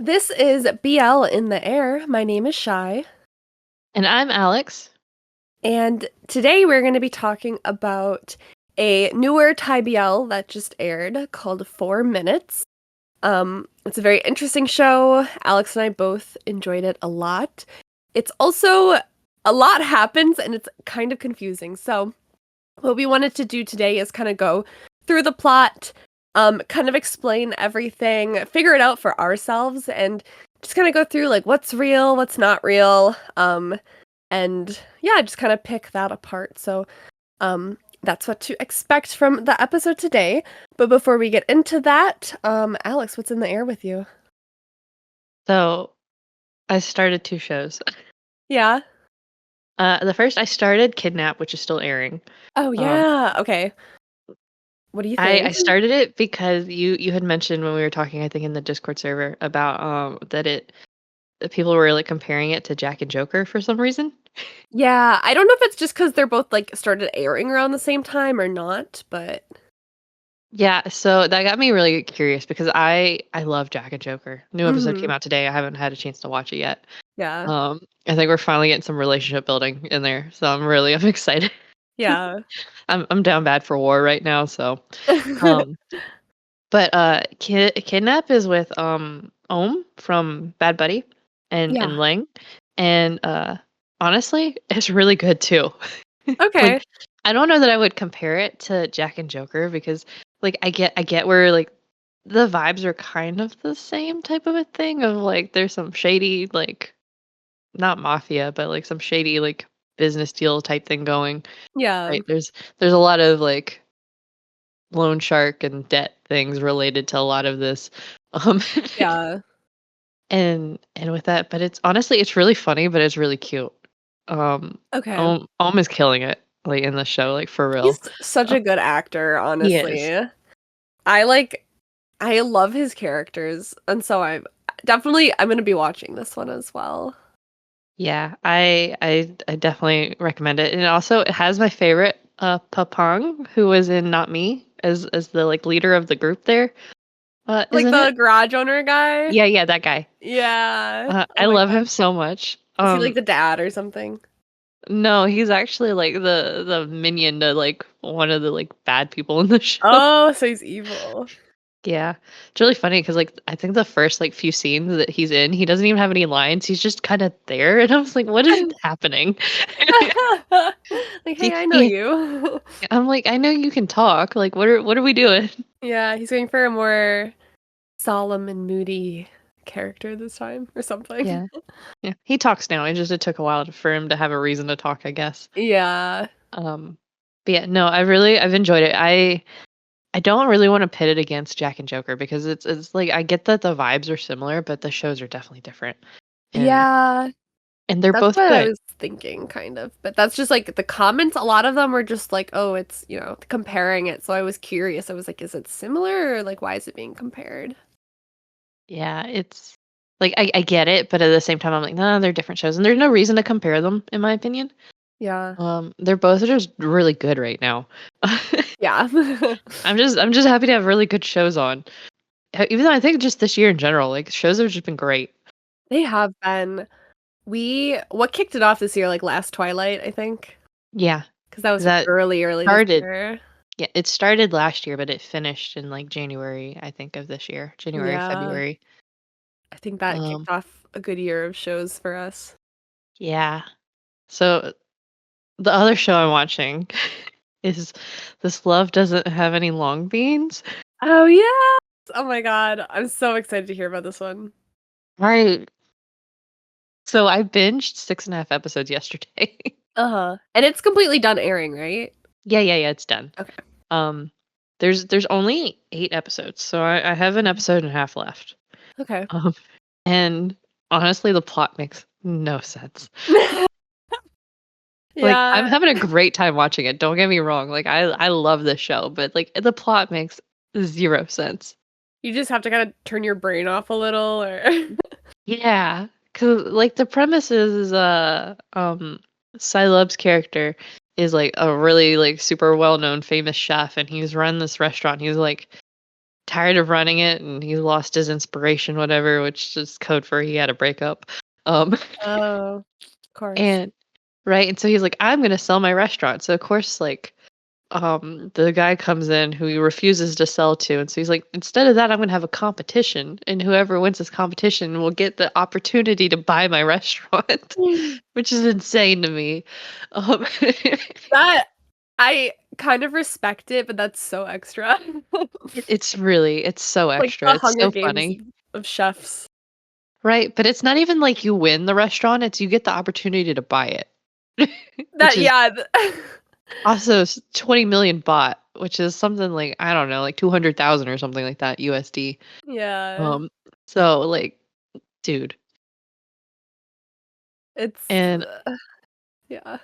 This is BL in the Air. My name is Chy, And I'm Alex. and today we're going to be talking about a newer Thai BL that just aired called 4 Minutes. It's a very interesting show. Alex and I both enjoyed it a lot. It's also a lot happens and it's kind of confusing. So, what we wanted to do today is kind of go through the plot, kind of explain everything, figure it out for ourselves, and just kind of go through like what's real, what's not real, and yeah, just kind of pick that apart. So, that's what to expect from the episode today. But before we get into that, Alex, what's in the air with you? So I started two shows. Yeah. The first I started Kidnap, which is still airing. Oh Um, yeah. Okay. What do you I think? started it because you had mentioned when we were talking, I think in the Discord server about that people were like comparing it to Jack and Joker for some reason. Yeah, I don't know if it's just because they're both like started airing around the same time or not, but Yeah, so that got me really curious because I love Jack and Joker. New episode came hmm out today. I haven't had a chance to watch it yet. yeah, I think we're finally getting some relationship building in there, so I'm excited. yeah. I'm down bad for war right now, so um But Kidnap is with Ohm from Bad Buddy and Yeah. Lang. And honestly, it's really good too. Okay. Like I don't know that I would compare it to Jack and Joker because like I get where like the vibes are kind of the same type of a thing of like there's some shady like not mafia, but like some shady like business deal type thing going. Yeah. Right. There's a lot of like loan shark and debt things related to a lot of this. Um, Yeah. and with that, but it's honestly it's really funny, but it's really cute. Okay. Is killing it like in the show, like for He's real. such Uh, a good actor, he is. honestly. I love his characters, and so I'm gonna be watching this one as well. Yeah, I definitely recommend it. And also it has my favorite Papang, who was in Not Me as the like leader of the group there. Like Isn't the it? garage owner guy. Yeah, that guy. Yeah. Oh I my love God. him so much. Is he like the dad or something? No, he's actually like the minion to like one of the like bad people in the show. Oh, so he's evil. Yeah. It's really funny because like I think the first like few scenes that he's in, he doesn't even have any lines. He's just kind of there and I was like, what is happening? Like, hey, He, I know he, you. I'm like, I know you can talk. Like what are we doing? Yeah, he's going for a more solemn and moody character this time or something. Yeah. Yeah. He talks now. It took a while for him to have a reason to talk, I guess. Yeah. Um but yeah, no, I've enjoyed it. I don't really want to pit it against Jack and Joker because it's like I get that the vibes are similar, but the shows are definitely different. And Yeah, and they're that's both what I good. was thinking, kind of. But that's just like the comments, a lot of them were just like, oh, it's, comparing it. So I was curious. I was like, is it similar or like, why is it being compared? Yeah, it's like I get it, but at the same time I'm like, nah, they're different shows and there's no reason to compare them in my opinion. Yeah. They're both just really good right now. Yeah. I'm just happy to have really good shows on. Even though I think just this year in general, like shows have just been great. They have been. What kicked it off this year, like last Twilight, I think? Yeah. Because that was That early this started year. Yeah, it started last year, but it finished in like January, I think, of this year. January, Yeah. February. I think that Um, kicked off a good year of shows for us. yeah. So the other show I'm watching is This Love Doesn't Have Any Long Beans. Oh, yeah. Oh my God. I'm so excited to hear about this one. Right. So I binged 6.5 episodes yesterday. Uh-huh. And it's completely done airing, right? Yeah, it's done. Okay. Um, there's only 8 episodes, so I have an episode and a half left. Okay. Um, and honestly, the plot makes no sense. Like, I'm Yeah. having a great time watching it, don't get me wrong, like, I love this show, but, like, the plot makes 0 sense. You just have to kind of turn your brain off a little or Yeah, cause like, the premise is, Cylub's character is, like, a really, like, super well-known famous chef, and he's run this restaurant, he's, like, tired of running it and he lost his inspiration, whatever, which is code for he had a breakup. Um, Oh, of course. and right, and so he's like, I'm gonna sell my restaurant. So of course, like, the guy comes in who he refuses to sell to, and so he's like, instead of that, I'm gonna have a competition, and whoever wins this competition will get the opportunity to buy my restaurant, Mm. which is insane to me. Um, That I kind of respect it, but that's so extra. it's so Like extra. the It's Hunger so Games funny. of chefs. Right, but it's not even like you win the restaurant, it's you get the opportunity to buy it, which That is yeah, also 20 million baht, which is something like, I don't know, like 200,000 or something like that USD. yeah, Um, so like, dude, it's and yeah.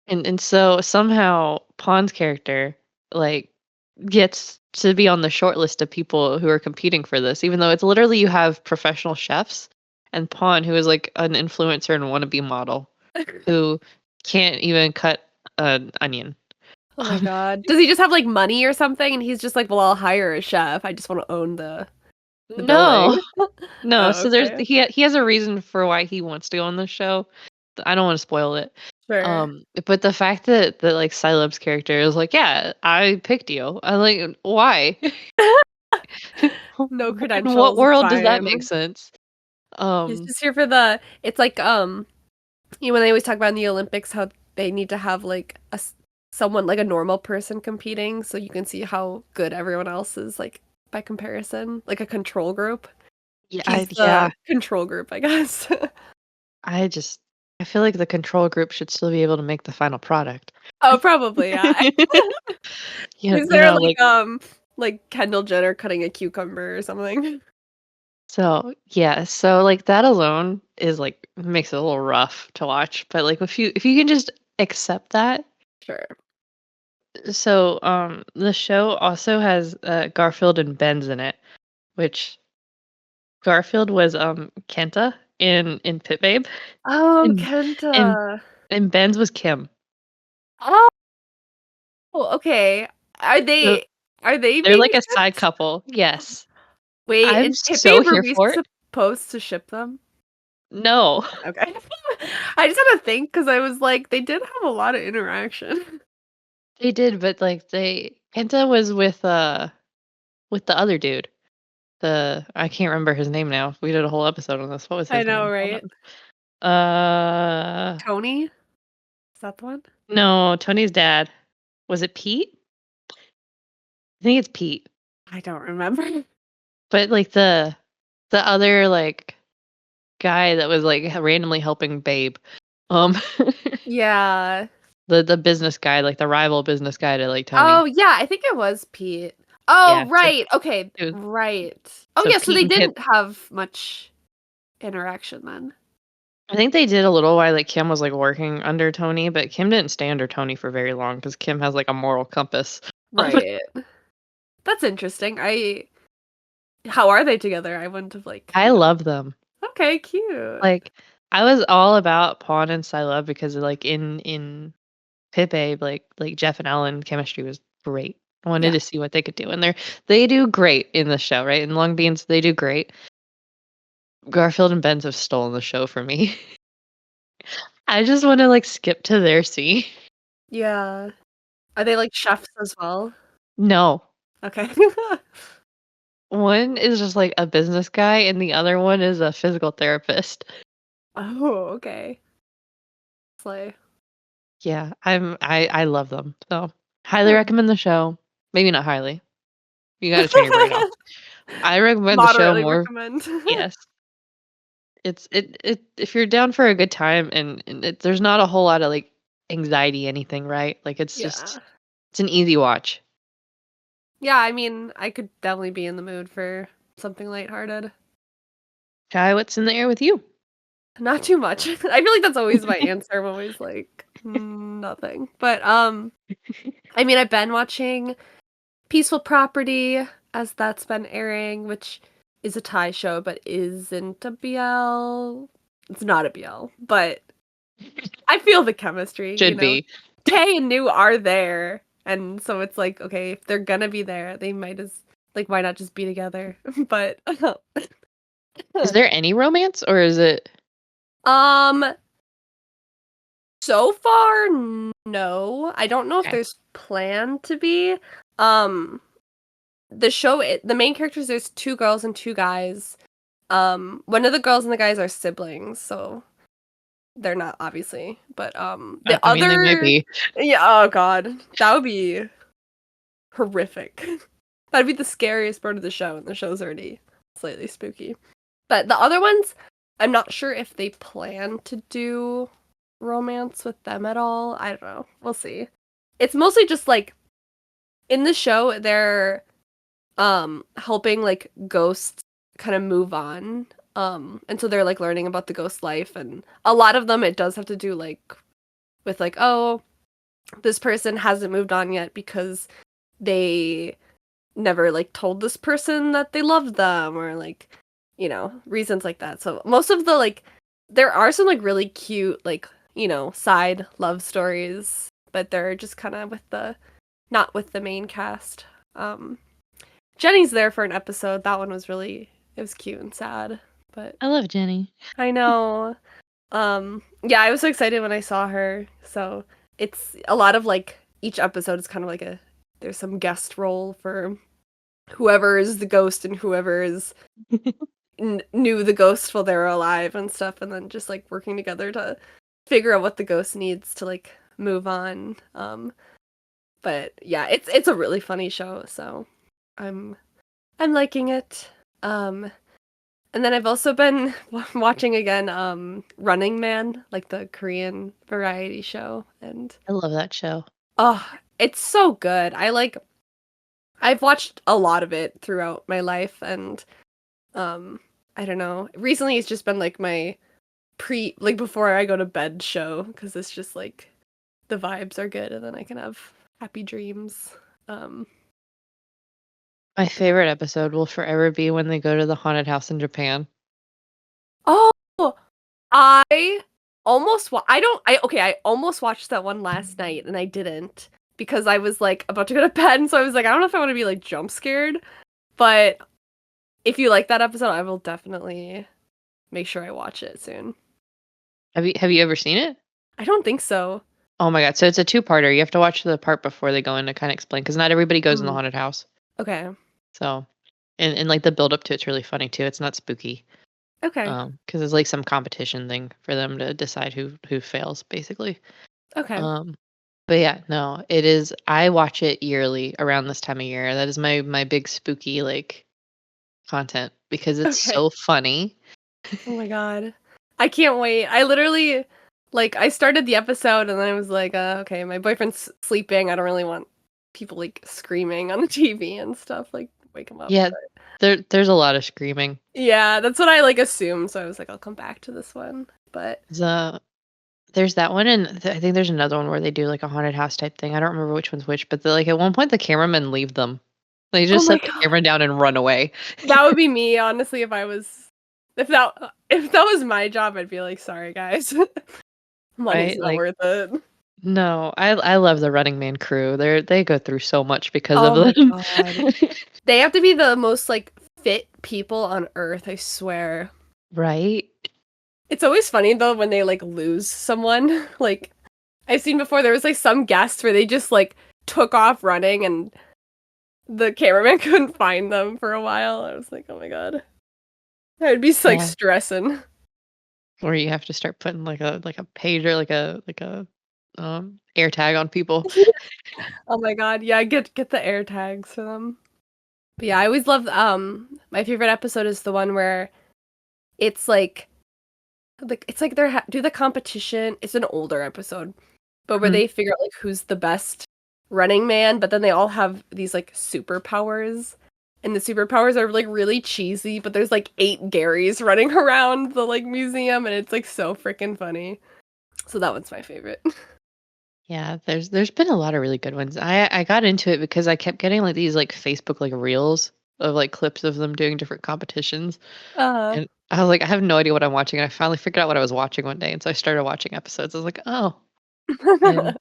and so somehow Pawn's character like gets to be on the short list of people who are competing for this, even though it's literally you have professional chefs and Pawn, who is like an influencer and wannabe model who can't even cut an onion. Oh my Um, god. Does he just have like money or something and he's just like, "Well, I'll hire a chef. I just want to own the no, building." no. Oh, So there's okay. he has a reason for why he wants to go on the show. I don't want to spoil it. Sure. But the fact that like Cyleb's character is like, yeah, I picked you. I'm like, why? No In what credentials, it's world does that make fine. sense? He's Um, just here for the it's like you know when they always talk about in the Olympics how they need to have like someone like a normal person competing so you can see how good everyone else is like by comparison, like a control group. yeah, He's yeah. the control group, I guess. I just I feel like the control group should still be able to make the final product. Oh, probably, yeah. Is You there know, like Kendall Jenner cutting a cucumber or something? so yeah, so like that alone is like makes it a little rough to watch. But like if you can just accept that. Sure. So the show also has Garfield and Ben's in it, which Garfield was Kenta in Pit Babe, Oh, and and Kenta. and Ben's was Kim. Oh, okay. Are So they are they they're being like a side shipped? couple. Yes. Wait, I'm in Pit so Babe, were here we for it. supposed to ship them? No. Okay. I just had to think because I was like, they did have a lot of interaction. They did, but like they Kenta was with the other dude. The I can't remember his name now. We did a whole episode on this. What was I his know, name? Hold right? on. Uh Tony? Is that the one? no, Tony's dad. Was it Pete? I think it's Pete. I don't remember. But like the other like guy that was like randomly helping Babe. Um Yeah. the business guy, like the rival business guy to like Oh, Tony. yeah, I think it was Pete. Yeah, Oh, so right. Okay, it was right. Oh, so yeah, so Pete they and Kim. didn't have much interaction then. I think they did a little while like Kim was like working under Tony, but Kim didn't stay under Tony for very long because Kim has like a moral compass. Right. That's interesting. How are they together? I wouldn't have like, I love them. okay, cute. Like I was all about Pawn and Scylla because like in Pit Babe, like Jeff and Ellen chemistry was great. I wanted Yeah. to see what they could do, and they do great in the show, right? In Long Beans, they do great. Garfield and Benz have stolen the show for me. I just want to like skip to their scene. Yeah. Are they like chefs as well? No, Okay. one is just like a business guy, and the other one is a physical therapist. Oh, okay. Slay. Yeah, I love them. So highly Huh. recommend the show. Maybe not highly. You got to turn your brain off. I recommend the show Moderately more. recommend. Yes, it if you're down for a good time and there's not a whole lot of like anxiety anything, right? Like it's just Yeah. it's an easy watch. Yeah, I mean, I could definitely be in the mood for something lighthearted. Kai, what's in the air with you? Not too much. I feel like that's always my answer. I'm always like, nothing. But I mean, I've been watching Peaceful Property as that's been airing, which is a Thai show but isn't a BL. It's not a BL, but I feel the chemistry, you Should know. be. Tay and New are there, and so it's like, okay, if they're gonna be there, they might as Like, why not just be together? But, Is there any romance or is it um, so far, no. I don't know if okay? there's planned to be. Um, the main characters, there's 2 girls and 2 guys. One of the girls and the guys are siblings, so they're not obviously, but, the I mean, they might other be. yeah, oh god, that would be horrific. That'd be the scariest part of the show, and the show's already slightly spooky. But the other ones, I'm not sure if they plan to do romance with them at all. I don't know. We'll see. It's mostly just like in the show they're helping like ghosts kind of move on. And so they're like learning about the ghost life, and a lot of them it does have to do like with like, oh, this person hasn't moved on yet because they never like told this person that they loved them, or like, reasons like that. So most of the like there are some like really cute like, side love stories, but they're just kind of with the not with the main cast. Um Jenny's there for an episode. That one was really it was cute and sad, but I love Jenny. I know. Yeah, I was so excited when I saw her. So it's a lot of like each episode is kind of like a there's some guest role for whoever is the ghost and whoever is knew the ghost while they were alive and stuff, and then just like working together to figure out what the ghost needs to like move on. But yeah, it's a really funny show, so I'm I'm liking it. Um, and then I've also been watching again Running Man, like the Korean variety show, and I love that show. oh, it's so good. I've watched a lot of it throughout my life, and um I don't know. Recently it's just been like my like before I go to bed show, because it's just like the vibes are good and then I can have happy dreams. Um My favorite episode will forever be when they go to the haunted house in Japan. oh, I I don't I okay, I almost watched that one last night and I didn't because I was like about to go to bed, and so I was like I don't know if I want to be like jump scared, but if you like that episode, I will definitely make sure I watch it soon. Have you ever seen it? I don't think so. Oh my god, so it's a two-parter. You have to watch the part before they go in to kinda explain, because not everybody goes in the Mm, haunted house. okay. So and, like, the build up to it's really funny too. It's not spooky. Okay. Because it's, like, some competition thing for them to decide who fails, basically. Okay. Um, but yeah, no, it is I watch it yearly around this time of year. That is my big spooky, like, content because it's Okay. so funny. Oh my god. I can't wait. I literally like I started the episode and then I was like, okay, my boyfriend's sleeping. I don't really want people like screaming on the TV and stuff, like wake him up. Yeah, there's a lot of screaming. Yeah, that's what I like assumed. So I was like, I'll come back to this one. But The There's that one, and I think there's another one where they do, like, a haunted house type thing. I don't remember which one's which, but like, at one point, the cameramen leave them. They oh just my set the god. camera down and run away. That would be me, honestly, if that was my job, I'd be like, sorry guys. Money's Right? not Like, worth it. no, I love the Running Man crew. They go through so much because of Oh my them. god. They have to be the most like fit people on earth, I swear. Right? It's always funny though when they like lose someone. Like I've seen before there was like some guests where they just like took off running and the cameraman couldn't find them for a while. I was like, "Oh my god." I would be like Yeah. stressing. Or you have to start putting, like a pager, like a, air tag on people. Oh my god. Yeah, get the air tags for them. But yeah, I always love my favorite episode is the one where it's like it's like they're do the competition. It's an older episode, but where Mhm. they figure out like who's the best running man, but then they all have these like superpowers. And the superpowers are like really cheesy, but there's like 8 Garys running around the like museum and it's like so freaking funny. So that one's my favorite. Yeah, there's been a lot of really good ones. I got into it because I kept getting, like, these, like, Facebook, like, reels of, like, clips of them doing different competitions, Uh and I was like, "I have no idea what I'm watching," and I finally figured out what I was watching one day, and so I started watching episodes. I was like, "Oh." And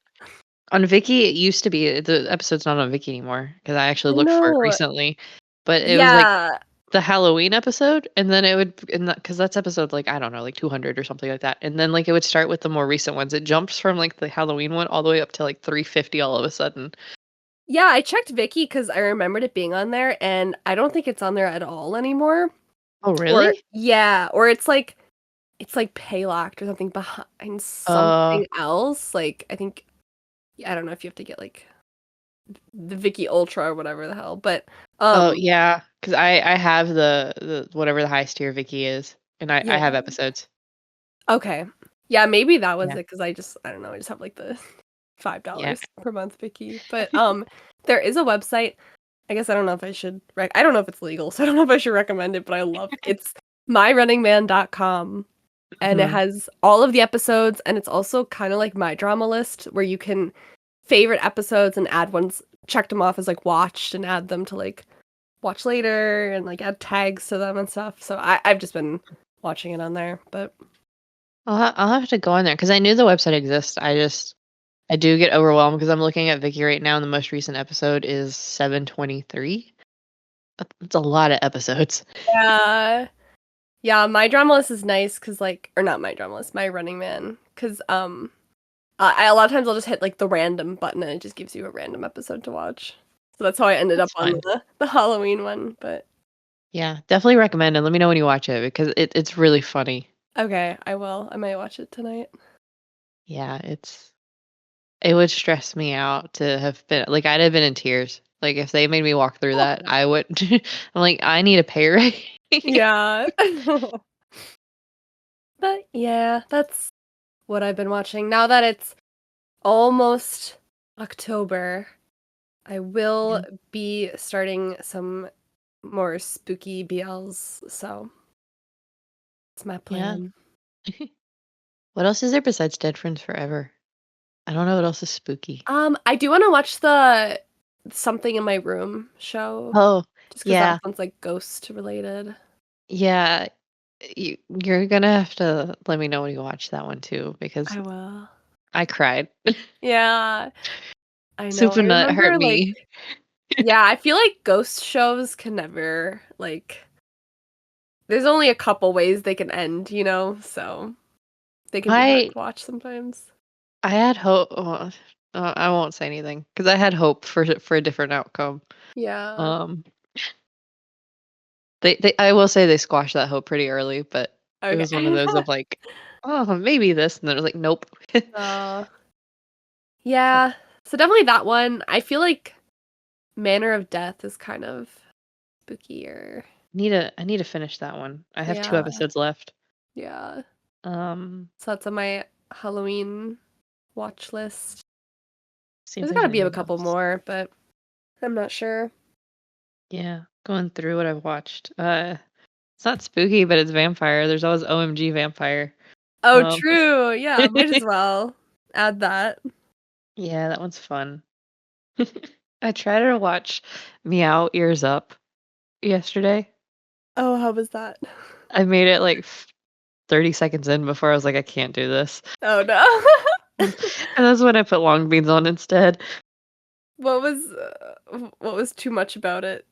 on Viki, it used to be the episode's not on Viki anymore because I actually I looked for it know. recently. but it was like Yeah. the Halloween episode, and then it would because that's episode, like, I don't know, like 200 or something like that, and then, like, it would start with the more recent ones. It jumps from, like, the Halloween one all the way up to, like, 350 all of a sudden. Yeah, I checked Viki because I remembered it being on there, and I don't think it's on there at all anymore. Oh, Or really? yeah, or it's like paylocked or something behind Uh, something else. Like I think I don't know if you have to get like the Viki Ultra or whatever the hell, but oh, um yeah, because I have the whatever the highest tier Viki is, and I yeah. have episodes. Okay. Yeah, maybe that was Yeah, it because I don't know, I just have like the yeah. $5 per month Viki. But there is a website. I guess I don't know if I should I don't know if it's legal, so I don't know if I should recommend it, but I love it's myrunningman.com. And it Mhm. has all of the episodes, and it's also kind of like my drama list where you can favorite episodes and add ones, check them off as like watched and add them to like watch later and like add tags to them and stuff. So I've just been watching it on there, but I'll have to go on there because I knew the website exists. I do get overwhelmed because I'm looking at Viki right now, and the most recent episode is 723. That's a lot of episodes. yeah, yeah, my drama list is nice because like, or not my drama list, my Running Man, because a lot of times I'll just hit like the random button and it just gives you a random episode to watch. So that's how I ended up That's on fun. the Halloween one, but Yeah, definitely recommend it. Let me know when you watch it because it's really funny. okay, I will. I might watch it tonight. Yeah, it would stress me out to have been like I'd have been in tears. Like if they made me walk through that, I would. I'm like I need a pay raise. Yeah. But yeah, that's what I've been watching. Now that it's almost October, I will Yeah. be starting some more spooky BLs, so it's my Yeah. plan. What else is there besides Dead Friends Forever? I don't know what else is spooky. I do want to watch the Something in My Room show, Oh, just because that yeah. one's like ghost related. Yeah. You're gonna have to let me know when you watch that one too because I will. I cried. Yeah, I know. Soup I and Nut hurt remember like me. yeah, I feel like ghost shows can never like there's only a couple ways they can end, you know, so they can be hard I to watch sometimes. I had hope. I won't say anything because I had hope for a different outcome. Yeah. Um, they I will say they squashed that hope pretty early, but it was one of Okay. those of like, oh, maybe this, and then it was like, nope. Uh, yeah. So definitely that one. I feel like Manner of Death is kind of spookier. I need to finish that one. I have two Yeah. episodes left. Yeah. Um, So that's on my Halloween watch list. see if There's there's gotta be a anything couple else. more, but I'm not sure. Yeah, going through what I've watched. It's not spooky, but it's vampire. There's always OMG vampire. Oh, Um, true. Yeah, might as well add that. yeah, that one's fun. I tried to watch Meow Ears Up yesterday. Oh, how was that? I made it like 30 seconds in before I was like, I can't do this. Oh no. And that's when I put long beans on instead. What was too much about it?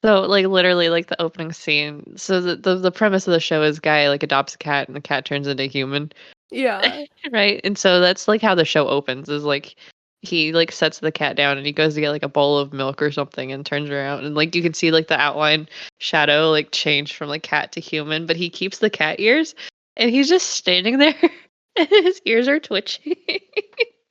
So like literally like the opening scene. So the premise of the show is guy like adopts a cat and the cat turns into human. Yeah, Right? And so that's like how the show opens is like he like sets the cat down and he goes to get like a bowl of milk or something and turns around and like you can see like the outline shadow like change from like cat to human, but he keeps the cat ears and he's just standing there and his ears are twitching.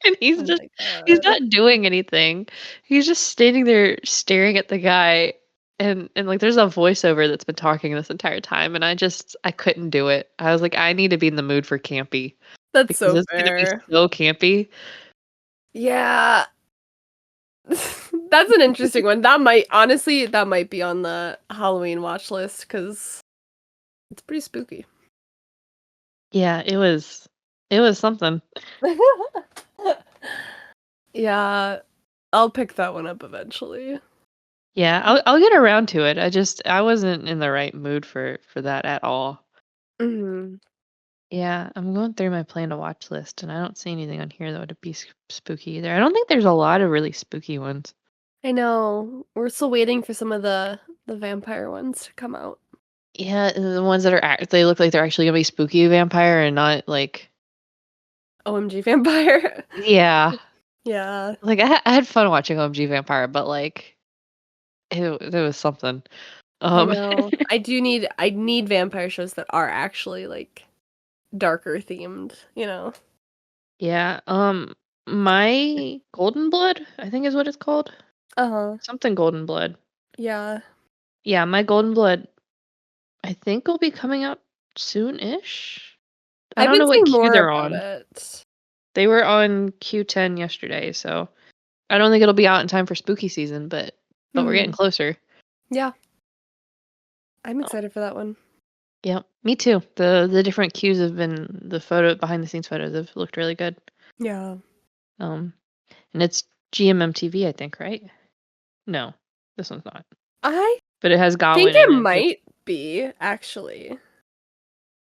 And oh my he's god. not doing anything. He's just standing there staring at the guy and like there's a voiceover that's been talking this entire time and I couldn't do it. I was like I need to be in the mood for campy That's because so it's gonna be fair. so campy. Yeah. That's an interesting one. That might honestly, that might be on the Halloween watch list because it's pretty spooky. Yeah, it was something. Yeah, I'll pick that one up eventually. Yeah, I'll get around to it. I wasn't in the right mood for that at all. Mhm. Yeah, I'm going through my plan to watch list and I don't see anything on here that would be spooky either. I don't think there's a lot of really spooky ones. I know. We're still waiting for some of the vampire ones to come out. Yeah, the ones that they look like they're actually gonna be spooky vampire and not like OMG vampire. yeah. Yeah, Like I had fun watching OMG Vampire, but like it was something. I Um know. I need vampire shows that are actually like darker themed, you know. yeah, my Golden Blood, I think is what it's called. Uh-huh. Something Golden Blood. Yeah. Yeah, my Golden Blood I think will be coming out soon-ish. I I've don't been know what seeing queue more they're about on. it. They were on Q10 yesterday, so I don't think it'll be out in time for spooky season, but we're getting Hmm. closer. Yeah, I'm Oh, excited for that one. yeah, me too. The different cues have been the photo behind the scenes photos have looked really good. Yeah. Um, and it's GMMTV, I think, right? No, this one's not. I But it has think Gawain it in it, which might be actually,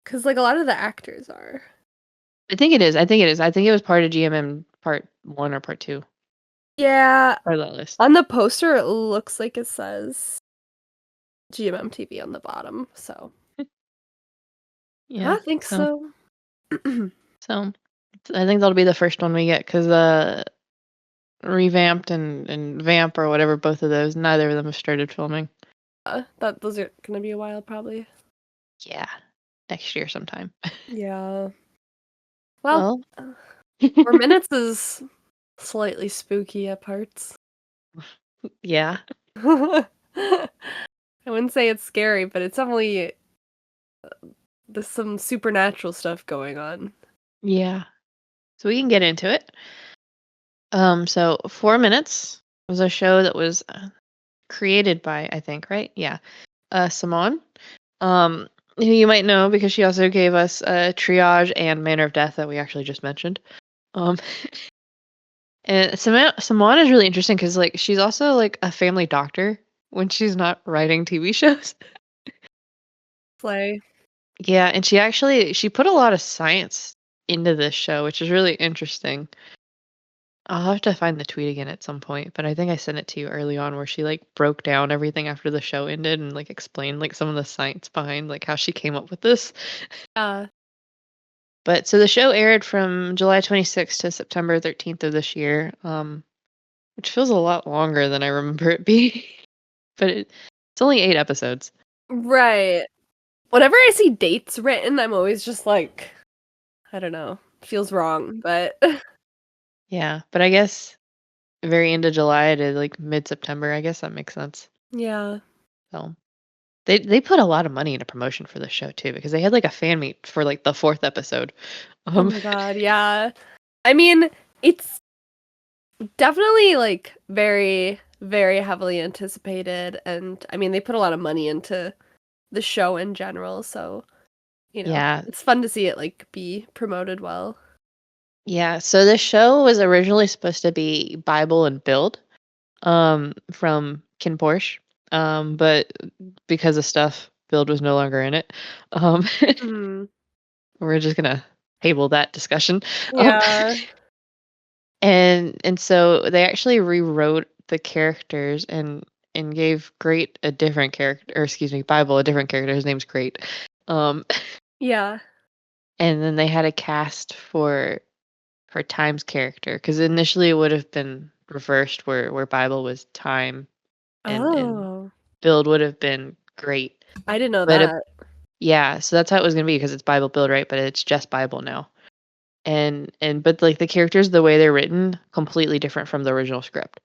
because like a lot of the actors are. I think it is. I think it is. I think it was part of GMM part 1 or part 2, Yeah, part of that list. on the poster it looks like it says GMM TV on the bottom, so Yeah. I think So so. so I think that'll be the first one we get because revamped and vamp or whatever, both of those, neither of them have started filming. That those are gonna be a while probably. Yeah, next year sometime. Yeah. Well, Well, 4 minutes is slightly spooky at parts. yeah, I wouldn't say it's scary, but it's definitely there's some supernatural stuff going on. yeah. So we can get into it. So 4 Minutes was a show that was created by, I think, right? Yeah, Simone. Who you might know because she also gave us Triage and Manner of Death that we actually just mentioned. Um, and Simone is really interesting because like she's also like a family doctor when she's not writing TV shows. Play. Yeah, and she put a lot of science into this show, which is really interesting. I'll have to find the tweet again at some point, but I think I sent it to you early on where she like broke down everything after the show ended and like explained like some of the science behind like how she came up with this. Uh, But so the show aired from July 26th to September 13th of this year, which feels a lot longer than I remember it being. But it's only 8 episodes. right. Whenever I see dates written, I'm always just like, I don't know, feels wrong, but Yeah, but I guess very end of July to like mid September. I guess that makes sense. yeah. So they put a lot of money into promotion for the show too because they had like a fan meet for like the fourth episode. Oh Um, my god, yeah. I mean, it's definitely like very, very heavily anticipated, and I mean, they put a lot of money into the show in general, so yeah, it's fun to see it like be promoted well. yeah. So this show was originally supposed to be Bible and Build, from Ken Porsche, but because of stuff, Build was no longer in it. Um, Mhm. we're just gonna table that discussion. Um, Yeah. and so they actually rewrote the characters and gave Great a different character, or excuse me, Bible a different character. His name's Great. Um, Yeah. and then they had a cast for Time's character because initially it would have been reversed where Bible was Time and Oh, Build would have been Great. I didn't know But that. yeah, so that's how it was gonna be because it's Bible Build, right? But it's just Bible now. And but like the characters, the way they're written, completely different from the original script.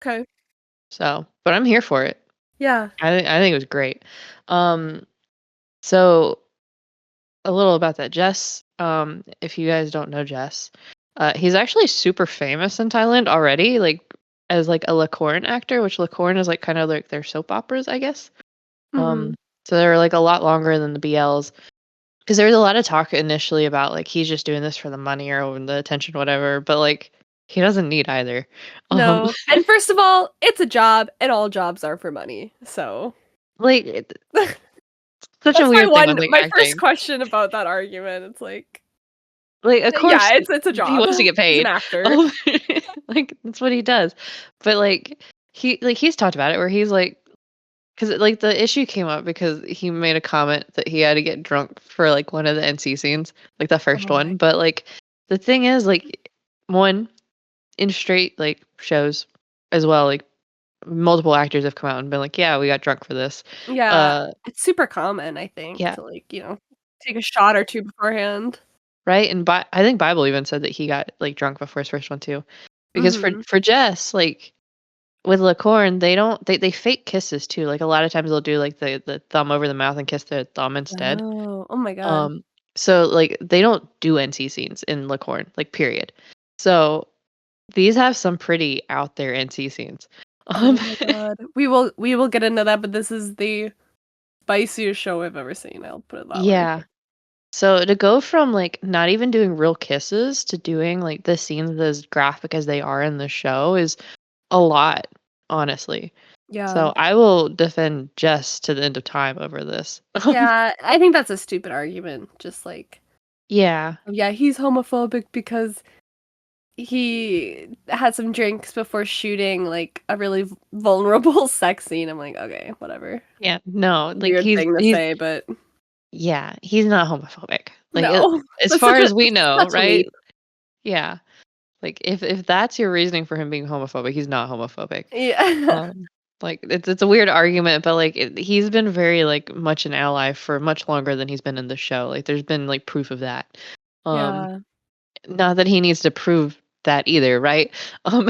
Okay. So, but I'm here for it. Yeah. I think it was great. Um, so a little about that, Jess. If you guys don't know Jess, he's actually super famous in Thailand already, like as like a Lakorn actor, which Lakorn is like kind of like their soap operas, I guess. Mhm. So they're like a lot longer than the BLs. Because there was a lot of talk initially about like he's just doing this for the money or the attention, whatever. But like he doesn't need either. Um, No. And first of all, it's a job, and all jobs are for money. So like such a that's weird thing with like my first acting. question about that argument. It's like, Like of yeah, course it's a he job. wants to get He's an paid. actor. Um, like that's what he does. But like he's talked about it where he's like, because like the issue came up because he made a comment that he had to get drunk for like one of the NC scenes, like the first Oh my one. But like the thing is, like, one in straight like shows as well, like multiple actors have come out and been like, yeah, we got drunk for this. yeah, Uh, it's super common, I think, yeah, to, like, take a shot or 2 beforehand. right. And I think Bible even said that he got like drunk before his first one too, because Mhm. for Jess, like with Lacorn, they fake kisses too. Like a lot of times they'll do like the thumb over the mouth and kiss their thumb instead. Oh my god. Um, so like they don't do NC scenes in Lacorn, like period. So these have some pretty out there NC scenes. Oh Um, my god. We will get into that, but this is the spiciest show I've ever seen, I'll put it that way. yeah. So to go from like not even doing real kisses to doing like the scenes as graphic as they are in the show is a lot, honestly. Yeah. So I will defend Jess to the end of time over this. Yeah, I think that's a stupid argument, just like, Yeah. yeah, he's homophobic because he had some drinks before shooting, like, a really vulnerable sex scene. I'm like, "Okay, whatever." Yeah. No, like Weird thing to say, but yeah, he's not homophobic. Like no. as That's far as we know, such a right? leap. Yeah. Like if that's your reasoning for him being homophobic, he's not homophobic. Yeah. Um like it's a weird argument, but like he's been very like much an ally for much longer than he's been in the show. Like there's been like proof of that. Um Yeah. not that he needs to prove that either, right? Um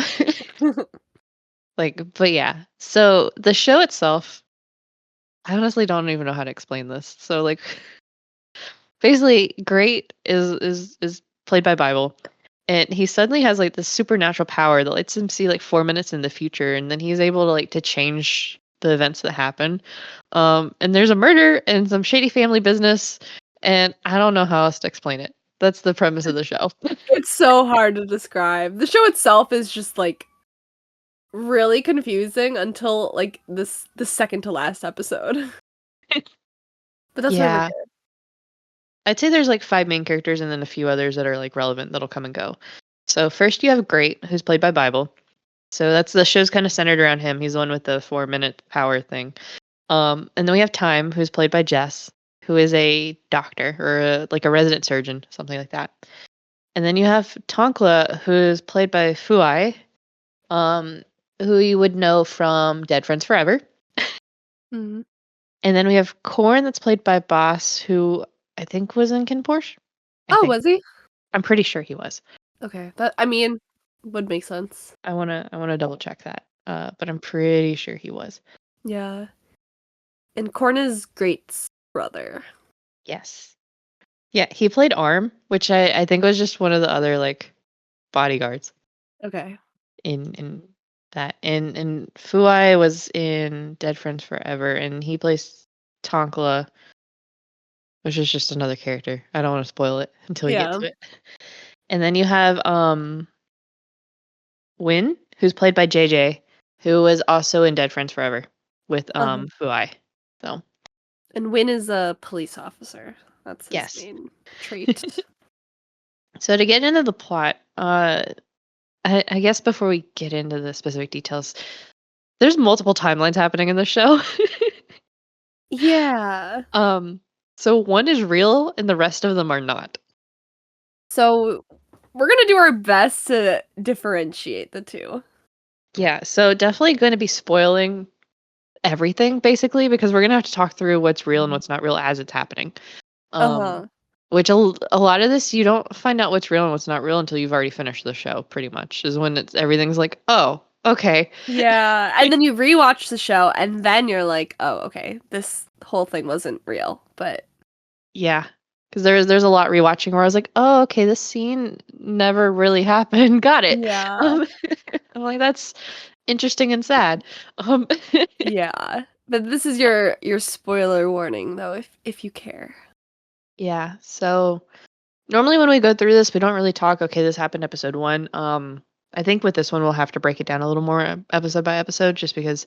like but yeah. So the show itself, I honestly don't even know how to explain this. So like basically Great is played by Bible. And he suddenly has like this supernatural power that lets him see like 4 minutes in the future, and then he's able to like to change the events that happen. And there's a murder and some shady family business, and I don't know how else to explain it. That's the premise of the show. It's so hard to describe. The show itself is just, like, really confusing until, like, the second to last episode. But that's really Yeah. good. I'd say there's like five main characters and then a few others that are like relevant that'll come and go. So first you have Great, who's played by Bible. So that's the show's kind of centered around him. He's the one with the 4 minute power thing. And then we have Time, who's played by Jess, who is a doctor or like a resident surgeon, something like that. And then you have Tonkla, who is played by Fuai, um, who you would know from Dead Friends Forever. Mhm. And then we have Korn, that's played by Boss, who I think was in Kin Porsche. I Oh, think. was he? I'm pretty sure he was. Okay, that I mean, would make sense. I wanna double check that. But I'm pretty sure he was. Yeah. And Korn is Great's brother. Yes. Yeah, he played Arm, which I think was just one of the other like bodyguards Okay. in that. And Fuai was in Dead Friends Forever, and he plays Tonkla, which is just another character. I don't want to spoil it until we get Yeah. to it. And then you have Win, who's played by JJ, who was also in Dead Friends Forever with Uh-huh. Fuai. So And Win is a police officer. That's his yes. main trait. So to get into the plot, I guess before we get into the specific details, there's multiple timelines happening in the show. Yeah. um, so one is real and the rest of them are not. So we're gonna do our best to differentiate the two. Yeah, so definitely going to be spoiling everything basically because we're gonna have to talk through what's real and Mhm. what's not real as it's happening. Um, Uh-huh. which a lot of this you don't find out what's real and what's not real until you've already finished the show. Pretty much is when everything's like, oh, okay, Yeah, and then you rewatch the show, and then you're like, "Oh, okay, this whole thing wasn't real." But yeah. Because there's a lot rewatching where I was like, oh, okay, this scene never really happened. Got it. yeah, Um, I'm like, that's interesting and sad. Um, yeah. But this is your spoiler warning, though, if you care. yeah. So normally when we go through this, we don't really talk. Okay, this happened episode one. I think with this one we'll have to break it down a little more episode by episode, just because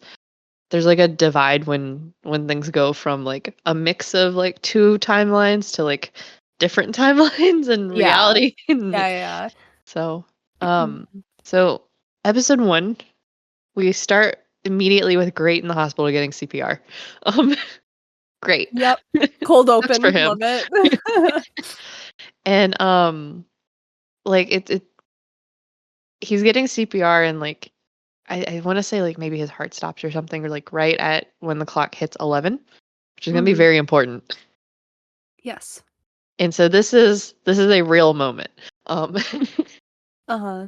there's like a divide when things go from like a mix of like two timelines to like different timelines and Yeah, reality. And yeah, so, yeah. so episode one, we start immediately with great in the hospital getting CPR. Um, great. Yep. Cold Sucks for open, him. love it. And like he's getting CPR and like I want to say like maybe his heart stops or something or like right at when the clock hits 11, which is going to be Mhm. very important. Yes. And so this is a real moment. Um Uh-huh.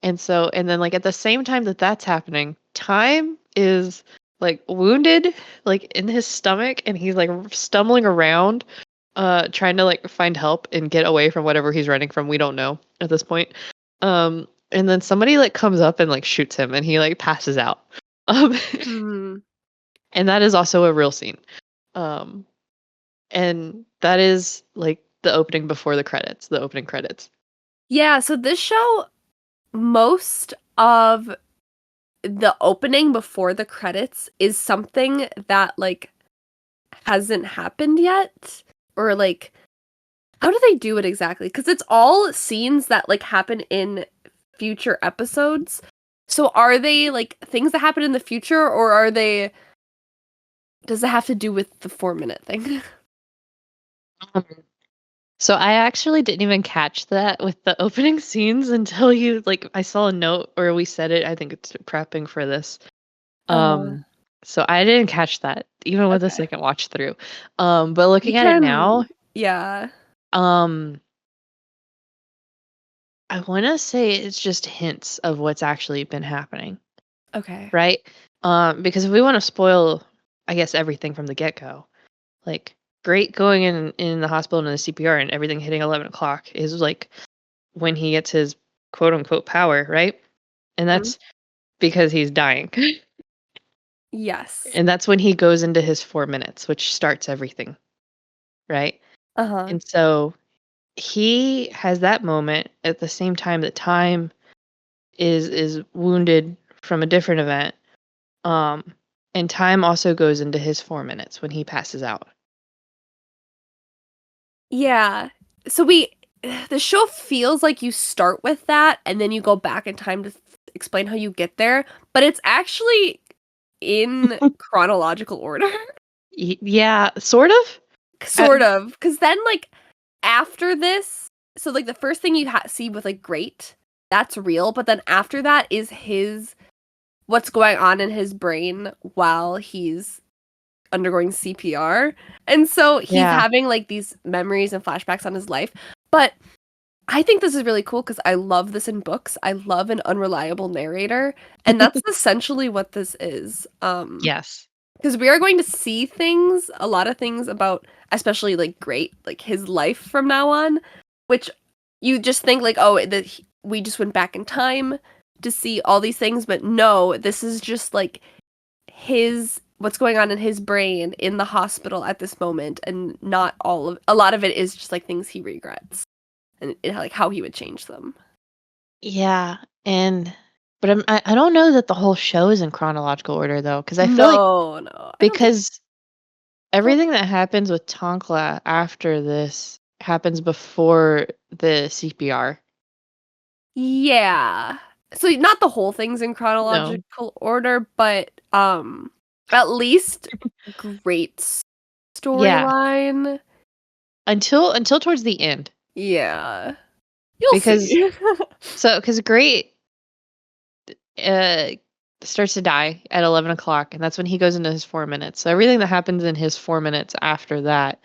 and so and then like at the same time that that's happening, Time is like wounded like in his stomach and he's like stumbling around trying to like find help and get away from whatever he's running from. We don't know at this point. And then somebody like comes up and like shoots him and he like passes out. Um Mhm. and that is also a real scene. Um and that is like the opening before the credits, the opening credits. Yeah, so this show, most of the opening before the credits is something that, like, hasn't happened yet, or, like, how do they do it exactly? Because it's all scenes that, like, happen in future episodes. So are they, like, things that happen in the future, or are they does it have to do with the 4-minute thing? Um, So I actually didn't even catch that with the opening scenes until you like I saw a note or we said it. I think it's prepping for this. Uh-huh. Um so I didn't catch that even with a Okay. second watch through. But We looking at it now, can yeah. um I want to say it's just hints of what's actually been happening, Okay. right? Because if we want to spoil I guess everything from the get-go, like great going in the hospital and the CPR and everything hitting 11 o'clock is like when he gets his quote unquote power, right? And Mhm. that's because he's dying. Yes. And that's when he goes into his 4 minutes, which starts everything, right? Uh-huh. And so he has that moment at the same time that Time is wounded from a different event. Um, and Time also goes into his 4 minutes when he passes out. Yeah. So we the show feels like you start with that and then you go back in time to explain how you get there, but it's actually in chronological order. Yeah, sort of. Uh, Sort of, because then, like, after this, so, like, the first thing you see with, like, Great, that's real, but then after that is his what's going on in his brain while he's undergoing CPR, and so he's yeah. having, like, these memories and flashbacks on his life, but I think this is really cool because I love this in books. I love an unreliable narrator, and that's essentially what this is. Yes. Because we are going to see things, a lot of things about, especially like Great, like his life from now on, which you just think like, oh, we just went back in time to see all these things, but no, this is just like his what's going on in his brain in the hospital at this moment, and not all of a lot of it is just like things he regrets and like how he would change them. Yeah. And but I don't know that the whole show is in chronological order though, because I feel like No, no, I don't think. because Well, everything that happens with Tonkla after this happens before the CPR. yeah. So not the whole thing's in No. chronological order, but at least great Yeah. storyline. Until towards the end. Yeah. You'll Because see. because Great uh starts to die at 11 o'clock, and that's when he goes into his 4 minutes. So everything that happens in his 4 minutes after that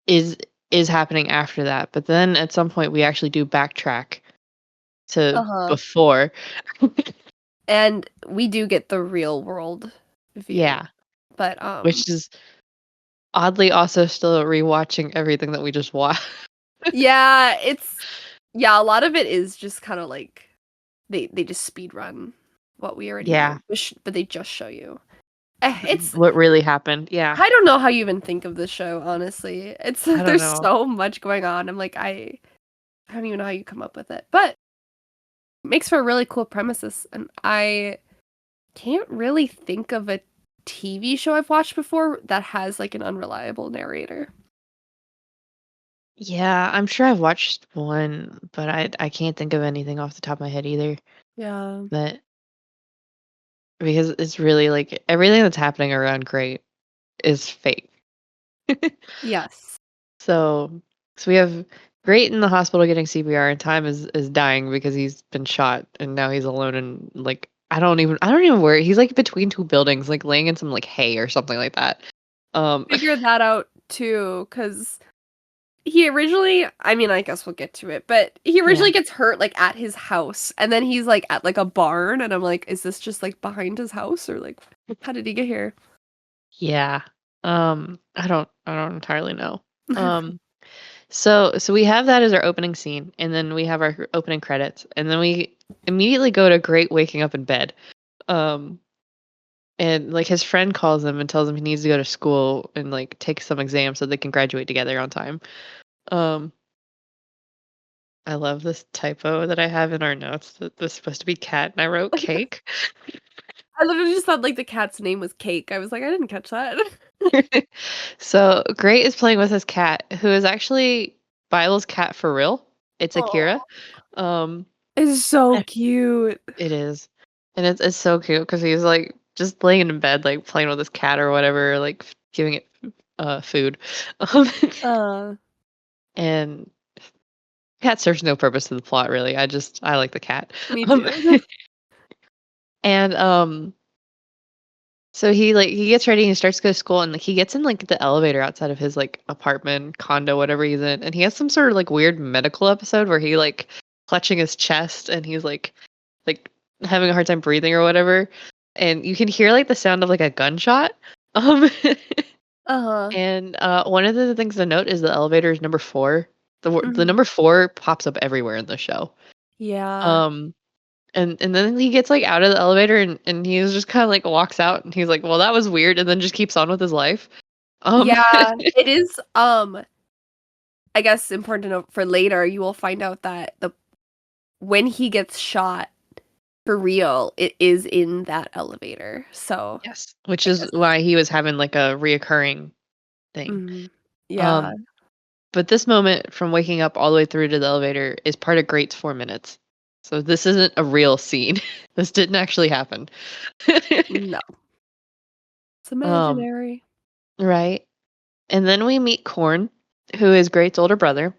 is is happening after that. But then at some point we actually do backtrack to Uh-huh. before. And we do get the real world view. Yeah. But Which is oddly also still rewatching everything that we just watched. yeah, a lot of it is just kind of like they just speed run what we already know, Yeah. but they just show you. It's What really happened. Yeah. I don't know how you even think of this show, honestly. It's I don't there's know. so much going on. I'm like, I don't even know how you come up with it. But it makes for a really cool premises. And I can't really think of a TV show I've watched before that has like an unreliable narrator. Yeah, I'm sure I've watched one, but I can't think of anything off the top of my head either. Yeah. But because it's really like everything that's happening around Great is fake. Yes. So so we have Great in the hospital getting CPR, and Time is dying because he's been shot, and now he's alone, and like I don't even where he's like between two buildings, like laying in some like hay or something like that. Um Figured that out too, because he originally, I mean, I guess we'll get to it, but he yeah. originally gets hurt like at his house, and then he's like at like a barn, and I'm like, is this just like behind his house, or like, how did he get here? Yeah. I don't entirely know. Um so we have that as our opening scene, and then we have our opening credits, and then we immediately go to Great waking up in bed. Um and like his friend calls him and tells him he needs to go to school and like take some exams so they can graduate together on time. Um I love this typo that I have in our notes that this is supposed to be cat and I wrote cake. I literally just thought like the cat's name was Cake. I was like, I didn't catch that. So Great is playing with his cat, who is actually Bible's cat for real. It's Akira. Oh, Um it's so cute. It is. And it's so cute because he's, like, just laying in bed, like, playing with his cat or whatever, like, giving it, food. Um, Uh, and cat serves no purpose to the plot, really. I like the cat. Me Um, too. and, so he gets ready and he starts to go to school, and, like, he gets in, like, the elevator outside of his, like, apartment, condo, whatever he's in, and he has some sort of, like, weird medical episode where he, like, clutching his chest, and he's, like, having a hard time breathing or whatever, and you can hear, like, the sound of, like, a gunshot, um, Uh-huh. and, one of the things to note is the elevator is number 4. The Mhm. number 4 pops up everywhere in the show, Yeah. um, and then he gets, like, out of the elevator and he's just kinda, like, walks out, and he's like, "Well, that was weird," and then just keeps on with his life, um Yeah, it is, I guess important to note for later, you will find out that the when he gets shot for real, it is in that elevator. So, Yes, which I is guess why he was having, like, a reoccurring thing, mhm. Yeah. um but this moment from waking up all the way through to the elevator is part of Great's 4 minutes. So this isn't a real scene. This didn't actually happen. No, it's Um, imaginary. right? And then we meet Corn, who is Great's older brother.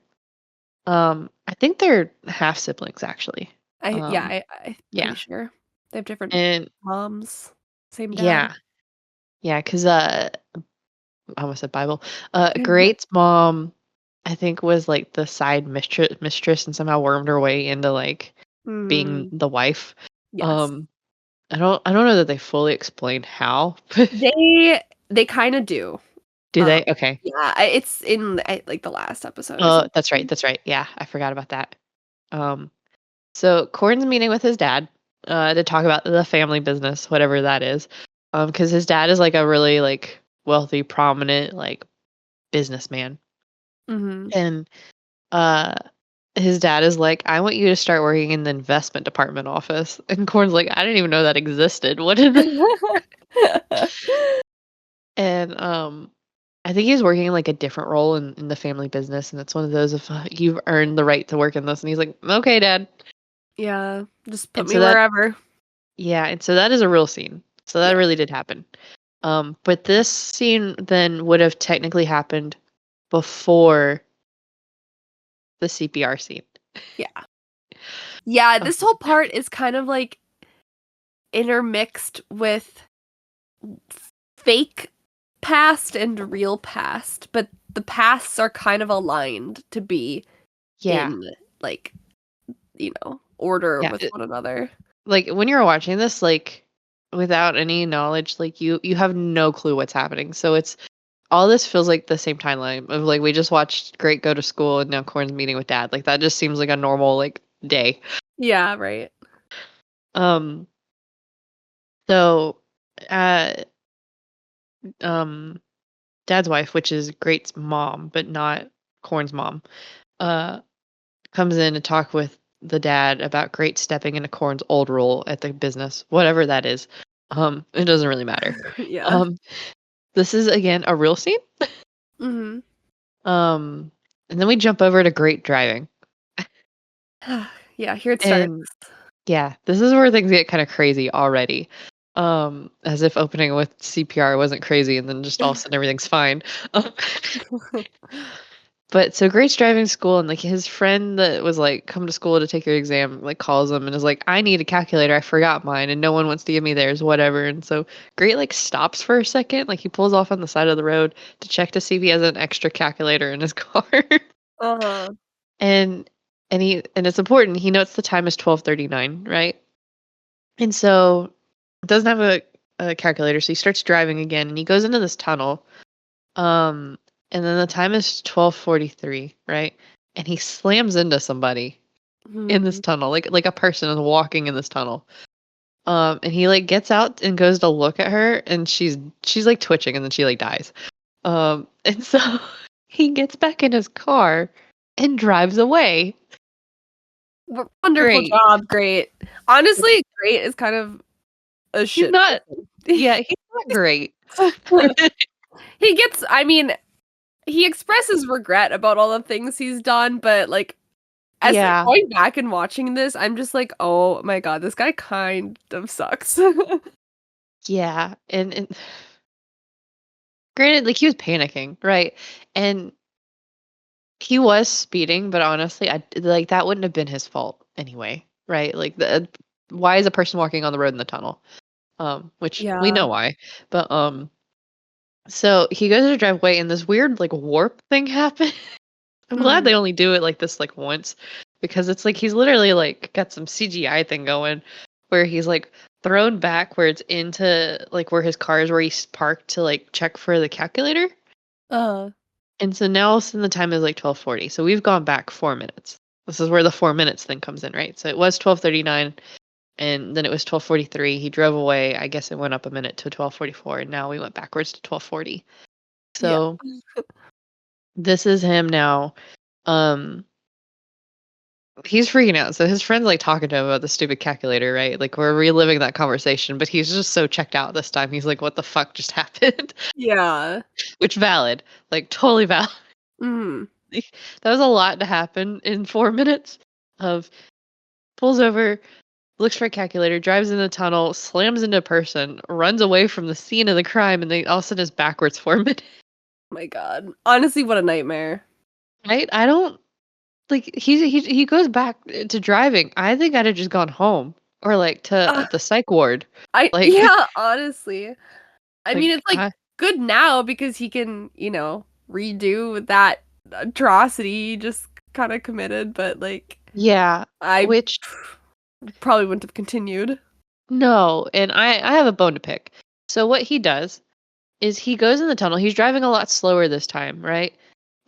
I think they're half siblings actually. Yeah, Um, I'm pretty yeah. sure. They have different And moms, same dad. yeah. Yeah, 'cause I almost said Bible. Great's mom I think was like the side mistress and somehow wormed her way into like being Mhm. the wife. Yes. Um I don't know that they fully explain how. They kinda do. Do Um, they? Okay. yeah, it's in, like, the last episode or something. That's right. Yeah, I forgot about that. Um, so Corn's meeting with his dad, to talk about the family business, whatever that is. Because his dad is like a really like wealthy, prominent like businessman, Mhm. and uh, his dad is like, "I want you to start working in the investment department office," and Corn's like, "I didn't even know that existed. What is?" And, I think he's working in, like, a different role in the family business, and it's one of those of, "You've earned the right to work in this," and he's like, "Okay, dad." Yeah, just put And me so that wherever. yeah, and so that is a real scene. So that Yeah, really did happen. But this scene then would have technically happened before the CPR scene. yeah. Yeah, Um, this whole part is kind of, like, intermixed with fake past and real past, but the pasts are kind of aligned to be yeah, in, like, order yeah, with one another. like, when you're watching this, like, without any knowledge, like, you have no clue what's happening, so it's all this feels like the same timeline of, like, we just watched Great go to school and now Corn's meeting with dad, like, that just seems like a normal, like, day. Yeah, right. Um, so, uh, um, dad's wife, which is Great's mom, but not Corn's mom, uh, comes in to talk with the dad about Great stepping into Corn's old role at the business, whatever that is. It doesn't really matter. Yeah. Um, this is again a real scene. Mhm. Um, and then we jump over to Great driving. Yeah, here it starts. And yeah, this is where things get kind of crazy already. As if opening with CPR wasn't crazy and then just all of a sudden everything's fine. Um, but so Great's driving school and like his friend that was like, come to school to take your exam, like calls him and is like, I need a calculator. I forgot mine and no one wants to give me theirs, whatever. And so Great like stops for a second, like he pulls off on the side of the road to check to see if he has an extra calculator in his car. Uh-huh. and and it's important. He notes the time is 12:39, right? And so doesn't have a calculator, so he starts driving again and he goes into this tunnel. Um and then the time is 12:43, right? And he slams into somebody in this Hmm. tunnel, like a person is walking in this tunnel. And he like gets out and goes to look at her and she's like twitching and then she like dies. And so he gets back in his car and drives away. Wonderful Great. job, great. Honestly, great is kind of a He's shit not person. yeah, he's not great. He gets I mean, he expresses regret about all the things he's done, but, like, as Yeah. going back and watching this, I'm just like, "Oh my god, this guy kind of sucks." Yeah. And granted, like he was panicking, right? And he was speeding, but honestly, I like that wouldn't have been his fault anyway, right? Like the why is a person walking on the road in the tunnel? Which we Yeah. know why. But so he goes to drive away and this weird like warp thing happened. I'm glad Mm. they only do it like this like once because it's like he's literally like got some CGI thing going where he's like thrown backwards into like where his car is where he's parked to like check for the calculator. Uh, And so now all of a sudden the time is like 12:40. So we've gone back 4 minutes. This is where the 4 minutes thing comes in, right? So it was 12:39 and then it was 12:43. He drove away. I guess it went up a minute to 12:44 and now we went backwards to 12:40. yeah. So this is him now. Um he's freaking out. So his friend's like talking to him about the stupid calculator, right? Like we're reliving that conversation, but he's just so checked out this time. He's like, "What the fuck just happened?" Yeah. Which valid, like totally valid. Mhm. That was a lot to happen in 4 minutes. Of pulls over, looks for a calculator, drives in the tunnel, slams into a person, runs away from the scene of the crime, and then all of a sudden is backwards 4 minutes. My god. Honestly, what a nightmare. Right? I don't like he goes back to driving. I think I'd have just gone home or like Uh, to the psych ward. I Like yeah, honestly. I mean, like it's, like, good now because he can, redo that atrocity he just kinda committed, but, like, yeah, I which probably wouldn't have continued. no, and I have a bone to pick. So what he does is he goes in the tunnel. He's driving a lot slower this time, right?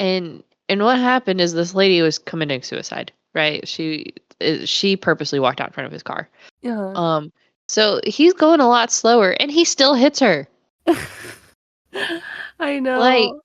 And what happened is this lady was committing suicide, right? She purposely walked out in front of his car. Yeah. Um so he's going a lot slower and he still hits her. I Like, know.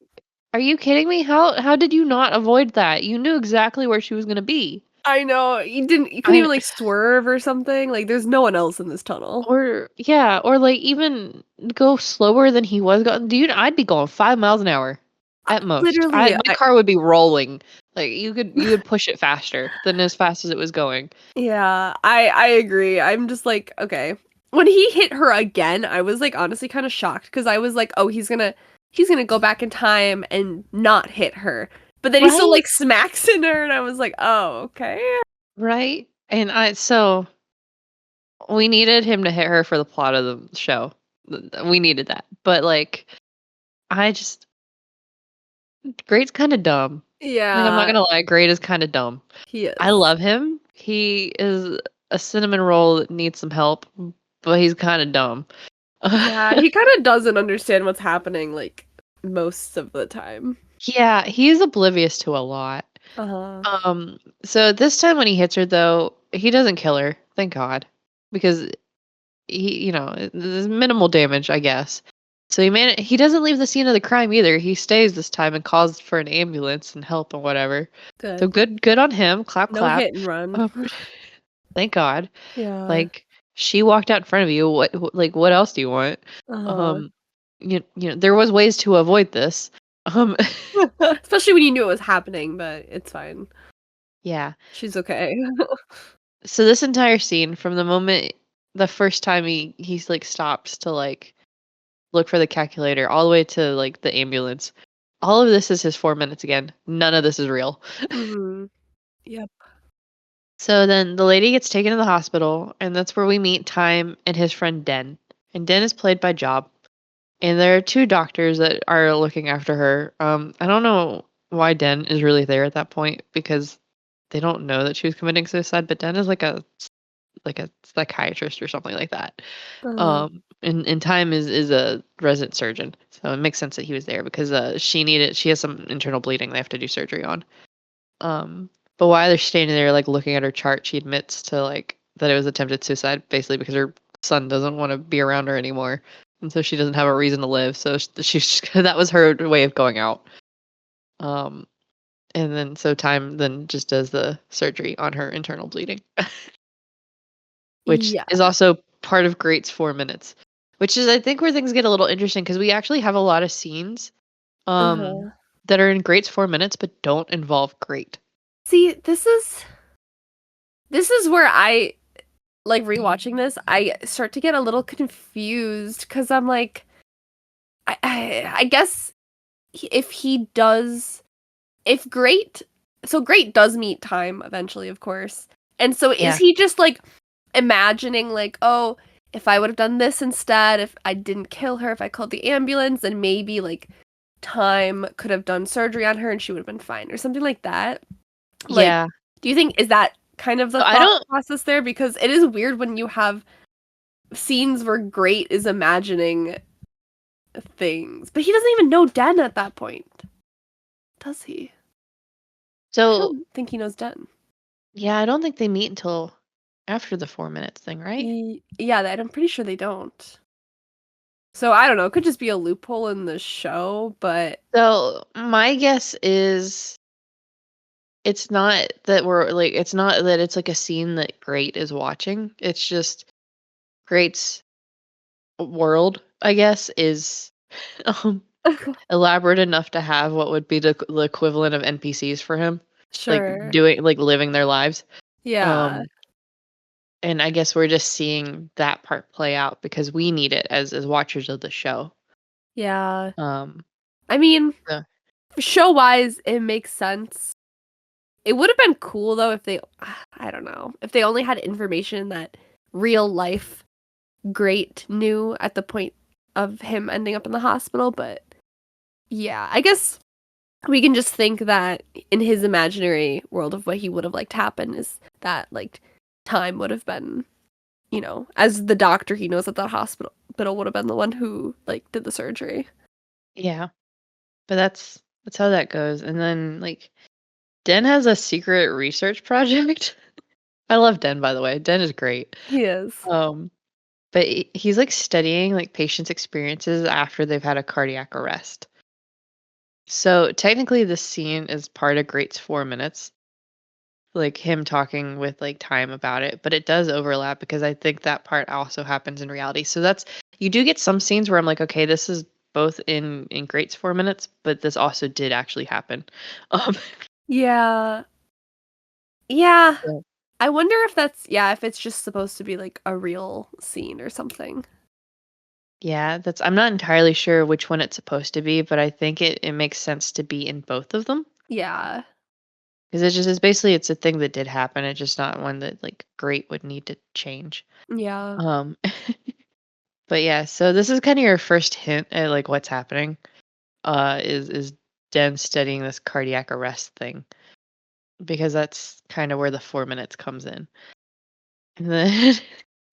are you kidding me? How did you not avoid that? You knew exactly where she was going to be. I know. You couldn't I even, like, swerve or something, like, there's no one else in this tunnel. or yeah, or like even go slower than he was going. Dude, I'd be going 5 miles an hour at most. Literally, My I car would be rolling. Like you could push it faster than as fast as it was going. yeah, I agree. I'm just like, okay. When he hit her again, I was like honestly kind of shocked because I was like, oh, he's gonna go back in time and not hit her. But then he still Right? like smacks in her, and I was like, oh, okay. Right? And I so we needed him to hit her for the plot of the show. We needed that. But like I just Great's kind of dumb. Like I'm not Yeah, gonna lie, Great is kind of dumb. he I is. love him. He is a cinnamon roll that needs some help, but he's kind of dumb. Yeah, he kind of doesn't understand what's happening like most of the time. Yeah, he's oblivious to a lot. Uh-huh. So this time when he hits her though, he doesn't kill her, thank God, because there's minimal damage, I guess. So he doesn't leave the scene of the crime either. He stays this time and calls for an ambulance and help and whatever. So Good. good on him. Clap No clap. hit and run. Um, thank God. Yeah. Like she walked out in front of you. Like what else do you want? Uh-huh. Um, there was ways to avoid this. Um, Especially when you knew it was happening, but it's fine. yeah. She's okay. So this entire scene, from the moment the first time he's like stops to like look for the calculator all the way to like the ambulance. All of this is his 4 minutes again. None of this is real. Mhm. Yep. So then the lady gets taken to the hospital, and that's where we meet Time and his friend Den. And Den is played by Job. And there are two doctors that are looking after her. I don't know why Den is really there at that point because they don't know that she was committing suicide, but Den is like a psychiatrist or something like that. Uh-huh. And Time is a resident surgeon, so it makes sense that he was there because she has some internal bleeding they have to do surgery on. Um, but while they're standing there, like looking at her chart, she admits to like that it was attempted suicide, basically because her son doesn't want to be around her anymore, and so she doesn't have a reason to live. So she's that was her way of going out. Um, and then so Time then just does the surgery on her internal bleeding, which Yeah. is also part of Great's 4 minutes, which is I think where things get a little interesting because we actually have a lot of scenes Uh-huh. that are in Great's 4 minutes but don't involve Great. See, this is where I like rewatching this, I start to get a little confused because I'm like, I guess if he does, if Great, so Great does meet Time eventually, of course. And so is Yeah. he just like imagining, like, oh, if I would have done this instead, if I didn't kill her, if I called the ambulance, then maybe like Time could have done surgery on her and she would have been fine or something like that? Like, Yeah. do you think is that kind of the I thought don't process there? Because it is weird when you have scenes where Great is imagining things, but he doesn't even know Den at that point, does he? I so don't think he knows Den. yeah, I don't think they meet until after the 4 minutes thing, right? Yeah, I'm pretty sure they don't. So I don't know. It could just be a loophole in the show, but So my guess is it's not that it's like a scene that Great is watching. It's just Great's world, I guess, is um elaborate enough to have what would be the equivalent of NPCs for him, like sure. doing like living their lives. Yeah. Um and I guess we're just seeing that part play out because we need it as watchers of the show. Yeah. Um I mean, so show-wise, it makes sense. It would have been cool though if they I don't know, if they only had information that real life Great knew at the point of him ending up in the hospital, but yeah, I guess we can just think that in his imaginary world of what he would have liked to happen is that like Time would have been, as the doctor he knows at that hospital would have been the one who like did the surgery. yeah, but that's how that goes. And then like Den has a secret research project. I love Den, by the way. Den is great. He is. Um, but he's like studying like patients' experiences after they've had a cardiac arrest. So technically, this scene is part of Great's 4 minutes, like him talking with like Time about it. But it does overlap because I think that part also happens in reality. So that's you do get some scenes where I'm like, okay, this is both in Great's 4 minutes, but this also did actually happen. Um, Yeah. Yeah. Yeah. I wonder if if it's just supposed to be like a real scene or something. Yeah, that's I'm not entirely sure which one it's supposed to be, but I think it makes sense to be in both of them. Yeah. Because it's just it's basically it's a thing that did happen. It's just not one that like Great would need to change. Yeah. Um but yeah, so this is kind of your first hint at like what's happening. Is Den studying this cardiac arrest thing. Because that's kind of where the 4 minutes comes in. And then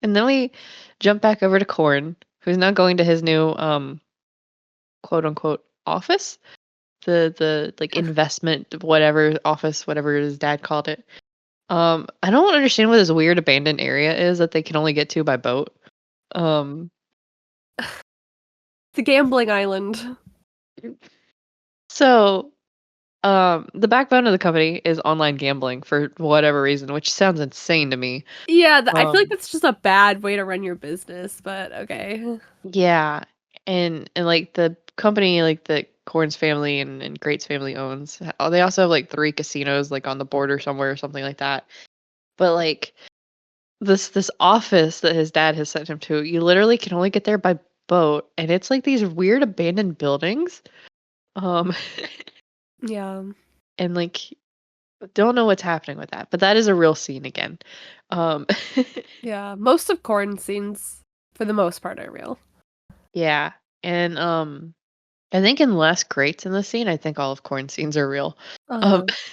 and then we jump back over to Corn, who's now going to his new quote unquote office. The like investment whatever office, whatever his dad called it. I don't understand what this weird abandoned area is that they can only get to by boat. Um, The gambling island. so the backbone of the company is online gambling for whatever reason, which sounds insane to me. Yeah, I feel like Um, that's just a bad way to run your business, but okay. yeah, and like the company like the Corn's family and Great's family owns, they also have like three casinos like on the border somewhere or something like that. But like this office that his dad has sent him to, you literally can only get there by boat, and it's like these weird abandoned buildings. Um, Yeah. and like don't know what's happening with that, but that is a real scene again. Um, Yeah. Most of Corn scenes, for the most part, are real. yeah, and I think unless Great's in the scene, I think all of Corn's scenes are real. Um,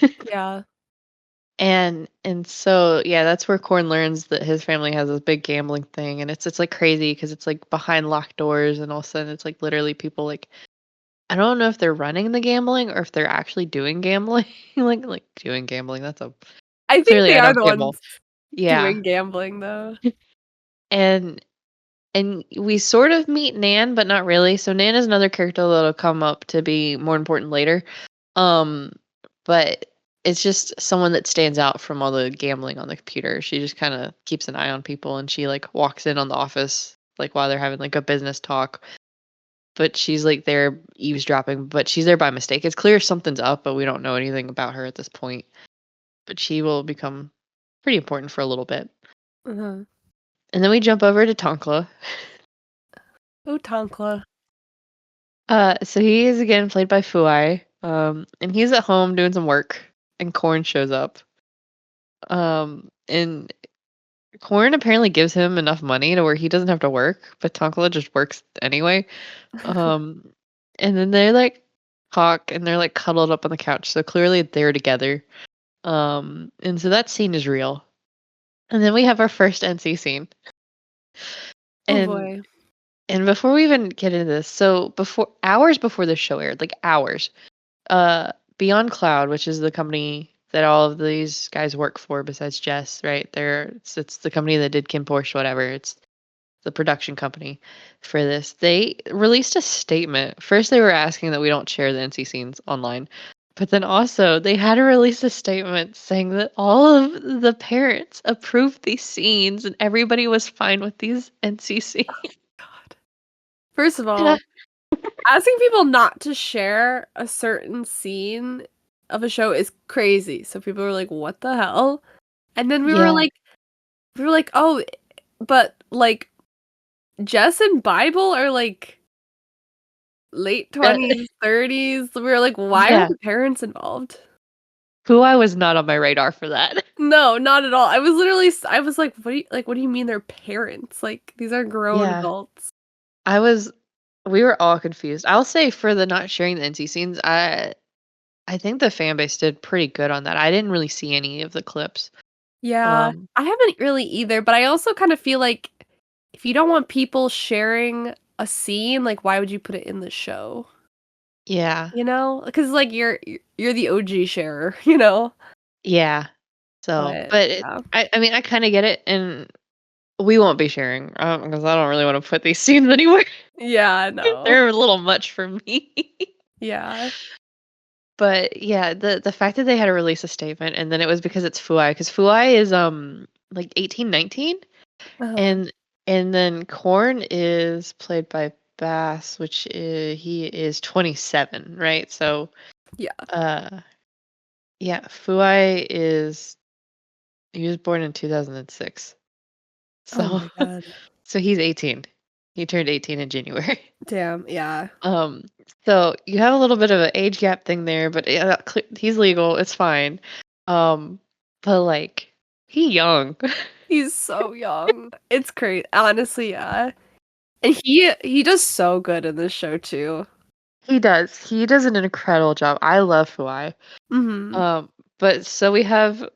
Uh-huh. Yeah. and so yeah, that's where Corn learns that his family has this big gambling thing, and it's like crazy because it's like behind locked doors, and all of a sudden it's like literally people like I don't know if they're running the gambling or if they're actually doing gambling, like doing gambling. That's a I think clearly they I are don't the gamble. ones Yeah, doing gambling, though. and And we sort of meet Nan, but not really. So Nan is another character that'll come up to be more important later. Um, but it's just someone that stands out from all the gambling on the computer. She just kind of keeps an eye on people, and she like walks in on the office like while they're having like a business talk. But she's like there eavesdropping, but she's there by mistake. It's clear something's up, but we don't know anything about her at this point. But she will become pretty important for a little bit. Uh-huh. And then we jump over to Tonkla. Oh, Tonkla. So he is again played by Fuai. And he's at home doing some work, and Corn shows up. And Corn apparently gives him enough money to where he doesn't have to work, but Tonkla just works anyway. Um, and then they like talk, and they're like cuddled up on the couch, so clearly they're together. And so that scene is real. And then we have our first NC scene, Oh and boy. and before we even get into this, so before hours before the show aired, like hours. Beyond Cloud, which is the company that all of these guys work for besides Jess, right? It's the company that did Kim Porsche, whatever. It's the production company for this. They released a statement. First, they were asking that we don't share the NC scenes online. But then also, they had to release a statement saying that all of the parents approved these scenes and everybody was fine with these NC scenes. God. First of And I- all, asking people not to share a certain scene of a show is crazy. So people were like, "What the hell?" And then yeah. we were like, "Oh, but like Jess and Bible are like late Uh, 20s, 30s." We were like, "Why are yeah. the parents involved?" Who I was not on my radar for that. No, not at all. I was literally I was like, what do you mean they're parents? Like these are grown Yeah. adults." I was we were all confused. I'll say for the not sharing the NC scenes, I think the fan base did pretty good on that. I didn't really see any of the clips. Yeah, Um, I haven't really either, but I also kind of feel like if you don't want people sharing a scene, like why would you put it in the show? yeah. You know? Because like you're the OG sharer, you know? Yeah. So, But but yeah. I mean, I kind of get it, and we won't be sharing because I don't really want to put these scenes anywhere. Yeah, no. They're a little much for me. Yeah. But yeah, the fact that they had to release a statement, and then it was because it's Fuai, because Fuai is like 18, 19. Uh-huh. And then Corn is played by Bass, which he is 27, right? So, Yeah. uh, yeah, Fuai is he was born in 2006. Oh So, my god. so he's 18. He turned 18 in January. Damn, yeah. Um, so you have a little bit of an age gap thing there, but yeah, he's legal. It's fine. Um, but like he young. He's so young. It's great. Honestly, yeah. And he does so good in this show too. He does. He does an incredible job. I love Fuai. Mhm. Um, but so we have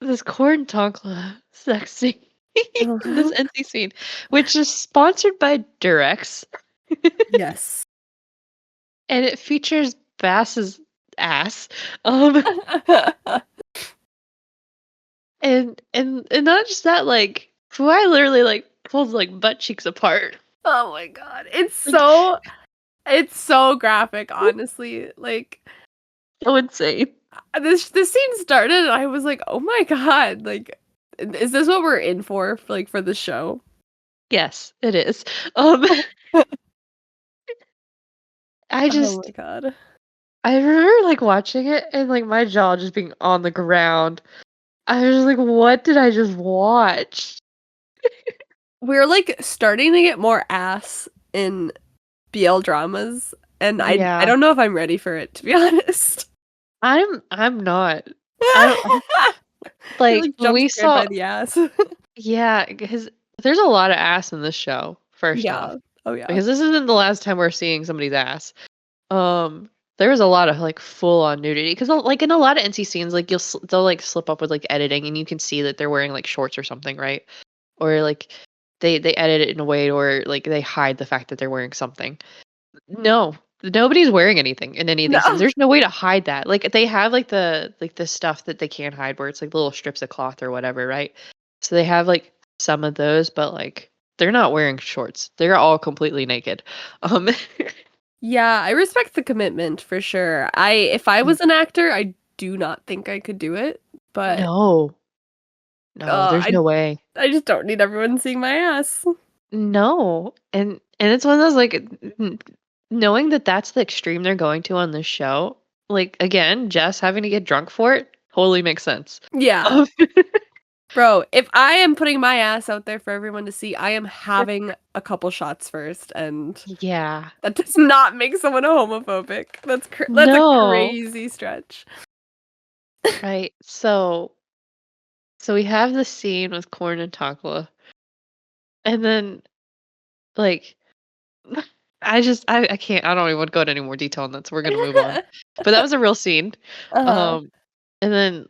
this corn tonkla sex scene in this Uh-huh. NC scene, which is sponsored by Durex, Yes. and it features Bass's ass. Um, and not just that, like Fuai literally like pulls like butt cheeks apart, Oh my god. like It's so graphic, honestly. Like so insane. this scene started and I was like, "Oh my god." Like is this what we're in for like for the show? Yes, it is. Um, I Oh just my god. I remember like watching it and like my jaw just being on the ground. I was like, what did I just watch? we're like starting to get more ass in BL dramas, and I Yeah. don't know if I'm ready for it, to be honest. I'm not. I don't You're like like when jump we scared saw by the ass. yeah, because there's a lot of ass in this show, first off. Yeah. Oh yeah. Because this isn't the last time we're seeing somebody's ass. Um, there was a lot of like full on nudity because like in a lot of NC scenes, like they'll like slip up with like editing, and you can see that they're wearing like shorts or something, right? Or like they edit it in a way where like they hide the fact that they're wearing something. No, nobody's wearing anything in any of these scenes. No. There's no way to hide that. Like they have like the stuff that they can hide where it's like little strips of cloth or whatever, right? So they have like some of those, but like they're not wearing shorts. They're all completely naked. Um Yeah, I respect the commitment for sure. If I was an actor, I do not think I could do it, but no. No, there's I no way. I just don't need everyone seeing my ass. No. And it's one of those like knowing that that's the extreme they're going to on this show. Like again, Jess having to get drunk for it totally makes sense. Yeah. Um, Bro, if I am putting my ass out there for everyone to see, I am having a couple shots first, and yeah. that does not make someone a homophobic. That's a No. crazy stretch. Right. So we have the scene with Corn and Takla, and then like I can't I don't even want to go into any more detail on that, so we're gonna move on. But that was a real scene. Uh-huh. Um and then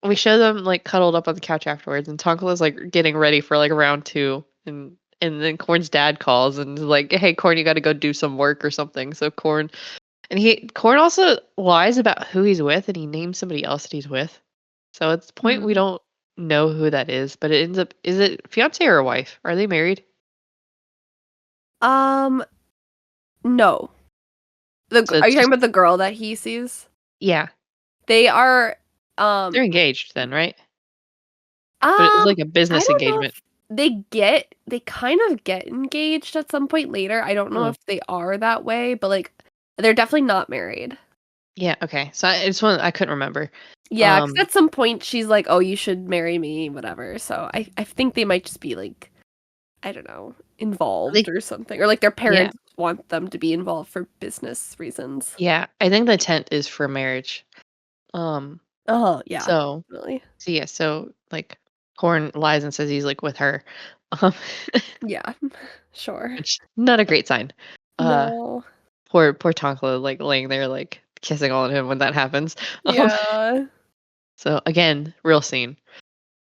we show them like cuddled up on the couch afterwards, and Takla is like getting ready for like round two, and then Corn's dad calls and is like, "Hey, Corn, you got to go do some work or something." So Corn also lies about who he's with, and he names somebody else that he's with. So at this point, we Hmm. don't know who that is, but it ends up is it fiance or a wife? Are they married? Um, no. So Are it's you talking just about the girl that he sees? yeah, They are, they're engaged then, right? But it's um, like a I business don't know engagement. if they kind of get engaged at some point later. I don't know Hmm. if they are that way, but like they're definitely not married. Yeah. Okay. So I couldn't remember. Yeah, because Um, at some point she's like, "Oh, you should marry me," whatever. So I think they might just be like, I don't know, they involved or something, or like their yeah parents want them to be involved for business reasons. yeah. I think the intent is for marriage. Um. Oh yeah, So really. so yeah. So like, Corn lies and says he's like with her. Um, Yeah, sure. which not a great sign. Uh, No. poor Tonkla like laying there like kissing on him when that happens. Um. Yeah. So again, real scene.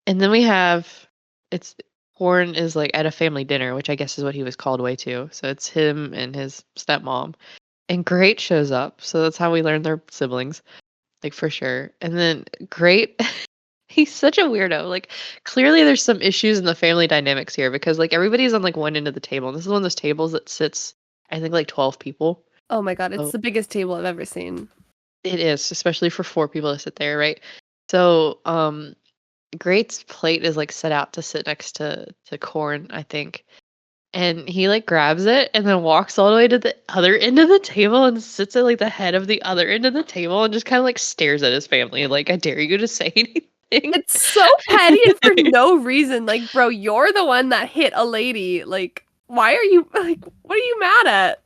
And then we have it's Horn is like at a family dinner, which I guess is what he was called away to. So it's him and his stepmom. And Great shows up. So that's how we learn they're siblings, like for sure. And then Great he's such a weirdo. Like clearly there's some issues in the family dynamics here because like everybody's on like one end of the table. And this is one of those tables that sits I think like 12 people. Oh my God, it's So the biggest table I've ever seen. it is, especially for four people to sit there, right? So Great's plate is like set out to sit next to Corn, I think. And he like grabs it and then walks all the way to the other end of the table and sits at like the head of the other end of the table and just kind of like stares at his family like, I dare you to say anything. It's so petty and for no reason. Like, bro, you're the one that hit a lady. Like, why are you like? What are you mad at?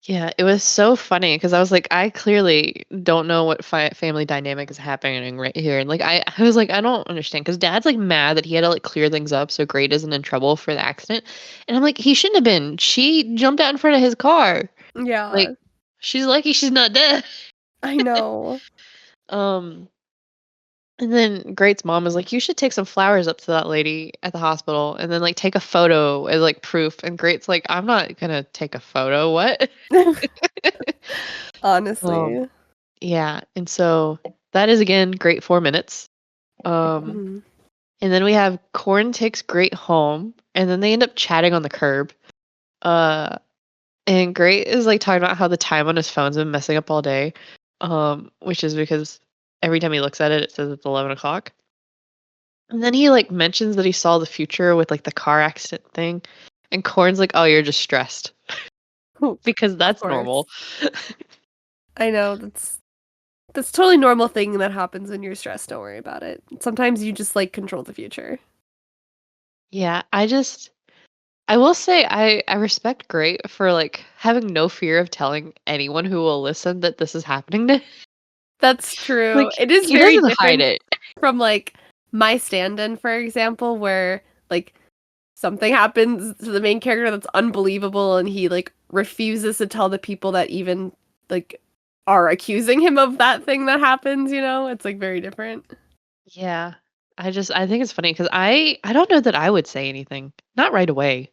Yeah, it was so funny because I was like, I clearly don't know what family dynamic is happening right here, and like I was like, I don't understand because Dad's like mad that he had to like clear things up so Great isn't in trouble for the accident, and I'm like, he shouldn't have been. She jumped out in front of his car. Like, Yeah, she's lucky she's not dead. I know. Um, and then Great's mom was like, "You should take some flowers up to that lady at the hospital, and then like take a photo as like proof." And Great's like, "I'm not gonna take a photo. What?" Um, Honestly. yeah, and so that is again great 4 minutes. Um, Mhm. and then we have Corn takes Great home, and then they end up chatting on the curb. Uh, and Great is like talking about how the time on his phone's been messing up all day. Which is because every time he looks at it, it says it's 11 o'clock. And then he like mentions that he saw the future with like the car accident thing. And Corn's like, "Oh, you're just stressed." Because Of that's course. normal. I know that's totally normal thing that happens when you're stressed. Don't worry about it. Sometimes you just like control the future. Yeah, I just I will say I respect Great for, like, having no fear of telling anyone who will listen that this is happening to That's true. like, It is he very doesn't hide different it. from, like, my stand-in, for example, where, like, something happens to the main character that's unbelievable, and he, like, refuses to tell the people that even, like, are accusing him of that thing that happens, you know? It's, like, very different. Yeah. I think it's funny because I don't know that I would say anything. Not right away.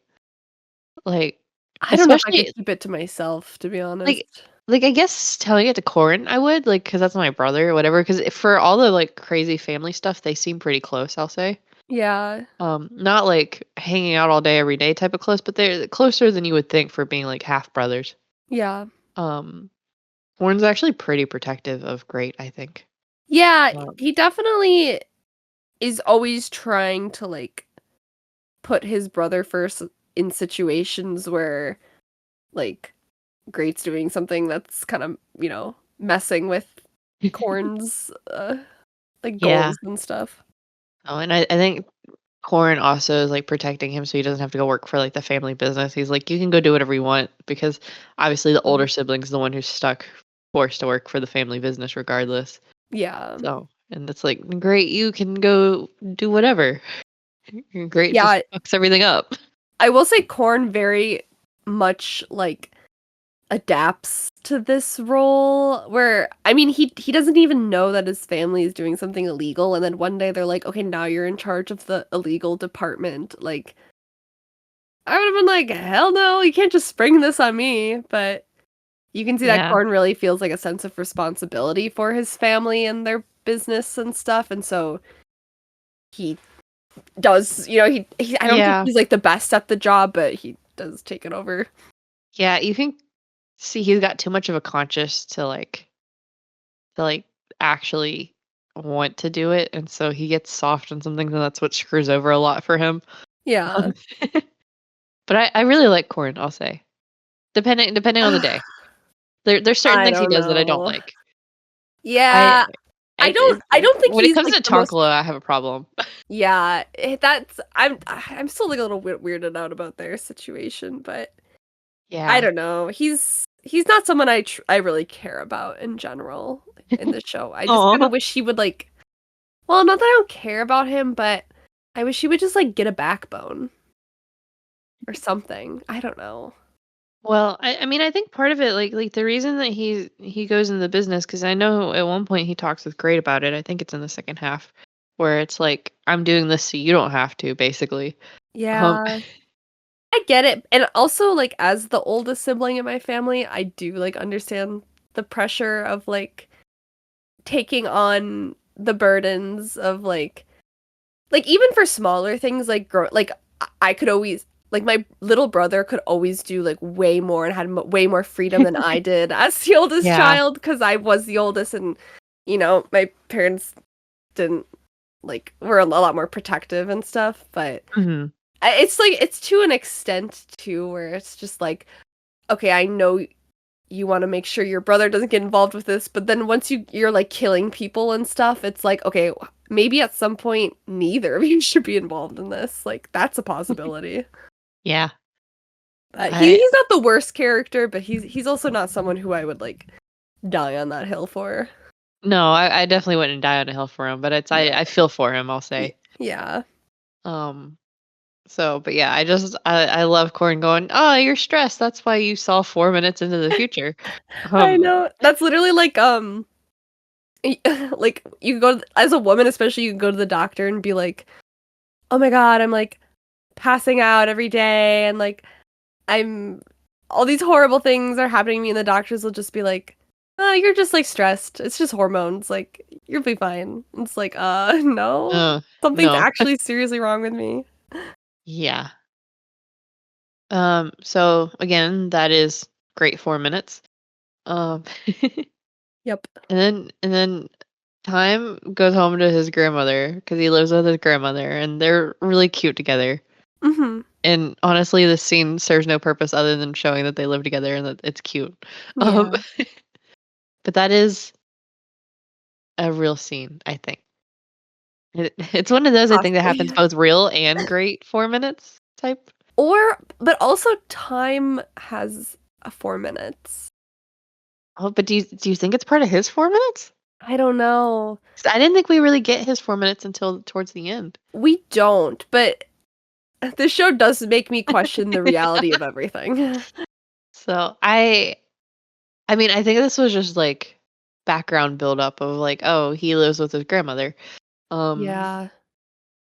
Like, I don't know if I could especially keep it to myself, to be honest. like I guess telling it to Corin, I would, like, because that's my brother or whatever. Because for all the, like, crazy family stuff, they seem pretty close, I'll say. Yeah. Not, like, hanging out all day every day type of close, but they're closer than you would think for being, like, half brothers. Yeah. Um, Corin's actually pretty protective of Great, I think. Yeah, Um, he definitely is always trying to, like, put his brother first in situations where, like, Great's doing something that's kind of, messing with Corn's, like, yeah. goals and stuff. Oh, and I think Corin also is, like, protecting him so he doesn't have to go work for, like, the family business. He's like, "You can go do whatever you want," because obviously the Mhm. older sibling's the one who's stuck, forced to work for the family business regardless. Yeah. So, and it's like, "Great, you can go do whatever." Great just Yeah, fucks everything up. I will say Corn very much, like, adapts to this role where I mean, he doesn't even know that his family is doing something illegal, and then one day they're like, "Okay, now you're in charge of the illegal department." Like, I would've been like, "Hell no, you can't just spring this on me," but you can see that Yeah. Corn really feels like a sense of responsibility for his family and their business and stuff, and so he does, he I don't think Yeah. he's, like, the best at the job, but he does take it over. Yeah, you can see he's got too much of a conscience to, like, actually want to do it, and so he gets soft on some things, and that's what screws over a lot for him. Yeah. Um, but I really like Corn, I'll say. Depending on the day. There's certain I things he don't does that I don't know. like. Yeah, I I don't think when it he's, comes like, to the most Chonkala, I have a problem. yeah, that's I'm still, like, a little bit weirded out about their situation, but I Yeah. don't know. He's not someone I really care about in general in the show. I just kinda Aw. wish he would, like well, not that I don't care about him, but I wish he would just, like, get a backbone or something. I don't know. Well, I mean, I think part of it, like, the reason that he goes into the business, because I know at one point he talks with Great about it, I think it's in the second half, where it's like, "I'm doing this so you don't have to," basically. Um Yeah. I get it, and also, like, as the oldest sibling in my family, I do, like, understand the pressure of, like, taking on the burdens of, like, even for smaller things, like, I could always like, my little brother could always do, like, way more and had way more freedom than I did as the oldest Yeah. child because I was the oldest and, my parents didn't, like were a lot more protective and stuff, but Mhm. it's, like it's to an extent too where it's just like, "Okay, I know you wanna make sure your brother doesn't get involved with this," but then once you're, like, killing people and stuff, it's like, "Okay, maybe at some point, neither of you should be involved in this." Like, that's a possibility. Yeah. But I he's not the worst character, but he's also not someone who I would, like, die on that hill for. No, I definitely wouldn't die on a hill for him, but it's No. I feel for him, I'll Y say. yeah. Um, so, but yeah, I love Corn going, "Oh, you're stressed, that's why you saw 4 minutes into the future." I Um, know. That's literally like, y like, you go as a woman, especially, you can go to the doctor and be like, "Oh my god, I'm, like, passing out every day, and, like, I'm all these horrible things are happening to me," and the doctors will just be like, "Oh, you're just, like, stressed. It's just hormones, like, you'll be fine." It's like, no. uh, Something's no. actually seriously wrong with me." Yeah. So again, that is great 4 minutes. Um, Yep. and then Time goes home to his grandmother because he lives with his grandmother, and they're really cute together. Mhm. And honestly, this scene serves no purpose other than showing that they live together and that it's cute. Um, Yeah. but that is a real scene, I think. It's one of those I think that happens Possibly. both real and great 4 minutes type. But also time has a 4 minutes. Oh, but do you think it's part of his 4 minutes? I don't know. 'Cause I didn't think we really get his 4 minutes until towards the end. We don't, but this show does make me question the reality of everything. So I mean, I think this was just like background buildup of like, oh, he lives with his grandmother. Um, Yeah.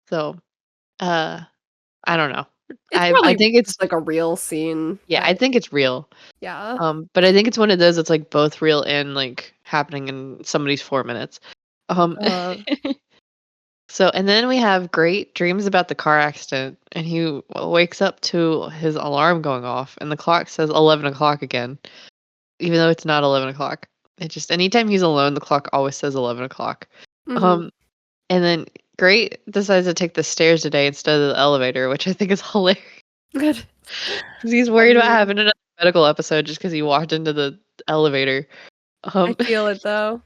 so uh I don't know. It's I probably think it's just like a real scene, yeah, but I think it's real. yeah. But I think it's one of those that's like both real and like happening in somebody's 4 minutes. Um Uh, so and then we have great dreams about the car accident and he wakes up to his alarm going off and the clock says 11 o'clock again, even though it's not 11 o'clock. It just anytime he's alone, the clock always says 11 o'clock. mhm. Um and then Great decides to take the stairs today instead of the elevator, which I think is hilarious. Good. 'Cause he's I worried about mean, having another medical episode just because he walked into the elevator. I Um, feel it though.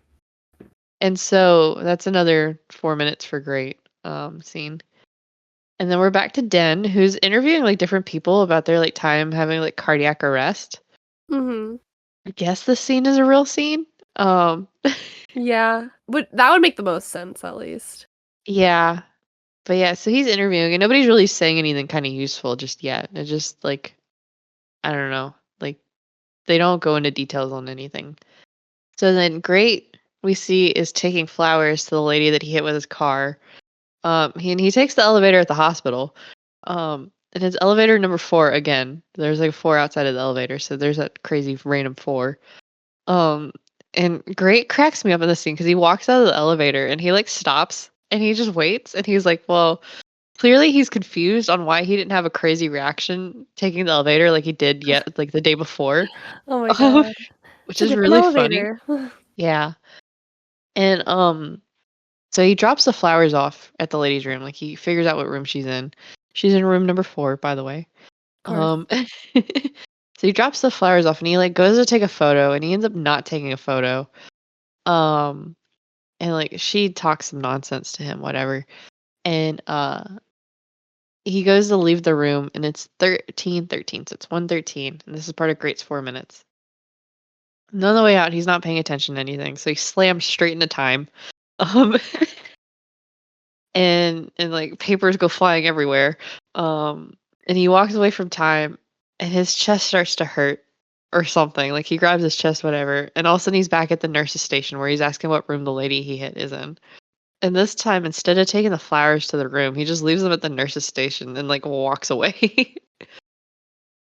and so that's another 4 minutes for Great, scene. And then we're back to Den, who's interviewing, like, different people about their, like, time having, like, cardiac arrest. Mhm. I guess this scene is a real scene? Um, Yeah. That would make the most sense at least. yeah. But, yeah, so he's interviewing, and nobody's really saying anything kinda useful just yet. It's just, like, I don't know, like, they don't go into details on anything. So then Great, we see, is taking flowers to the lady that he hit with his car. He takes the elevator at the hospital. And his elevator number 4 again. There's like 4 outside of the elevator, so there's that crazy random 4. Um, and Great cracks me up in this scene because he walks out of the elevator and he like stops and he just waits and he's like, well, clearly he's confused on why he didn't have a crazy reaction taking the elevator like he did yet like the day before. Oh my Um, god. which It's a is different really funny. elevator. Yeah. And so he drops the flowers off at the ladies' room. Like he figures out what room she's in. She's in room number 4, by the way. Of course. So he drops the flowers off and he like goes to take a photo and he ends up not taking a photo. Um and like she talks some nonsense to him, whatever. And he goes to leave the room and it's 13:13, so it's 1:13, and this is part of Great's 4 minutes. And on the way out, he's not paying attention to anything, so he slams straight into time. Um and like papers go flying everywhere. Um, and he walks away from time, and his chest starts to hurt or something. Like he grabs his chest, whatever, and all of a sudden he's back at the nurse's station where he's asking what room the lady he hit is in. And this time, instead of taking the flowers to the room, he just leaves them at the nurse's station and like walks away.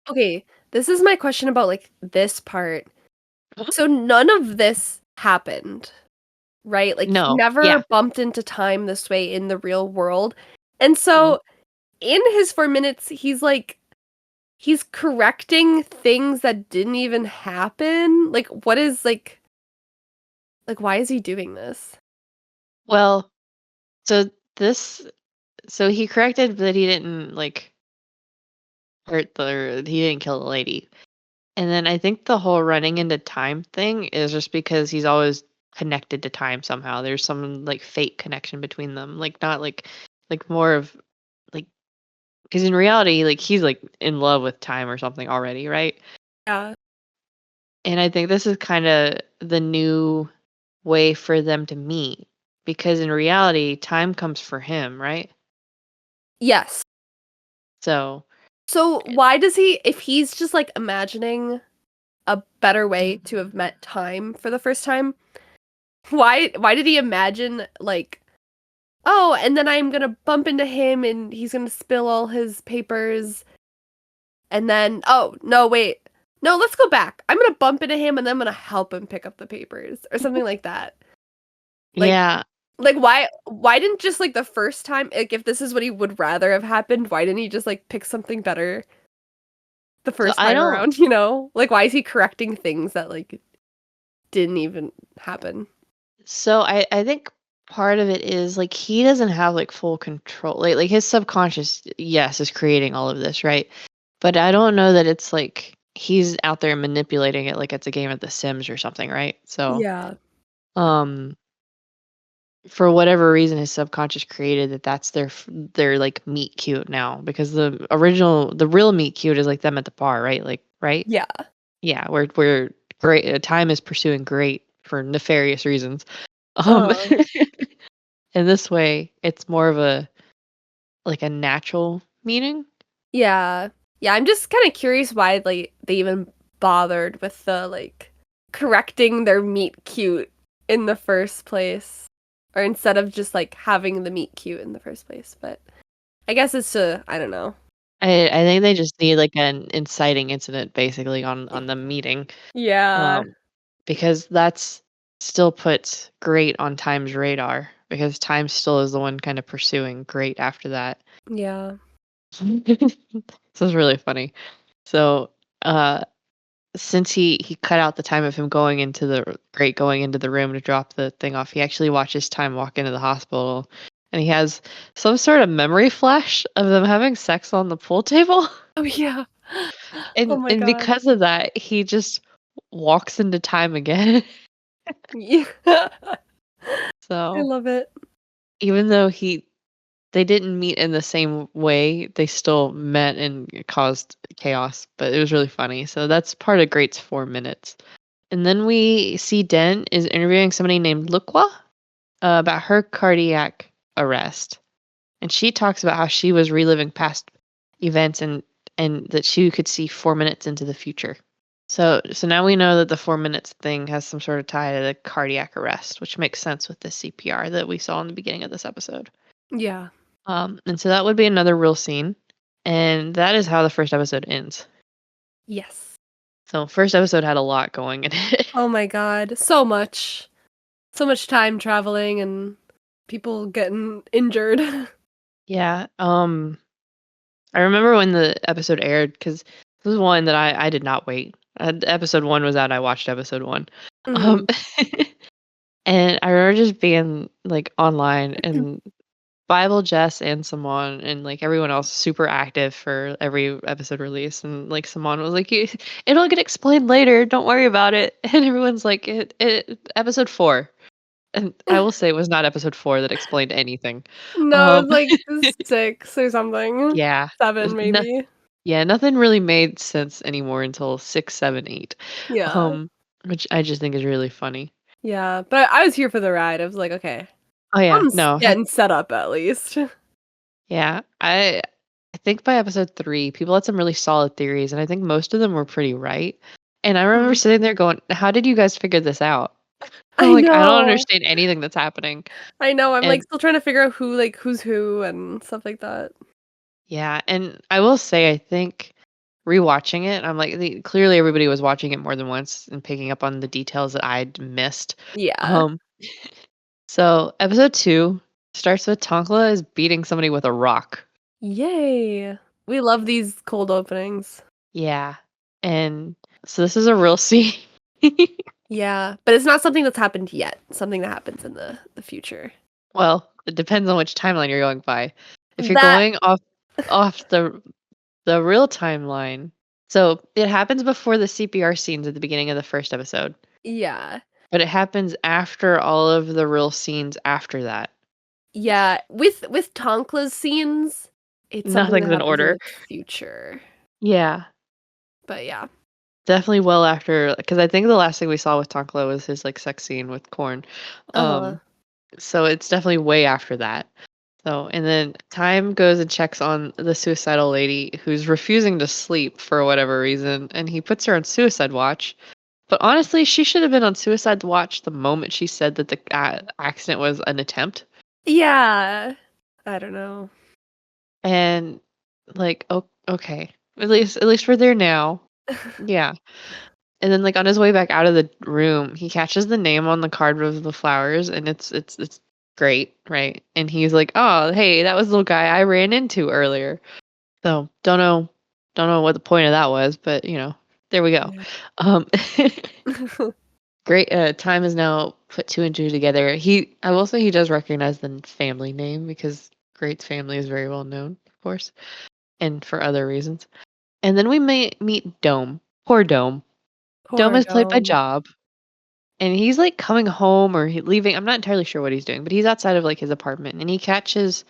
Okay, this is my question about like this part. So none of this happened, right? Like he No, yeah. never bumped into time this way in the real world. And Mhm. so in his 4 minutes, he's correcting things that didn't even happen. Like what is like why is he doing this? Well, so this, so he corrected that he didn't like he didn't kill the lady. And then I think the whole running into time thing is just because he's always connected to time somehow. There's some like fake connection between them. Like not like more of like because in reality, like he's like in love with time or something already, right? Yeah. And I think this is kind of the new way for them to meet because in reality, time comes for him, right? Yes. So So why does he if he's just like imagining a better way to have met time for the first time, why did he imagine like, "Oh, and then I'm gonna bump into him and he's gonna spill all his papers, and then oh, no, wait. No, let's go back. I'm gonna bump into him and then I'm gonna help him pick up the papers," or something like that. Like yeah, why didn't just like the first time like if this is what he would rather have happened, why didn't he just like pick something better the so first I time don't. around, you know? Like why is he correcting things that like didn't even happen? So I think part of it is like he doesn't have like full control. Like his subconscious, yes, is creating all of this, right? But I don't know that it's like he's out there manipulating it like it's a game of The Sims or something, right? So Yeah. um for whatever reason, his subconscious created that that's their, like, meet cute now because the real meet cute is, like, them at the bar, right? Like, right? Yeah. Yeah, where great time is pursuing great for nefarious reasons. Um, Uh-huh. in this way, it's more of a like, a natural meaning. Yeah. Yeah, I'm just kinda curious why, like, they even bothered with the, like, correcting their meet cute in the first place, or instead of just, like, having the meet cute in the first place, but I guess it's I don't know. I think they just need, like, an inciting incident basically on the meeting, Yeah. um, because that's still puts Great on Time's radar because Time still is the one kinda pursuing Great after that. Yeah. This is really funny. So, uh, since he cut out the time of him going into the room to drop the thing off, he actually watches Time walk into the hospital, and he has some sort of memory flash of them having sex on the pool table. Oh, yeah. Oh And my and god. because of that, he just walks into time again. Yeah. I So, love it. even though they didn't meet in the same way, they still met and caused chaos, but it was really funny. So that's part of Great's 4 minutes. And then we see Den is interviewing somebody named Lukwa about her cardiac arrest. And she talks about how she was reliving past events and that she could see 4 minutes into the future. So now we know that the 4 minutes thing has some sort of tie to the cardiac arrest, which makes sense with the CPR that we saw in the beginning of this episode. Yeah. And so that would be another real scene, and that is how the first episode ends. Yes. So first episode had a lot going in it. Oh my god. So much. So much time traveling and people getting injured. Yeah. I remember when the episode aired because this was one that I did not wait. Episode one was out. I watched episode one. Um, Mhm. and I remember just being like online and Bible, Jess, and Simone, and like everyone else super active for every episode release. And like Simone was like, It'll get explained later. Don't worry about it." And everyone's like, episode four." And I will say it was not episode four that explained anything. No, Um, it's like 6 or something. yeah, 7 maybe. yeah, nothing really made sense anymore until 6, 7, 8, Yeah. um, which I just think is really funny. Yeah, but I was here for the ride. I was like, "Okay, Oh yeah, something's no, getting set up at least." yeah, I think by episode 3, people had some really solid theories, and I think most of them were pretty right. And I remember Mhm. sitting there going, "How did you guys figure this out?" I'm I like, "I don't know. understand anything that's happening." I know, I'm, like, And still trying to figure out who's who and stuff like that. yeah, and I will say, I think rewatching it, I'm like, clearly everybody was watching it more than once and picking up on the details that I'd missed. Yeah. Um, So, episode 2 starts with Tonkla is beating somebody with a rock. Yay. We love these cold openings. Yeah. And so this is a real scene. Yeah, but it's not something that's happened yet, something that happens in the future. Well, it depends on which timeline you're going by. If you're That going off the real timeline, so it happens before the CPR scenes at the beginning of the first episode, yeah. but it happens after all of the real scenes after that. Yeah, with Tonkla's scenes, it's something Nothing's that in happens in order. the future. Yeah. But yeah. Definitely well after, because I think the last thing we saw with Tonkla was his like sex scene with Korn. Uh-huh. Um, So it's definitely way after that. So, and then Time goes and checks on the suicidal lady who's refusing to sleep for whatever reason, and he puts her on suicide watch. But honestly, she should have been on suicide watch the moment she said that the accident was an attempt. Yeah. I don't know. And like, oh, okay, at least we're there now. Yeah. And then like on his way back out of the room, he catches the name on the card of the flowers, and it's great, right? And he's like, "Oh, hey, that was the little guy I ran into earlier." So don't know what the point of that was, but there we go. Yeah. Um, great. Time is now put two and two together. I will say he does recognize the family name because Great's family is very well known, of course, and for other reasons. And then we may meet Dome. Poor Dome. Dome Poor is played by Dome. Job. and he's like coming home or leaving. I'm not entirely sure what he's doing, but he's outside of like his apartment and he catches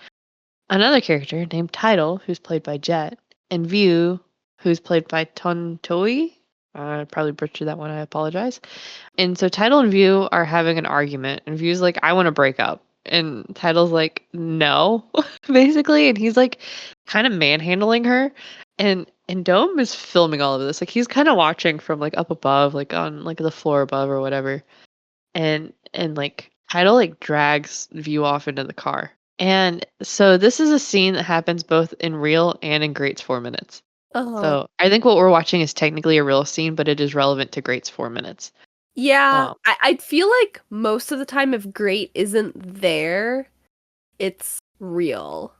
another character named Tidal, who's played by Jet, and View, who's played by Tontoi. I probably butchered that one. I apologize. And so Tidal and View are having an argument, and View's like, "I want to break up," and Tidal's like, "No," basically, and he's like, kind of manhandling her, and Dome is filming all of this. Like he's kind of watching from like up above, like on like the floor above or whatever, and like Tidal like drags View off into the car. And so this is a scene that happens both in real and in Great's 4 minutes. Oh. So I think what we're watching is technically a real scene, but it is relevant to Great's 4 minutes. Yeah, Um, I feel like most of the time if great isn't there, it's real.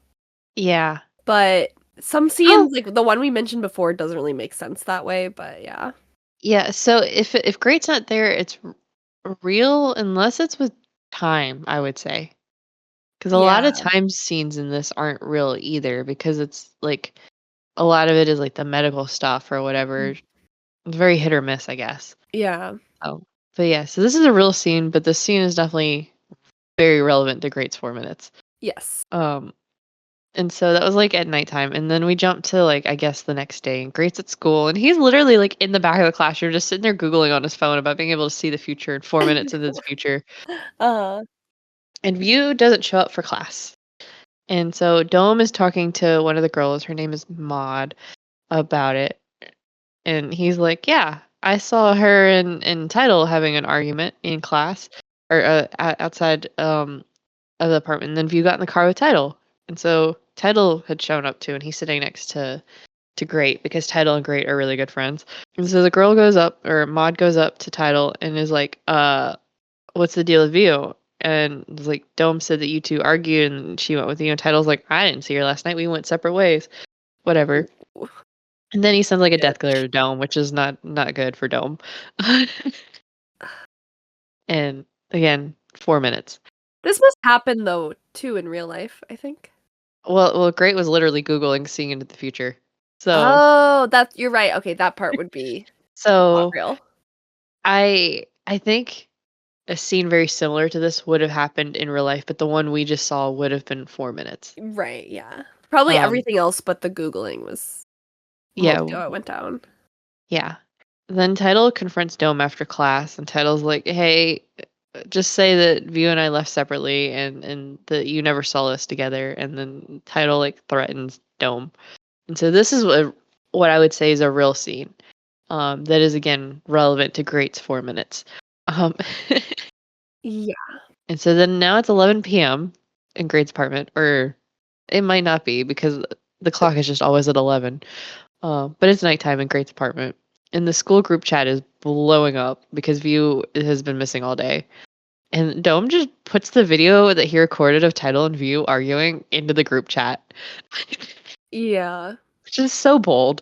yeah. But some Oh, scenes, like the one we mentioned before, doesn't really make sense that way, but yeah. yeah. So if Great's not there, it's real unless it's with time, I would say. Because a lot of Yeah. times scenes in this aren't real either, because it's like a lot of it is like the medical stuff or whatever. Mm. It's very hit or miss, I guess. Yeah. Oh, but yeah, so this is a real scene, but this scene is definitely very relevant to Great's 4 minutes. Yes. Um, and so that was like at nighttime, and then we jumped to like I guess the next day, and Great's at school, and he's literally like in the back of the classroom, just sitting there googling on his phone about being able to see the future in 4 minutes into the future. Uh, And View doesn't show up for class, and so Dome is talking to one of the girls. Her name is Maud about it, and he's like, "Yeah, I saw her and Title having an argument in class or outside of the apartment. And then View got in the car with Title, and so Title had shown up too, and he's sitting next to Great because Title and Great are really good friends. And so the girl goes up, or Maud goes up to Title and is like, what's the deal with View?" And it's like, Dome said that you two argued and she went with you. And Title's like, "I didn't see her last night. We went separate ways." Whatever. And then he sends like a death glare to bitch. Dome, which is not good for Dome. And again, 4 minutes. This must happen though too in real life, I think. Well, Great was literally Googling seeing into the future. So, Oh, that you're right. Okay, that part would be not so real. I think a scene very similar to this would have happened in real life, but the one we just saw would have been 4 minutes. Right, yeah. Probably Um, everything else but the Googling was yeah, mostly how it went down. yeah. Then Title confronts Dome after class, and Title's like, "Hey, just say that View and I left separately, and that you never saw us together." And then Title like threatens Dome, and so this is what I would say is a real scene. That is again relevant to Great's 4 minutes. Um, Yeah. and so then now it's 11 p.m. in Great's apartment, or it might not be because the clock is just always at 11. But it's nighttime in Great's apartment, and the school group chat is blowing up because View has been missing all day. And Dome just puts the video that he recorded of Title and View arguing into the group chat, Yeah. which is so bold.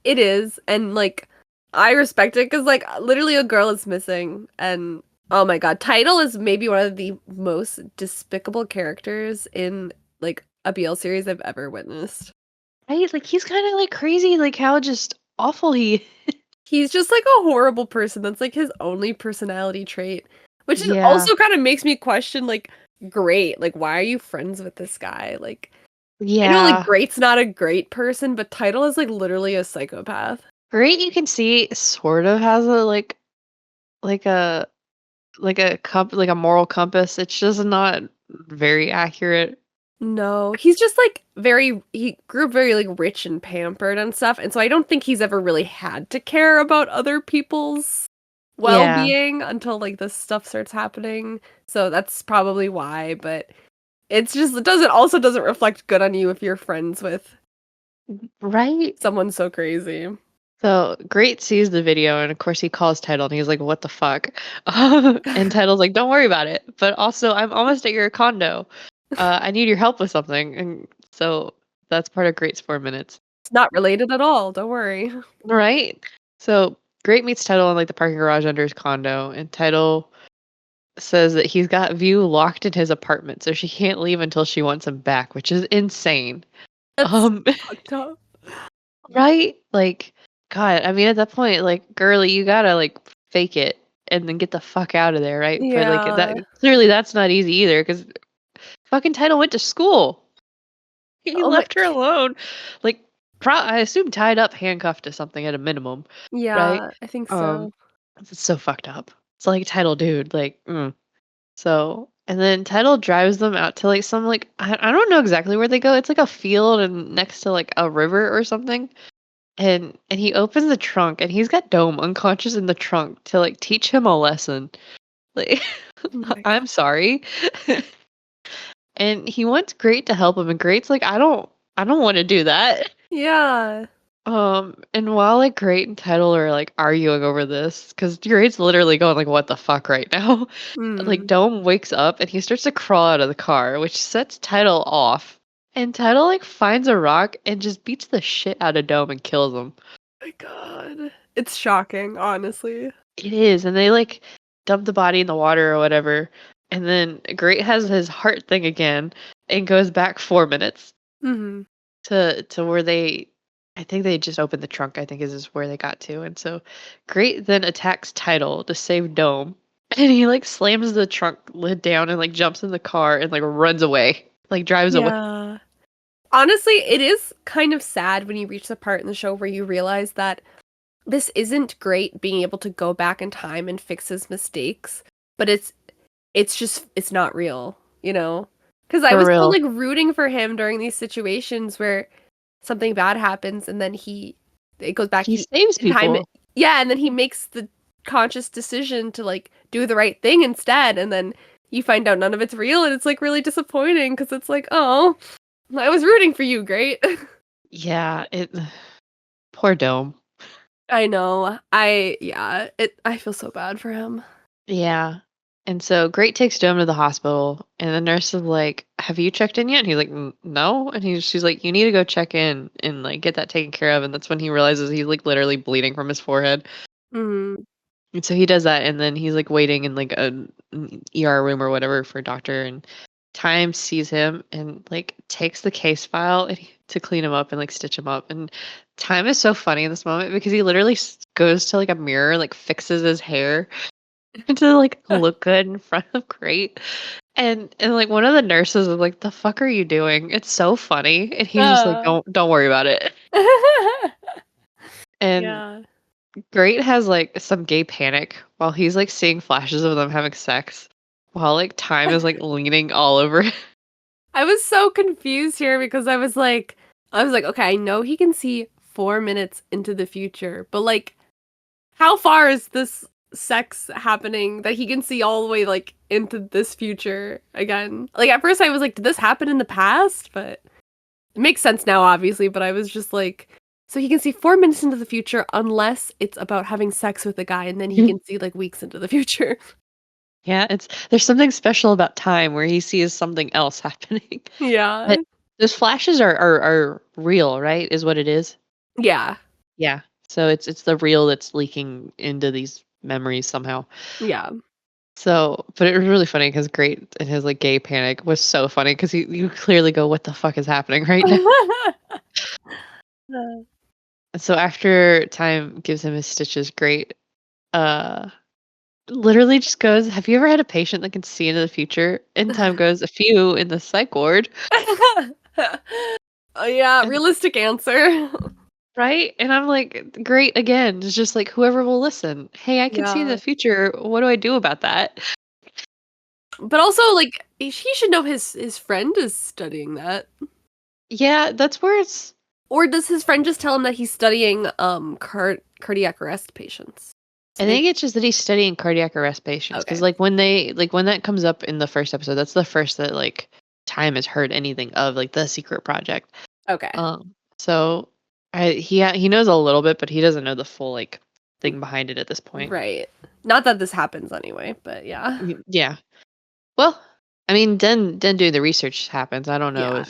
It is, and, like, I respect it because, like, literally a girl is missing, and oh my god, Title is maybe one of the most despicable characters in, like, a BL series I've ever witnessed. Right? Like he's kind of like crazy, like how just awful he. He's just, like, a horrible person, that's, like, his only personality trait, which is Yeah. also kinda makes me question, like, Great, like, why are you friends with this guy? Like, I know, like, Yeah. Great's not a great person, but Title is, like, literally a psychopath. Great, you can see sort of has a like a like a moral compass. It's just not very accurate. No, he's just, like, he grew up very, like, rich and pampered and stuff, and so I don't think he's ever really had to care about other people's Yeah. well-being until, like, this stuff starts happening, so that's probably why, but it doesn't reflect good on you if you're friends with Right? someone so crazy. So Great sees the video and of course he calls Title and he's like, "What the fuck?" And Title's like, "Don't worry about it. But also I'm almost at your condo. I need your help with something." And so that's part of Great's 4 minutes. It's not related at all, don't worry. Right? So Great meets Title in like the parking garage under his condo, and Title says that he's got View locked in his apartment, so she can't leave until she wants him back, which is insane. That's Um, fucked up. right? Like, God, I mean, at that point, like, girly, you gotta like fake it and then get the fuck out of there, right? But like Yeah. that clearly that's not easy either because fucking Title went to school. He Oh my left her alone, like I assume tied up, handcuffed to something at a minimum, right? yeah, I think Um, so. it's so fucked up. It's like Title, dude, like. So, and then Title drives them out to like some like I don't know exactly where they go. It's like a field and next to like a river or something. And he opens the trunk and he's got Dome unconscious in the trunk to like teach him a lesson. Like Oh my god. I'm sorry. And he wants Great to help him and Great's like I don't want to do that. Yeah. And while like Great and Title are like arguing over this, because Great's literally going like, "What the fuck" right now. Like Mm. Dome wakes up and he starts to crawl out of the car, which sets Title off. And Title like finds a rock and just beats the shit out of Dome and kills him. My god. It's shocking, honestly. It is, and they like dump the body in the water or whatever. And then Great has his heart thing again and goes back 4 minutes Mhm. to where they I think they just opened the trunk, I think is where they got to. And so Great then attacks Title to save Dome. And he like slams the trunk lid down and like jumps in the car and like runs away. Like drives away. Yeah. Honestly, it is kind of sad when you reach the part in the show where you realize that this isn't great being able to go back in time and fix his mistakes, but it's just it's not real, you know? Because I For was so real. like rooting for him during these situations where something bad happens and then it goes back He saves in time. people. Yeah, and then he makes the conscious decision to like do the right thing instead, and then you find out none of it's real, and it's like really disappointing because it's like, oh, I was rooting for you, great. Yeah, it poor Dome. I know. I feel so bad for him. Yeah. And so Great takes Dome to the hospital, and the nurse is like, "Have you checked in yet?" And he's like, No." And she's like, "You need to go check in and like get that taken care of." And that's when he realizes he's like literally bleeding from his forehead. Mhm. And so he does that, and then he's like waiting in like an ER room or whatever for a doctor. And Time sees him and like takes the case file to clean him up and like stitch him up. And Time is so funny in this moment because he literally goes to like a mirror, like fixes his hair to like look good in front of Great. And like one of the nurses is like, "The fuck are you doing?" It's so funny. And he's just like, Uh. "Don't worry about it." And Yeah. Great has like some gay panic while he's like seeing flashes of them having sex, while like Time is like leaning all over. I was so confused here because I was like, okay, I know he can see 4 minutes into the future, but like, how far is this sex happening that he can see all the way like into this future again? Like at first I was like, did this happen in the past? But it makes sense now, obviously, but I was just like, so he can see 4 minutes into the future unless it's about having sex with a guy, and then he can see like weeks into the future. Yeah, there's something special about Time where he sees something else happening. Yeah. But those flashes are real, right? Is what it is. Yeah. Yeah. So it's the real that's leaking into these memories somehow. Yeah. So, but it was really funny because Great and his like gay panic was so funny because you clearly go, "What the fuck is happening right now?" Uh, And so after Time gives him his stitches, Great uh literally just goes, "Have you ever had a patient that can see into the future?" And Time goes, "A few in the psych ward." Oh yeah, And realistic answer. right? And I'm like, "Great again." It's just like whoever will listen. "Hey, I can see in Yeah. the future. What do I do about that?" But also like he should know his friend is studying that. Yeah, that's where it's Or does his friend just tell him that he's studying cardiac arrest patients? I So maybe think it's just that he's studying cardiac arrest patients because okay. like when that comes up in the first episode, that's the first that like Time has heard anything of like the secret project. Okay. So he knows a little bit, but he doesn't know the full like thing behind it at this point. Right. Not that this happens anyway, but yeah. Yeah. Well, I mean, then doing the research happens. I don't know Yeah.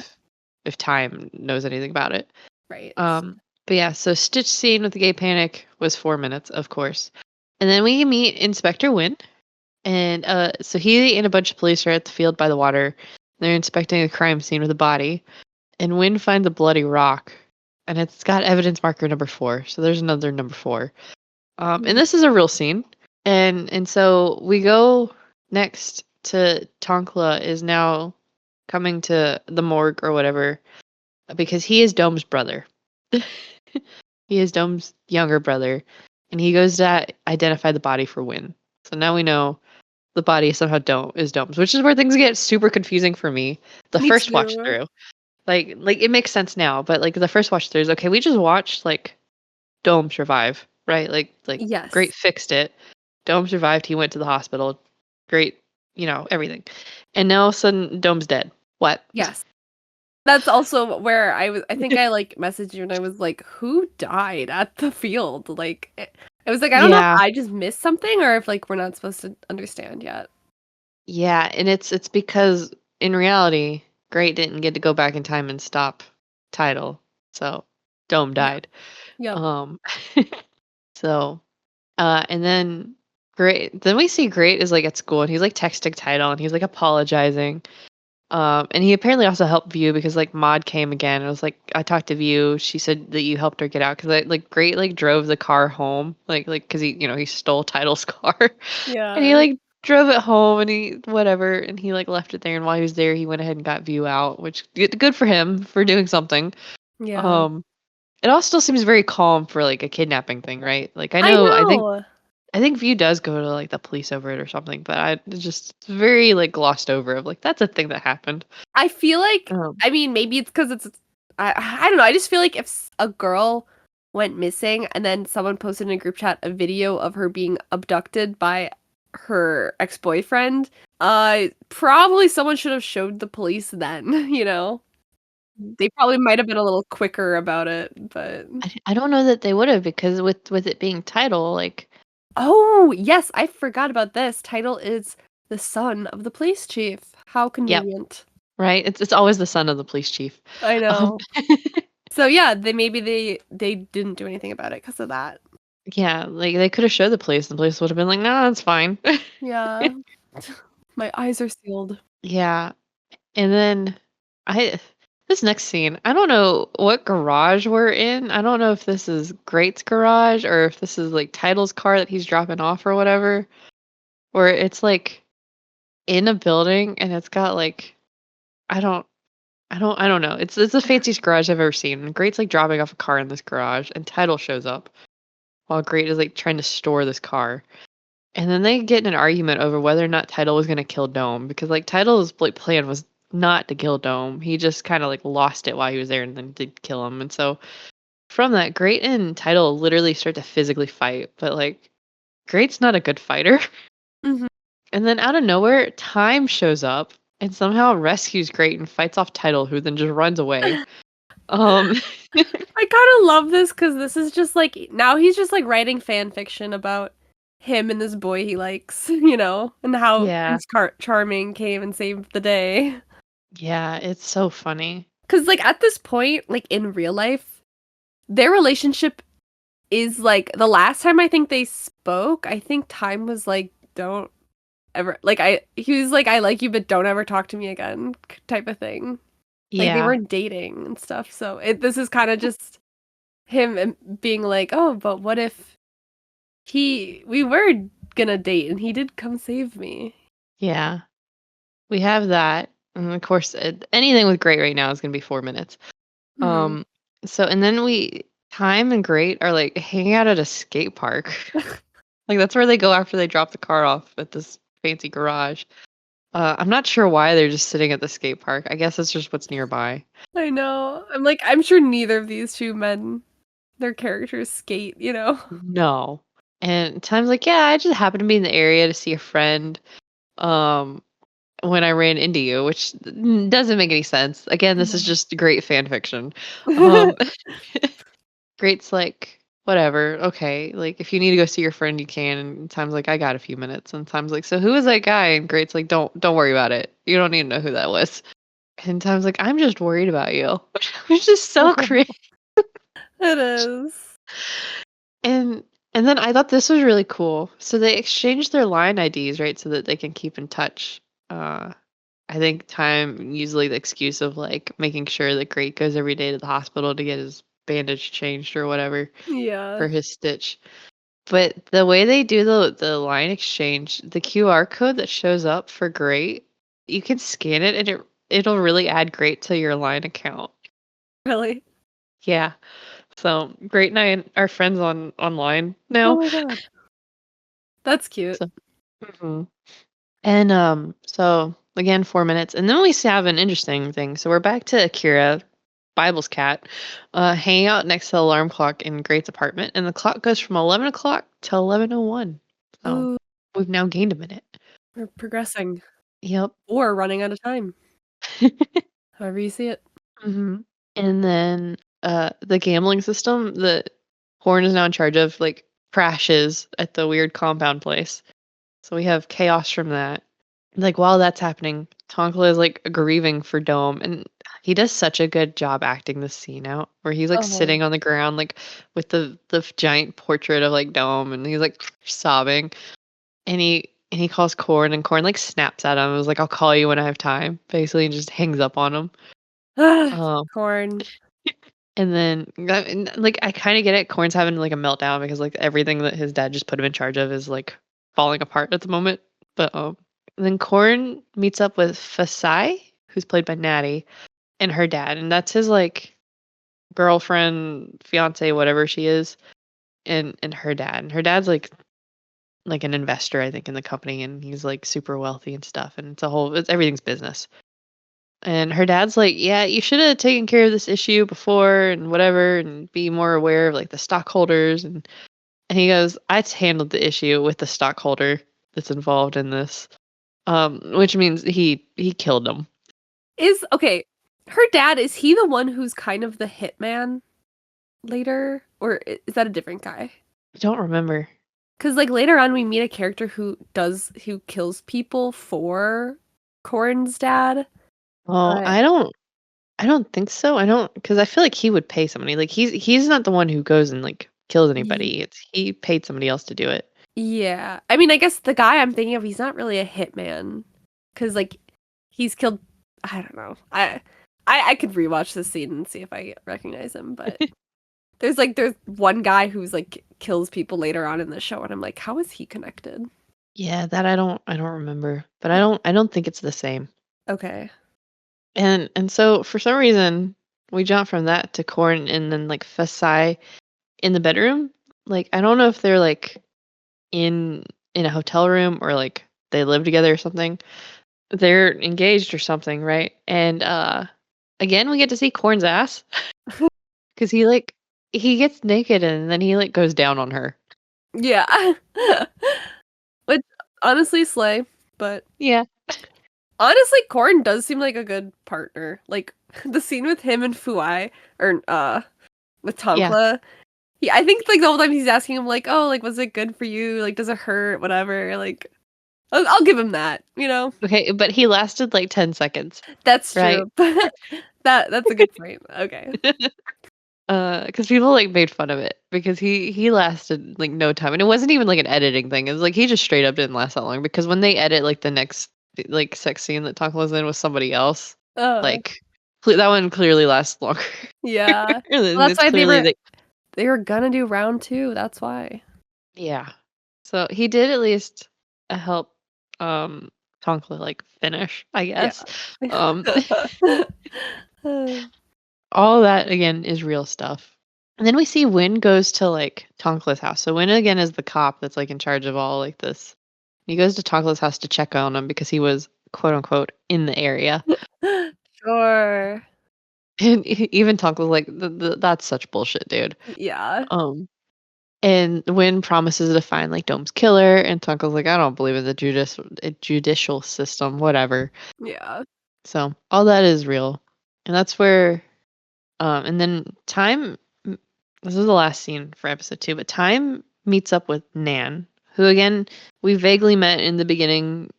if Time knows anything about it. Right. But yeah, so Stitch scene with the gay panic was 4 minutes, of course. And then we meet Inspector Wynn. And so he and a bunch of police are at the field by the water. They're inspecting a crime scene with a body. And Wynn finds a bloody rock. And it's got evidence marker number 4. So there's another number 4. And Mhm. this is a real scene. And so we go next to Tonkla is now coming to the morgue or whatever because he is Dome's brother. He is Dome's younger brother, and he goes to identify the body for Win. So now we know the body somehow Dome is Dome's, which is where things get super confusing for me. The Me first watch too. through, like it makes sense now, but like the first watch through is okay. We just watched like Dome survive, right? Like Great Yes. fixed it. Dome survived. He went to the hospital. Great, everything. And now all of a sudden Dome's dead. What? Yes. That's also where I think I like messaged you and I was like, who died at the field? Like I was like, I don't know if Yeah. I just missed something or if like we're not supposed to understand yet. Yeah, and it's because in reality, Great didn't get to go back in time and stop Tidal. So Dome Yeah. died. Yep. Um so and then we see Great is like at school and he's like texting Tidal and he's like apologizing. And he apparently also helped View because like Maud came again and was like, I talked to View. She said that you helped her get out because like Great like drove the car home like because he stole Title's car and he Yeah. like drove it home and he whatever and he like left it there and while he was there he went ahead and got View out, which good for him for doing something. Yeah. Um, it all still seems very calm for like a kidnapping thing, right? Like I I think know. I think View does go to like the police over it or something, but it's just very like glossed over of like that's a thing that happened. I feel like Um, I mean maybe it's because it's I don't know. I just feel like if a girl went missing and then someone posted in a group chat a video of her being abducted by her ex-boyfriend, probably someone should have showed the police then, you know? They probably might have been a little quicker about it, but I don't know that they would have because with it being title, like oh, yes, I forgot about this. Title is the son of the police chief. How yep, convenient. right? It's always the son of the police chief. I Um, know. So yeah, they didn't do anything about it because of that. yeah, like they could have showed the police, and the police would have been like, "No, it's fine." Yeah. My eyes are sealed. Yeah, and then I this next scene, I don't know what garage we're in. I don't know if this is Great's garage or if this is like Title's car that he's dropping off or whatever. Where it's like in a building and it's got like I don't I don't know. It's the fanciest garage I've ever seen. And Great's like dropping off a car in this garage and Title shows up while Great is like trying to store this car. And then they get in an argument over whether or not Title was gonna kill Dome because like Title's like plan was not to kill Dome. He just kind of like lost it while he was there and then did kill him. And so from that, Great and Title literally start to physically fight, but like Great's not a good fighter. Mhm. And then out of nowhere, Time shows up and somehow rescues Great and fights off Title, who then just runs away. Um, I kind of love this because this is just like now he's just like writing fan fiction about him and this boy he likes, and how yeah, Prince Charming came and saved the day. yeah, it's so funny. Because like at this point, like in real life, their relationship is like the last time I think they spoke, I think Time was like, "Don't ever like he was like, I like you, but don't ever talk to me again," type of thing. Like they Yeah, weren't dating and stuff. So this is kind of just him being like, "Oh, but what if we were gonna date and he did come save me?" yeah, we have that. And of course, anything with Great right now is gonna be 4 minutes. Hmm. Um, so and then Time and Great are like hanging out at a skate park. Like that's where they go after they drop the car off at this fancy garage. I'm not sure why they're just sitting at the skate park. I guess it's just what's nearby. I know. I'm like, I'm sure neither of these two men, their characters skate, you know? No. And Time's like, yeah, I just happened to be in the area to see a friend um when I ran into you, which doesn't make any sense. Again, this is No. just great fan fiction. Um Great's like, whatever, okay. Like if you need to go see your friend, you can. And Time's like, I got a few minutes. And Time's like, so who is that guy? And Great's like, don't worry about it. You don't need to know who that was. And Time's like, I'm just worried about you. Which is so crazy. It is. And and then I thought this was really cool. So they exchanged their line IDs, right, so that they can keep in touch. Uh, I think Time usually the excuse of like making sure that Great goes every day to the hospital to get his bandage changed or whatever Yeah. for his stitch. But the way they do the line exchange, the QR code that shows up for Great, you can scan it and it'll really add Great to your line account. Really? Yeah. So Great and I are friends on online Oh now. my god. That's cute. So mhm. And so again 4 minutes. And then we have an interesting thing. So we're back to Akira, Bible's cat, hanging out next to the alarm clock in Great's apartment, and the clock goes from 11 o'clock to 11:01. So Ooh, we've now gained a minute. we're progressing. Yep. Or running out of time. However you see it. hmm And then the gambling system that Horn is now in charge of, like, crashes at the weird compound place. So we have chaos from that. Like, while that's happening, Tonkla is like grieving for Dome, and he does such a good job acting this scene out where he's like Oh. sitting on the ground, like with the giant portrait of like Dome, and he's like sobbing. And he calls Corn, and Corn like snaps at him. It was like, "I'll call you when I have time," basically, and just hangs up on him. Um, Corn. and then like I kind of get it. Corn's having like a meltdown because like everything that his dad just put him in charge of is like falling apart at the moment. But then Corn meets up with Fasai, who's played by Natty, and her dad, and that's his like girlfriend, fiance, whatever she is, and her dad. And her dad's like an investor, I think, in the company, and he's like super wealthy and stuff. And it's everything's business. And her dad's like, "Yeah, you should have taken care of this issue before and whatever and be more aware of like the stockholders." And he goes, "I handled the issue with the stockholder that's involved in this." Which means he killed him. Okay, her dad, is he the one who's kind of the hitman later? Or is that a different guy? I don't remember. Because, like, later on, we meet a character who kills people for Corn's dad. Oh, But I don't think so. I don't because I feel like he would pay somebody. Like he's not the one who goes and like kills y- anybody. It's he paid somebody else to do it. yeah. I mean, I guess the guy I'm thinking of, he's not really a hitman. Because, like, he's killed. I don't know. I could rewatch this scene and see if I recognize him, but. There's one guy who's like kills people later on in the show, and I'm like, how is he connected? Yeah, that I don't remember. But I don't think it's the same. Okay. And so for some reason we jump from that to Corn and then like Fasai in the bedroom. Like I don't know if they're like in in a hotel room or like they live together or something. They're engaged or something, right? And again we get to see Corn's ass cuz he gets naked and then he like goes down on her. Yeah. Which honestly slay, but Yeah. honestly Korn does seem like a good partner. Like the scene with him and Fuai or with Yeah. Tonkla. I think like the whole time he's asking him like, "Oh, like was it good for you? Like does it hurt? Whatever." Like I'll give him that, you know. Okay, but he lasted like 10 seconds, That's right? true. That's a good point. Okay. Because people, like, made fun of it because he lasted, like, no time, and it wasn't even, like, an editing thing, it was, like, he just straight up didn't last that long because when they edit, like, the next, like, sex scene that Tonka was in with somebody else, Uh like, that one clearly lasts longer. yeah. Well, And that's it's why clearly like they were gonna do round 2, that's why. yeah. So, he did at least, help, um, Tonka, like, finish, I Yeah. guess. Um All that again is real stuff. And then we see Win goes to like Tonkla's house. So Win again is the cop that's like in charge of all like this. He goes to Tonkla's house to check on him because he was quote unquote in the area. Sure. And even Tonkla's like, That's such bullshit, dude." Yeah. Um, and Win promises to find like Dome's killer, and Tonkla's like, "I don't believe in the judicial system, whatever." Yeah. So all that is real, and that's where and then Time this is the last scene for episode 2, but Time meets up with Nan, who again we vaguely met in the beginning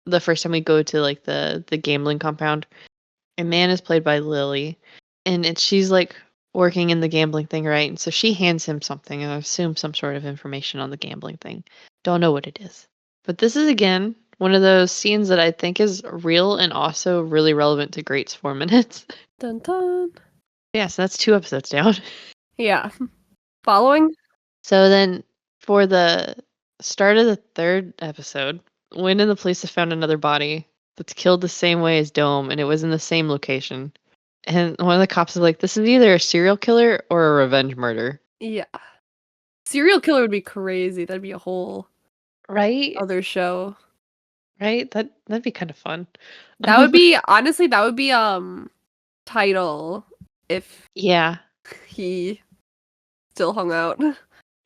the first time we go to like the gambling compound. And Nan is played by Lily. And she's like working in the gambling thing, right? And so she hands him something, and I assume some sort of information on the gambling thing. Don't know what it is. But this is again one of those scenes that I think is real and also really relevant to Great's 4 minutes. Dun dun. Yeah, so that's 2 episodes down. Yeah. Following? So then For the start of the 3rd episode, Wynn and the police have found another body that's killed the same way as Dome, and it was in the same location. And one of the cops is like, "This is either a serial killer or a revenge murder." Yeah. Serial killer would be crazy. That'd be a whole Right? other show. Right? That'd be kind of fun. That would be honestly, that would be title if Yeah. he still hung out.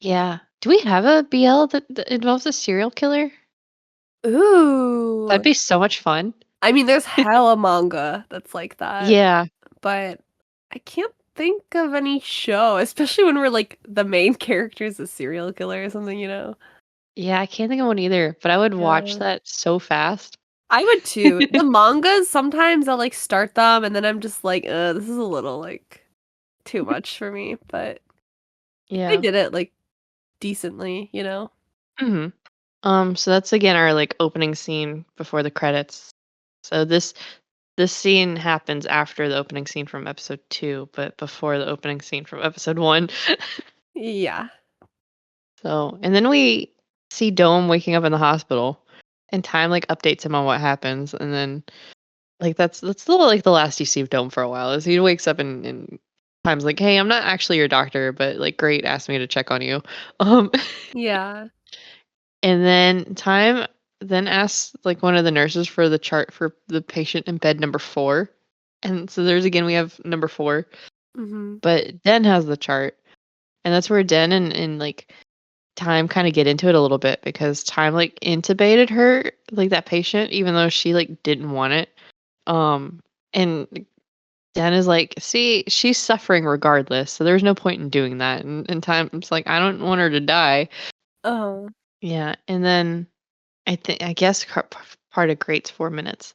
Yeah. Do we have a BL that involves a serial killer? That'd Ooh. be so much fun. I mean, there's hella manga that's like that, Yeah. but I can't think of any show, especially when we're like the main character is a serial killer or something, you know? Yeah, I can't think of one either, but I would watch Yeah. that so fast. I would too. The mangas, sometimes I'll like start them and then I'm just like, this is a little like too much for me, but they Yeah. did it like decently, you know? Mhm. So that's again our like opening scene before the credits. So this scene happens after the opening scene from episode 2, but before the opening scene from episode 1. Yeah. So, and then we see Dome waking up in the hospital and Time like updates him on what happens and then like that's the like the last you see of Dome for a while is he wakes up and Time's like, "Hey, I'm not actually your doctor, but like great asked me to check on you." Um Yeah. And then Time then asks like one of the nurses for the chart for the patient in bed number 4. And so there's again we have number 4, Mhm. but Den has the chart. And that's where Den and like Time kind of get into it a little bit because Time like intubated her, like that patient, even though she like didn't want it. And Den is like, see, she's suffering regardless, so there's no point in doing that. And Time's like, I don't want her to die. Oh. Yeah, and then I guess part of Great's 4 minutes,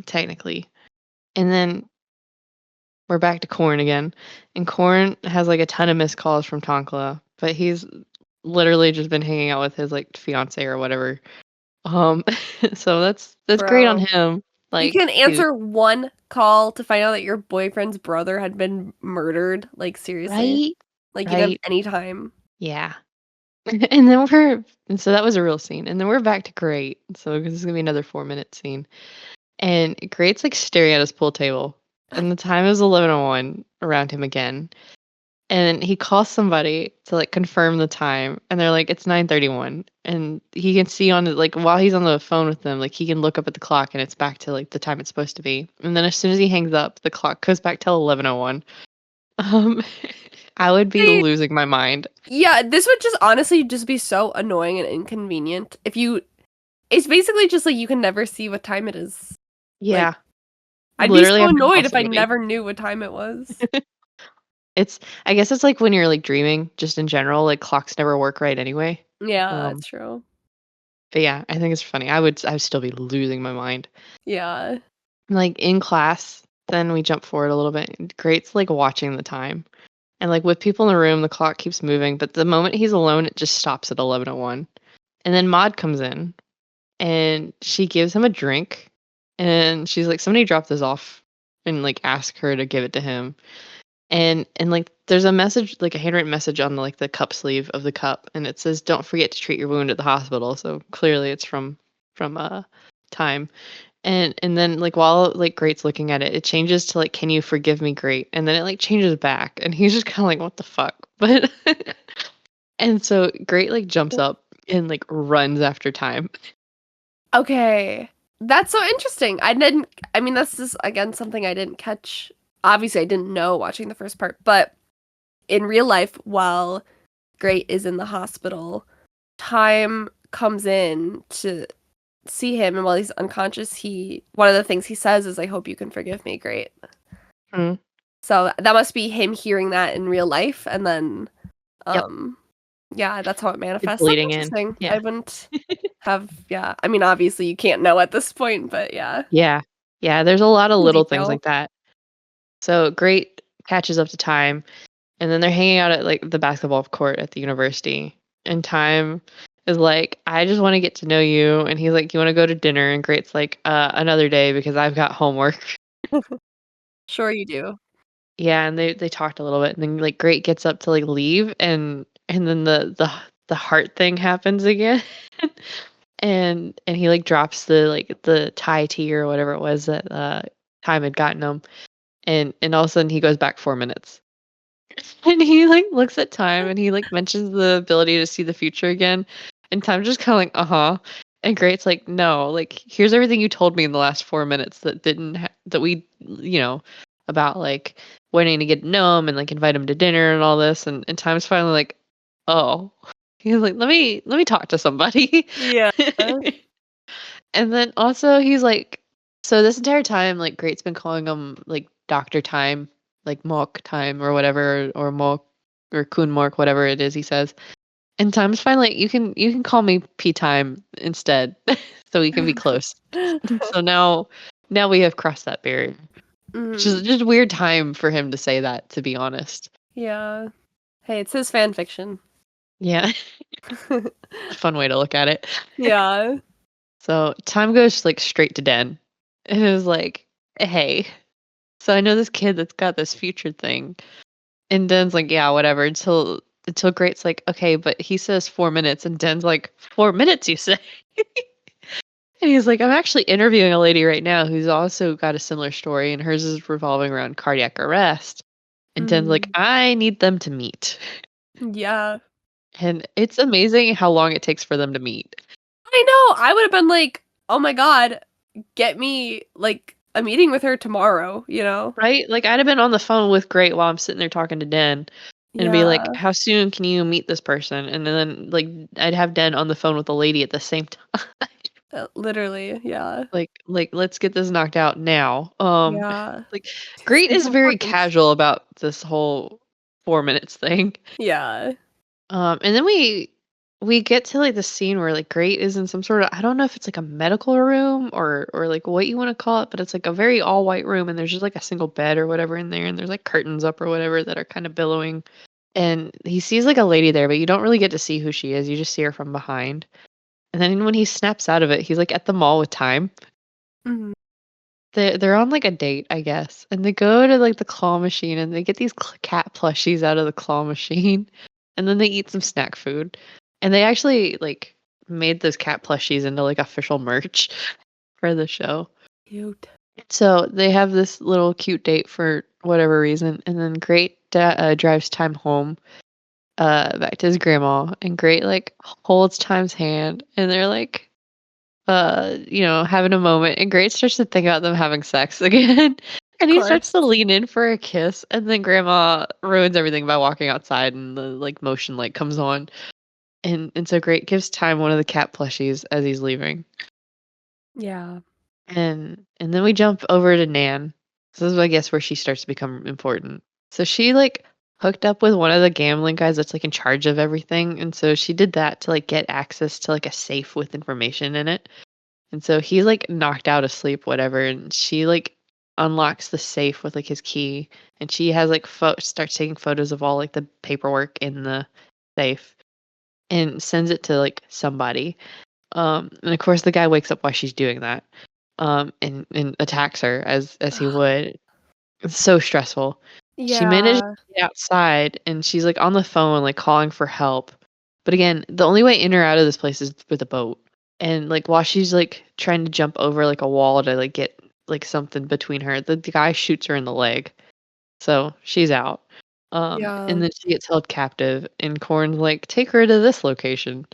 technically. And then we're back to Corn again, and Corn has, like, a ton of missed calls from Tonkla, but he's literally just been hanging out with his, like, fiancée or whatever. Um, so that's great on Bro. him, You like, can dude. answer one call to find out that your boyfriend's brother had been murdered, like, seriously? Right? Like, you don't have Right? any time. Yeah. And so that was a real scene, and then we're back to Great, so this is gonna be another 4-minute scene. And Great's like staring at his pool table, and the time is 11:01 around him again. And he calls somebody to like confirm the time, and they're like, "It's 9:31." And he can see on the like while he's on the phone with them, like he can look up at the clock, and it's back to like the time it's supposed to be. And then as soon as he hangs up, the clock goes back till 11:01. Um, I would be See, losing my mind. yeah, this would just honestly just be so annoying and inconvenient if you it's basically just like you can never see what time it is. Like, Yeah, I'd be literally so have to call annoyed if I somebody. never knew what time it was. It's I guess it's like when you're like dreaming, just in general, like clocks never work right anyway. Yeah, Um, that's true. But yeah, I think it's funny. I would still be losing my mind. Yeah. Like in class, then we jump forward a little bit. And Great's like watching the time. And like with people in the room, the clock keeps moving, but the moment he's alone, it just stops at 11:01. And then Maud comes in and she gives him a drink and she's like, "Somebody drop this off," and like ask her to give it to him. And like there's a message, like a handwritten message on like the cup sleeve of the cup, and it says, "Don't forget to treat your wound at the hospital." So clearly it's from Time. And then like while like Great's looking at it, it changes to like, "Can you forgive me, Great?" And then it like changes back, and he's just kind of like, "What the fuck?" But and so Great like jumps up and like runs after Time. Okay. That's so interesting. I mean, that's just again something I didn't catch. Obviously, I didn't know watching the first part, but in real life, while Great is in the hospital, Time comes in to see him, and while he's unconscious, he one of the things he says is, "I hope you can forgive me, Great." Mm, So that must be him hearing that in real life, and then, yep, um, yeah, that's how it it's manifests. That's bleeding in. interesting. I Yeah, wouldn't have, yeah. I mean, obviously, you can't know at this point, but yeah, yeah, yeah. There's a lot of cool little things detail. like that. So Great catches up to Time. And then they're hanging out at like the basketball court at the university. And Time is like, "I just want to get to know you." And he's like, "You want to go to dinner?" And Great's like, another day because I've got homework." Sure you do. Yeah, and they talked a little bit, and then like Great gets up to like leave, and then the heart thing happens again. And he like drops the Thai tea or whatever it was that Time had gotten him, and all of a sudden he goes back 4 minutes. And he like looks at Time and he like mentions the ability to see the future again. And Time just kind of like, uh-huh. And Great's like, no, like here's everything you told me in the last 4 minutes that didn't that we about like wanting to get to know him and like invite him to dinner and all this. And Time's finally like, oh. He's like, let me talk to somebody. Yeah. And then also he's like, so this entire time, like Great's been calling him like Doctor Time, like Mok Time or whatever, or Mok or Kun Mork, whatever it is he says. And Time's finally like, you can call me P Time instead, so we can be close. So now we have crossed that barrier, which is Mm, just a weird time for him to say that, to be honest. yeah. Hey, it's his fan fiction. Yeah, a fun way to look at it. Yeah. So Time goes like straight to Den, and is like, hey. So I know this kid that's got this future thing. And Den's like, yeah, whatever. Until Great's like, okay, but he says 4 minutes, and Den's like, 4 minutes, you say? And he's like, I'm actually interviewing a lady right now who's also got a similar story, and hers is revolving around cardiac arrest. And Den's like, Mm, I need them to meet. yeah. And it's amazing how long it takes for them to meet. I know. I would have been like, oh my God, get me like a meeting with her tomorrow, you know? Right? Like I'd have been on the phone with Great while I'm sitting there talking to Den and be like, Yeah. how soon can you meet this person? And then like I'd have Den on the phone with the lady at the same time. Literally. Yeah. Like let's get this knocked out now. Yeah. Like It's Great is very important. casual about this whole 4 minutes thing. Yeah. And then we get to like the scene where like Great is in some sort of, I don't know if it's like a medical room or like what you want to call it, but it's like a very all white room and there's just like a single bed or whatever in there and there's like curtains up or whatever that are kind of billowing. And he sees like a lady there, but you don't really get to see who she is. You just see her from behind. And then when he snaps out of it, he's like at the mall with Time. Mhm. They're on like a date, I guess, and they go to like the claw machine and they get these cat plushies out of the claw machine, and then they eat some snack food, and they actually like made those cat plushies into like official merch for the show. Cute. So they have this little cute date for whatever reason, and then drives Time home, back to his grandma, and Great like holds Time's hand, and they're like having a moment, and Great starts to think about them having sex again. And Of he starts course. to lean in for a kiss, and then Grandma ruins everything by walking outside and the like motion light comes on. And so Great gives Time one of the cat plushies as he's leaving. Yeah. And then we jump over to Nan. So this is I guess where she starts to become important. So she like hooked up with one of the gambling guys that's like in charge of everything. And so she did that to like get access to like a safe with information in it. And so he's like knocked out asleep, whatever, and she like unlocks the safe with like his key, and she has like starts taking photos of all like the paperwork in the safe and sends it to like somebody. And of course the guy wakes up while she's doing that, and attacks her as he would. It's so stressful. She managed Yeah. to get outside, and she's like on the phone, like calling for help. But again, the only way in or out of this place is with a boat. And like while she's like trying to jump over like a wall to like get like something between her, the guy shoots her in the leg. So she's out. Yeah. And then she gets held captive, and Korn's like, take her to this location.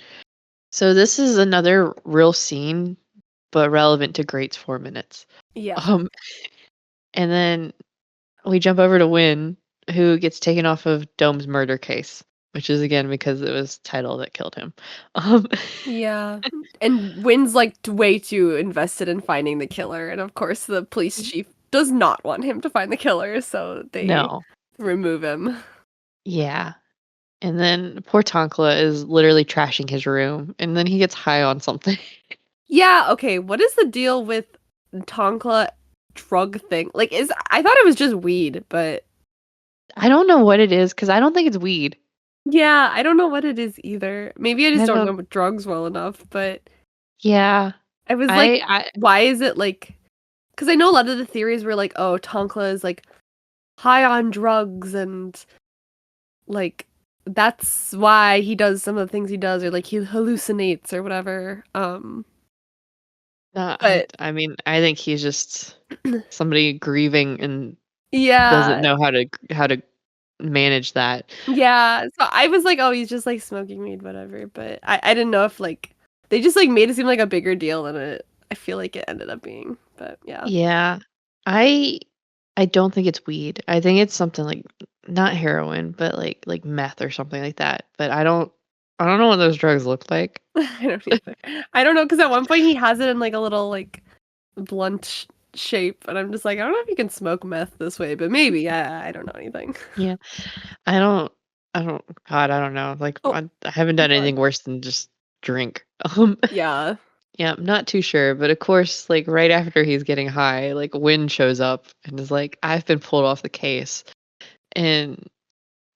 So this is another real scene, but relevant to Great's 4 minutes. Yeah. Um, and then we jump over to Win, who gets taken off of Dome's murder case, which is again because it was Title that killed him. Um, Yeah. And Wynn's like way too invested in finding the killer, and of course the police chief does not want him to find the killer, so they no, remove him. yeah. And then poor Tonkla is literally trashing his room, and then he gets high on something. Yeah, okay, what is the deal with Tonkla drug thing? Like is I thought it was just weed, but I don't know what it is because I don't think it's weed. yeah, I don't know what it is either. Maybe I just I don't don't. know drugs well enough, but Yeah, I was like, I why is it like because I know a lot of the theories were like, oh, Tonkla is like high on drugs and like that's why he does some of the things he does, or like he hallucinates or whatever. No, But I mean, I think he's just somebody grieving and doesn't yeah, know how to manage that. yeah. So I was like, oh, he's just like smoking weed, whatever. But I didn't know if like they just like made it seem like a bigger deal than it. I feel like it ended up being. But yeah. Yeah. I I don't think it's weed. I think it's something like not heroin, but like meth or something like that. But I don't know what those drugs look like. I don't either. I don't know because at one point he has it in like a little like blunt shape, and I'm just like, I don't know if you can smoke meth this way, but maybe. I don't know anything. Yeah. I don't God, I don't know. Like Oh, I haven't done go on. anything worse than just drink. Yeah. Yeah, I'm not too sure, but of course, like right after he's getting high, like Win shows up and is like, "I've been pulled off the case," and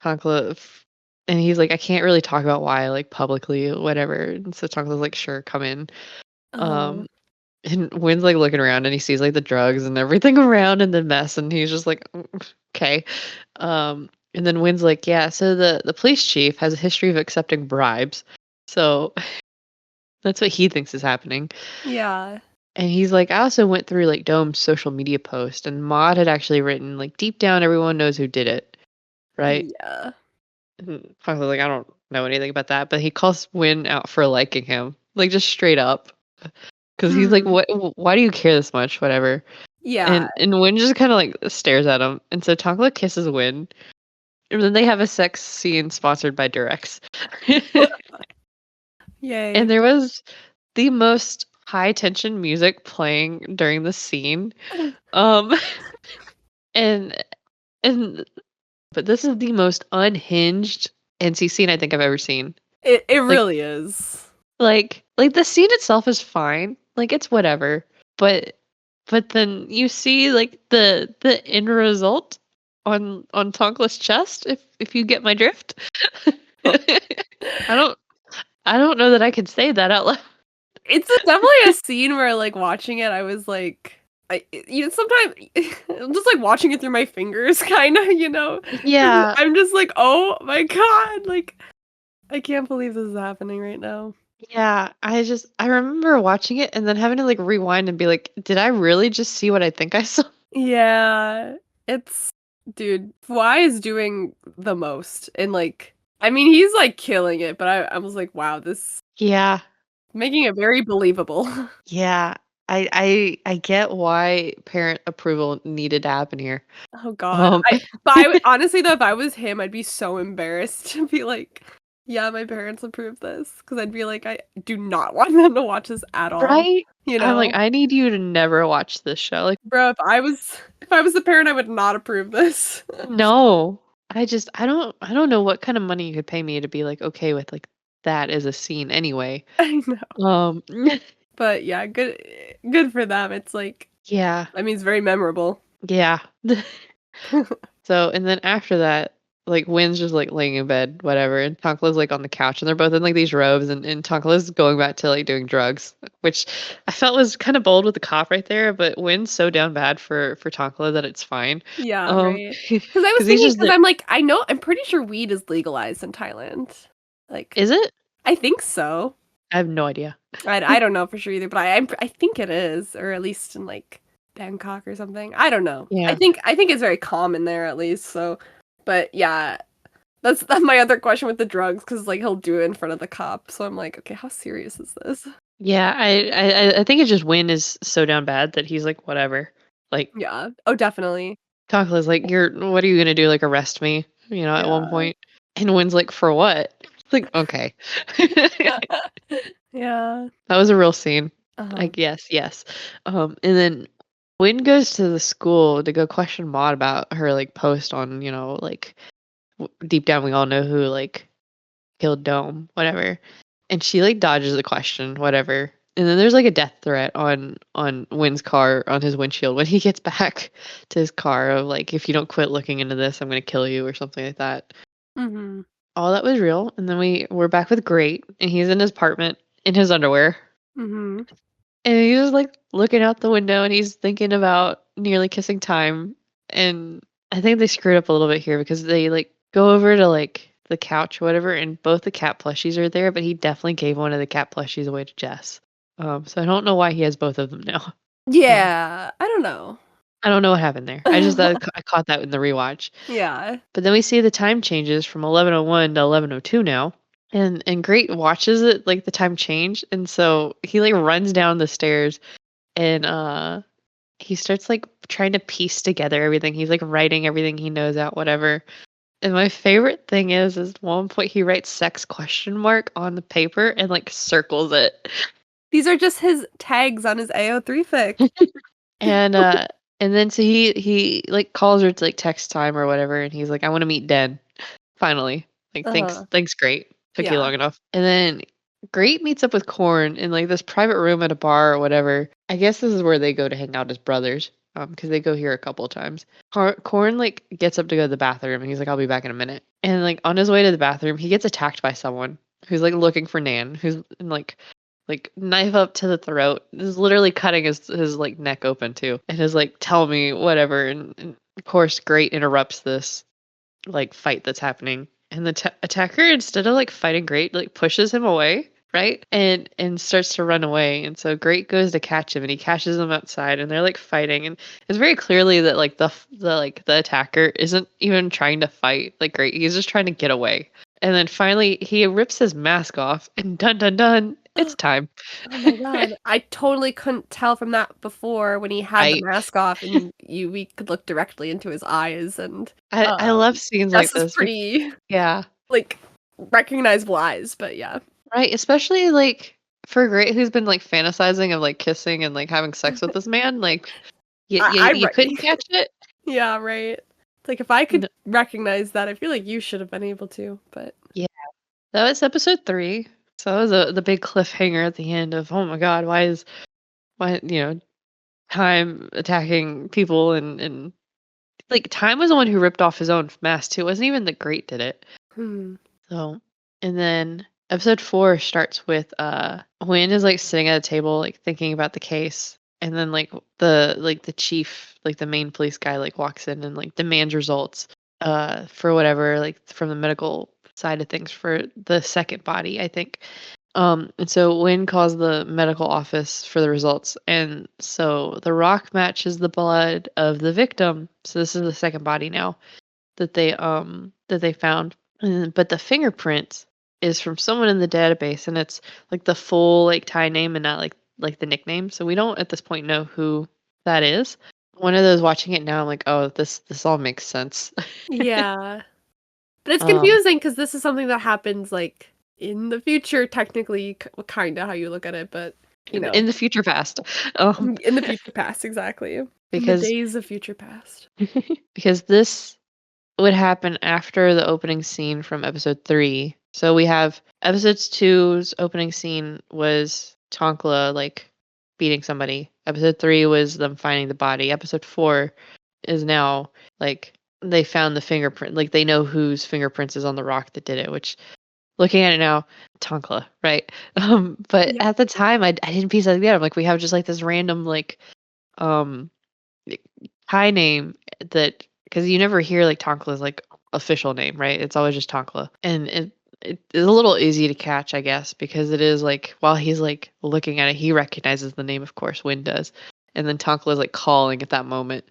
Conclave, and he's like, "I can't really talk about why, like publicly, whatever." And so Conclave's like, "Sure, come in." Oh, Um, and Win's like looking around and he sees like the drugs and everything around and the mess, and he's just like, "Okay." And then Win's like, "Yeah, so the police chief has a history of accepting bribes, so that's what he thinks is happening." yeah. And he's like, I also went through like Dome's social media post, and Maud had actually written like deep down, everyone knows who did it, right? Yeah. And Huck was like, I don't know anything about that, but he calls Win out for liking him, like just straight up, because he's like, Hmm. what? Why do you care this much? Whatever. Yeah. And Win just kind of like stares at him, and so Tonkla kisses Win, and then they have a sex scene sponsored by Durex. And Yay. there was the most high tension music playing during the scene. Um, and And but this is the most unhinged NC scene I think I've ever seen. It Like really is. like the scene itself is fine. Like it's whatever. But then you see like the end result on Tonkla's chest if you get my drift. I don't I don't know that I can say that out loud. Definitely a scene where like watching it, I was like, sometimes I'm just like watching it through my fingers, kind of, you know. 'Cause Yeah. I'm just like, oh my god, like I can't believe this is happening right now. Yeah, I remember watching it and then having to like rewind and be like, did I really just see what I think I saw? Yeah, it's dude, Fly is doing the most, and like, I mean, he's like killing it, but I was like, wow, this Yeah. making it very believable. Yeah, I get why parent approval needed to happen here. Oh god. Um, Honestly though, if I was him, I'd be so embarrassed to be like, "Yeah, my parents approved this," because 'cause I'd be like, "I do not want them to watch this at all." right? You I'm like, know? I need you to never watch this show. Like, Bro, if I was the parent, I would not approve this. no. I don't know what kind of money you could pay me to be like okay with like that as a scene anyway. I know. Um, But yeah, good for them. It's like yeah, I mean, it's very memorable. yeah. So, and then after that, like Wynn's just like laying in bed, whatever, and Tonkla's like on the couch, and they're both in like these robes, and Tonkla's going back to like doing drugs, which I felt was kind of bold with the cop right there, but Wynn's so down bad for Tonkla that it's fine, Yeah, right. Because I was because he's thinking, just because like, I'm pretty sure weed is legalized in Thailand. Like, is it? I think so. I have no idea. I don't know for sure either, but I think it is, or at least in like Bangkok or something. I don't know. Yeah. I think it's very common there at least. So, but yeah, that's my other question with the drugs because like he'll do it in front of the cop. So I'm like, okay, how serious is this? Yeah, I think it's just Wynn is so down bad that he's like, whatever. Like, Yeah. Oh, definitely. Tonkla's like, what are you gonna do? Like, arrest me? At one Yeah. point. And Wynn's like, for what? It's like, okay. Yeah. That was a real scene. Uh-huh. Like, yes, yes. And then Wynn goes to the school to go question Maud about her like post on, like deep down we all know who like killed Dome, whatever. And she like dodges the question, whatever. And then there's like a death threat on Wynn's car on his windshield when he gets back to his car of like, if you don't quit looking into this, I'm gonna kill you or something like that. Mhm. All that was real. And then we're back with Great, and he's in his apartment in his underwear. Mhm. And he was like looking out the window and he's thinking about nearly kissing time. And I think they screwed up a little bit here because they like go over to like the couch or whatever, and both the cat plushies are there, but he definitely gave one of the cat plushies away to Jess. So I don't know why he has both of them now. Um, Yeah, I don't know. I don't know what happened there. I just I caught that in the rewatch. Yeah. But then we see the time changes from 11:01 to 11:02 now. And Great watches it like the time change, and so he like runs down the stairs and he starts like trying to piece together everything. He's like writing everything he knows out, whatever. And my favorite thing is at one point he writes sex question mark on the paper and like circles it. These are just his tags on his AO3 fic. And and then so he like calls her to like text time or whatever, and he's like, I want to meet Den. Finally. Like Uh-huh. thanks, Great. Took you Yeah. long enough. And then Great meets up with Corn in like this private room at a bar or whatever. I guess this is where they go to hang out as brothers. Because they go here a couple of times. Corn like gets up to go to the bathroom and he's like, I'll be back in a minute. And like on his way to the bathroom, he gets attacked by someone who's like looking for Nan, who's like knife up to the throat, is literally cutting his like neck open too, and is like, tell me whatever. And of course, Great interrupts this like fight that's happening, and the attacker, instead of like fighting Great, like pushes him away, right, and starts to run away. And so Great goes to catch him, and he catches him outside, and they're like fighting, and it's very clearly that like the attacker isn't even trying to fight like Great, he's just trying to get away. And then finally he rips his mask off, and dun dun dun, it's time. Oh my god. I totally couldn't tell from that before when he had the I mask off and we could look directly into his eyes and I love scenes like Jess is this. pretty Yeah. like recognizable eyes, but yeah. Right, especially, like, for Great, who's been, like, fantasizing of, like, kissing and, like, having sex with this man, like, I you right. couldn't catch it? Yeah, right. It's like if I could No. recognize that, I feel like you should have been able to, but Yeah. That was episode 3, so that was the big cliffhanger at the end of, "Oh my god, why," Time attacking people and like, Time was the one who ripped off his own mask too, it wasn't even that Great did it. hmm. So, and then episode 4 starts with Wynn is like sitting at a table like thinking about the case, and then the chief, like the main police guy, like walks in and like demands results for whatever, like from the medical side of things for the second body, I think. And so Wynn calls the medical office for the results, and so the rock matches the blood of the victim. So this is the second body now that they found. But the fingerprints is from someone in the database, and it's like the full like Thai name and not like the nickname. So we don't at this point know who that is. One of those watching it now, I'm like, oh, this all makes sense. Yeah. But it's um, confusing because this is something that happens like in the future, technically, kind of how you look at it, but you know, in the future past, um, in the future past, exactly. In the because days of future past. because this would happen after the opening scene from episode 3. So we have episode two's opening scene was Tonkla like beating somebody. Episode 3 was them finding the body. Episode 4 is now like they found the fingerprint. Like they know whose fingerprints is on the rock that did it, which looking at it now, Tonkla, right? But Yeah. at the time I didn't piece that together. I'm like, we have just like this random like um Thai name that, because you never hear like Tonkla's like official name, right? It's always just Tonkla, and it is a little easy to catch, I guess, because it is like while he's like looking at it, he recognizes the name, of course, Win does, and then Tonkla is like calling at that moment.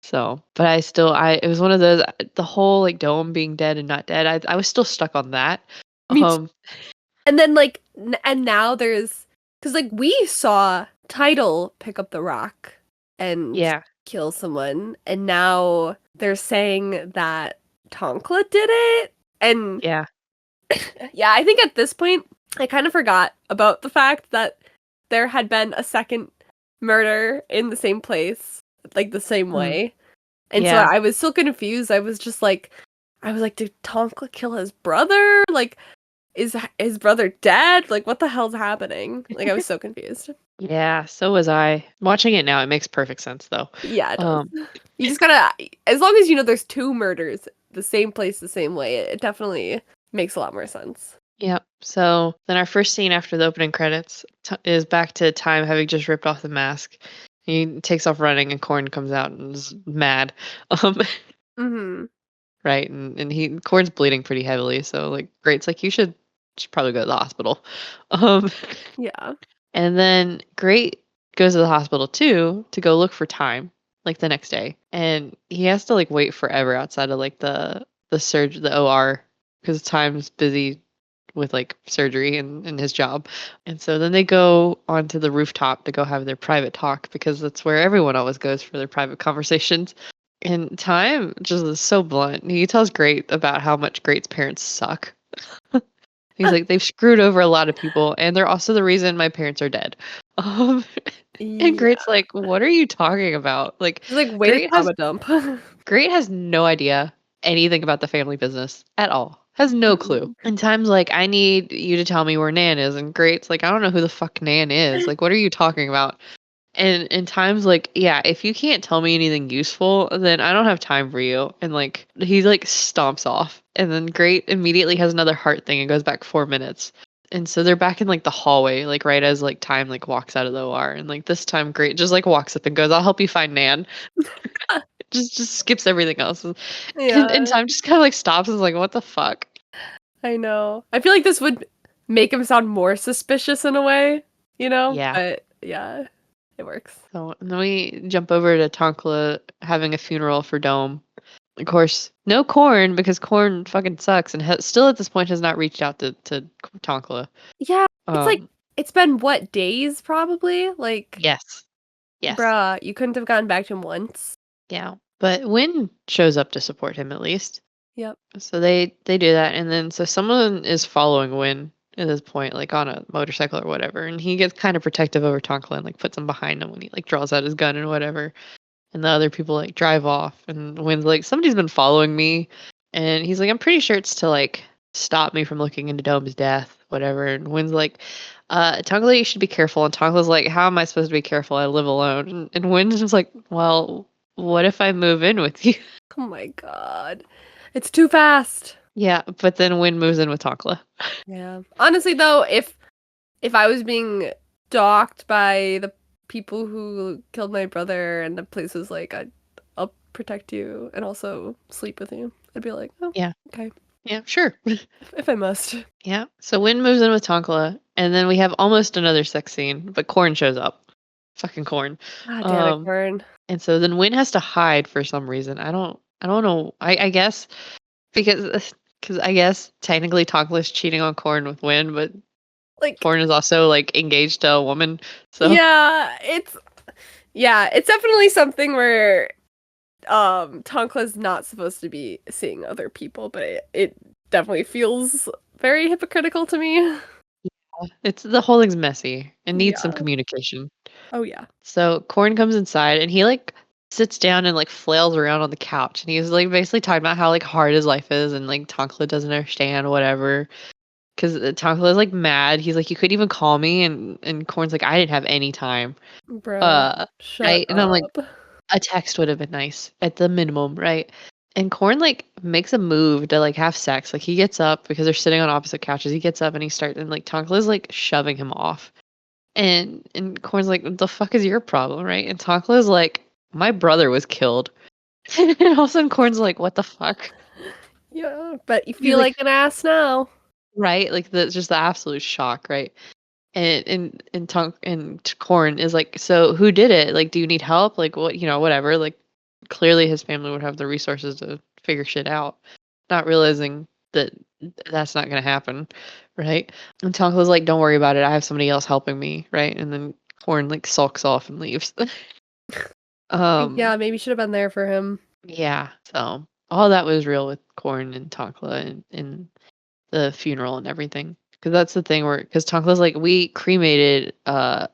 So, but I it was one of those, the whole like Dome being dead and not dead. I was still stuck on that. Me too. Um, And then like and now there's because like we saw Title pick up the rock and yeah, kill someone, and now they're saying that Tonkla did it. And yeah, yeah, I think at this point I kind of forgot about the fact that there had been a second murder in the same place, like the same mm, way. And so yeah. I was so confused. I was like, did Tonkla kill his brother? Like, is his brother dead? Like, what the hell's happening? Like, I was so confused. Yeah, so was I. Watching it now, it makes perfect sense though. Yeah, it does. Um, You just gotta, as long as you know there's two murders, the same place, the same way, it definitely makes a lot more sense. Yep. So then our first scene after the opening credits is back to Time having just ripped off the mask. He takes off running, and Corn comes out and is mad. Um, Mm-hmm. right? And Corn's bleeding pretty heavily, so like Great's like, should probably go to the hospital. Um, Yeah. and then Great goes to the hospital too to go look for Time, like the next day. And he has to like wait forever outside of like the OR because Time's busy with like surgery and his job. And so then they go onto the rooftop to go have their private talk because that's where everyone always goes for their private conversations. And Time just is so blunt. He tells Great about how much Great's parents suck. He's like, they've screwed over a lot of people, and they're also the reason my parents are dead. Um, and Yeah. Great's like, what are you talking about? Like, It's like way to Great has trauma dump. Great has no idea anything about the family business at all. Has no clue. Mm. And Time's like, I need you to tell me where Nan is. And Great's like, I don't know who the fuck Nan is. Like, what are you talking about? And Time's like, yeah, if you can't tell me anything useful, then I don't have time for you. And like he like stomps off. And then Great immediately has another heart thing and goes back 4 minutes. And so they're back in like the hallway, like right as like Time like walks out of the OR. And like this time Great just like walks up and goes, I'll help you find Nan. Just skips everything else. And Yeah, Time just kind of like stops and is like, what the fuck? I know. I feel like this would make him sound more suspicious in a way, you know? Yeah. But yeah, it works. So and then we jump over to Tonkla having a funeral for Dome. Of course, no Corn because Corn fucking sucks and still at this point has not reached out to Tonkla. Yeah, it's like Um, it's been what, days probably? Like, yes, yes, bruh, you couldn't have gotten back to him once. yeah. But Win shows up to support him at least. Yep. So they do that, and then so someone is following Win at this point, like on a motorcycle or whatever, and he gets kind of protective over Tonkla and like puts him behind him when he like draws out his gun and whatever. And the other people like drive off and Wynn's like, somebody's been following me. And he's like, I'm pretty sure it's to like stop me from looking into Dome's death, whatever. And Wynn's like, Tongla, you should be careful. And Tongla's like, how am I supposed to be careful? I live alone. And Wynn's just like, well, what if I move in with you? Oh my god. It's too fast. Yeah, but then Wynn moves in with Tongla. Yeah. Honestly though, if I was being stalked by the people who killed my brother and the place was like, I'll protect you and also sleep with you, I'd be like, oh, Yeah, okay, yeah, sure. if I must. Yeah. So Wynn moves in with Tonkla, and then we have almost another sex scene, but Corn shows up. Fucking Corn. God damn it, Um, Corin. And so then Wynn has to hide for some reason. I don't know. I guess because I guess technically Tonkla's cheating on Corn with Wynn, but Like, Corn is also like engaged to a woman. So yeah, it's definitely something where Tonkla's not supposed to be seeing other people, but it definitely feels very hypocritical to me. it's the whole thing's messy and needs some Yeah. communication. Oh yeah. So Corn comes inside and he like sits down and like flails around on the couch and he's like basically talking about how like hard his life is and like Tonkla doesn't understand whatever. Because Tonkla is like mad. He's like, you couldn't even call me, and Corn's like, I didn't have any time. Bruh. Uh, Shut right? And I'm like, up. a text would have been nice at the minimum, right? And Corn like makes a move to like have sex. Like he gets up because they're sitting on opposite couches. He gets up and he starts and like Tonkla is like shoving him off. And Corn's like, what the fuck is your problem, right? And Tonkla is like, my brother was killed. And all of a sudden Corn's like, what the fuck? Yeah, but you He's feel like, like an ass now. right? Like the just the absolute shock, right? And Corn is like, so who did it? Like, do you need help? Like, what, whatever. Like, clearly his family would have the resources to figure shit out, not realizing that that's not going to happen, right? And Tonka's like, don't worry about it. I have somebody else helping me, right? And then Corn like sulks off and leaves. Yeah, um, maybe should have been there for him. yeah. So all that was real with Corn and Tonkla and the funeral and everything. Because that's the thing where, because Tonkla's like, we cremated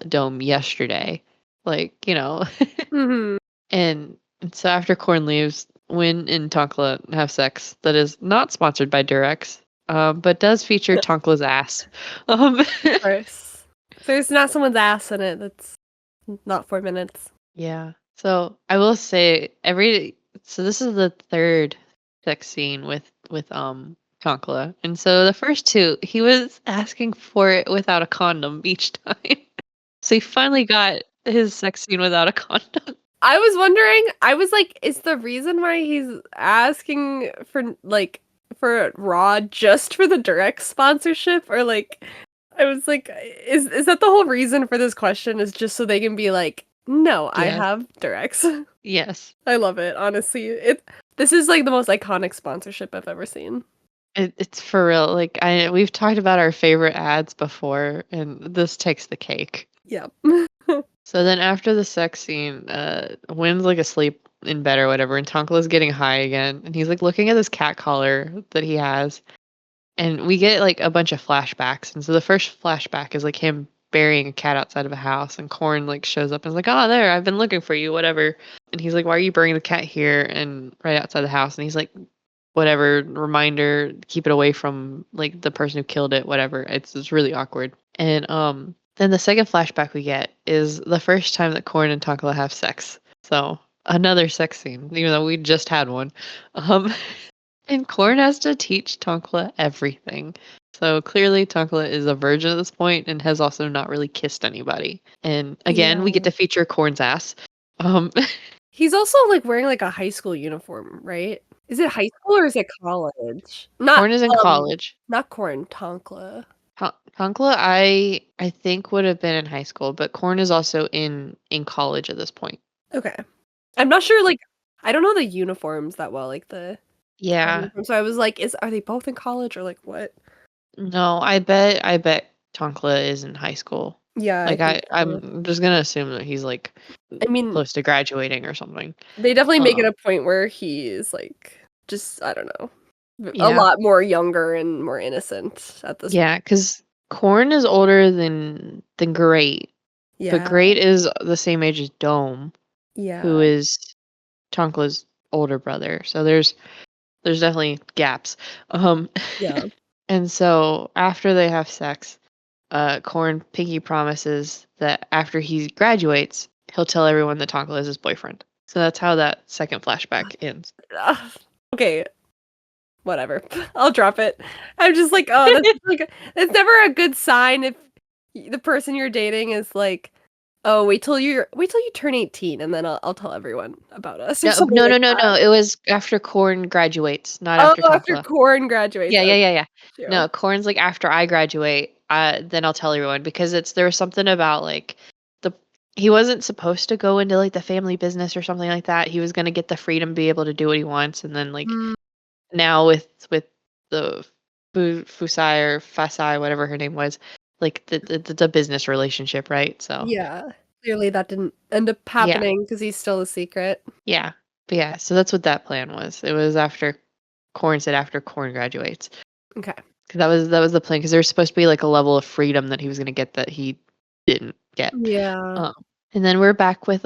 Dome yesterday. Like, Hmm. and so after Corn leaves, Win and Tonkla have sex that is not sponsored by Durex, but does feature Tonkla's ass. Um, Of course. If there's not someone's ass in it, that's not 4 minutes. yeah. So I will say so this is the third sex scene with Tonkla. And so the first two, he was asking for it without a condom each time. So he finally got his sex scene without a condom. I was wondering, I was like, is the reason why he's asking for like for Raw just for the direct sponsorship, or like I was like, is that the whole reason for this question, is just so they can be like, no, I Yes. have directs. Yes. I love it, honestly. This is like the most iconic sponsorship I've ever seen. It's for real. Like we've talked about our favorite ads before, and this takes the cake. Yeah. So then after the sex scene, Wynn's like asleep in bed or whatever, and Tonkala's getting high again, and he's like looking at this cat collar that he has, and we get like a bunch of flashbacks. And so the first flashback is like him burying a cat outside of a house, and Corn like shows up and is like, "Oh, there, I've been looking for you, whatever." And he's like, "Why are you burying the cat here and right outside the house?" And he's like, "Whatever, reminder, keep it away from like the person who killed it, whatever." It's really awkward. And then the second flashback we get is the first time that Corn and Tonkala have sex. So another sex scene, even though we just had one. Um, and Corn has to teach Tonkala everything. So clearly Tonkala is a virgin at this point and has also not really kissed anybody. And again, we get Yeah. to feature Corn's ass. Um, He's also like wearing like a high school uniform, right? Is it high school or is it college? Corn is in college. Not Corn, Tonkla. Tonkala, I think would have been in high school, but Corn is also in college at this point. Okay. I'm not sure, like, I don't know the uniforms that well, like the college Yeah. uniforms. So I was like, are they both in college or like what? No, I bet Tonkla is in high school. Yeah, I Like think so. I'm just gonna assume that he's like I mean, close to graduating or something. they definitely make it Um, a point where he is like just, I don't know, a yeah. lot more younger and more innocent at this. Yeah, because Corn is older than Great, but Yeah, Great is the same age as Dome, who yeah, is Tonkla's older brother. So there's definitely gaps. Um, yeah. and so after they have sex, Corn Pinky promises that after he graduates, he'll tell everyone that Tonkla is his boyfriend. So that's how that second flashback ends. Ugh. Okay, whatever. I'll drop it. I'm just like, oh, that's like, it's never a good sign if the person you're dating is like, oh, wait till you turn 18 and then I'll tell everyone about us or No, something no, like no, no, that. no. It was after Corn graduates, not Oh, after after Tonkla. Corn graduates. Yeah, yeah, Okay, yeah, yeah. true. No, Corn's like after I graduate, then I'll tell everyone because there was something about like the he wasn't supposed to go into like the family business or something like that. He was gonna get the freedom to be able to do what he wants, and then like Mm, now with the Fusai or Fasai, whatever her name was, like the business relationship, right? So yeah. Clearly that didn't end up yeah, happening because he's still a secret. yeah, but yeah. So that's what that plan was. It was after Corn said after Corn graduates. Okay. 'Cause that was the plan. Because there was supposed to be, like, a level of freedom that he was gonna get that he didn't get. Yeah. Um, and then we're back with,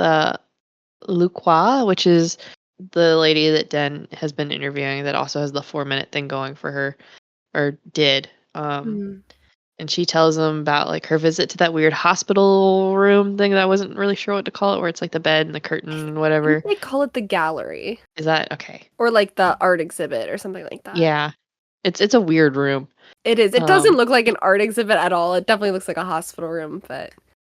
Luqua, which is the lady that Den has been interviewing that also has the 4-minute thing going for her, or did. Mm. And she tells him about, like, her visit to that weird hospital room thing that I wasn't really sure what to call it, where it's, like, the bed and the curtain, I think whatever. they call it the gallery Is that okay? or like the art exhibit or something like that. Yeah. It's a weird room. It is. It doesn't Um look like an art exhibit at all. It definitely looks like a hospital room, but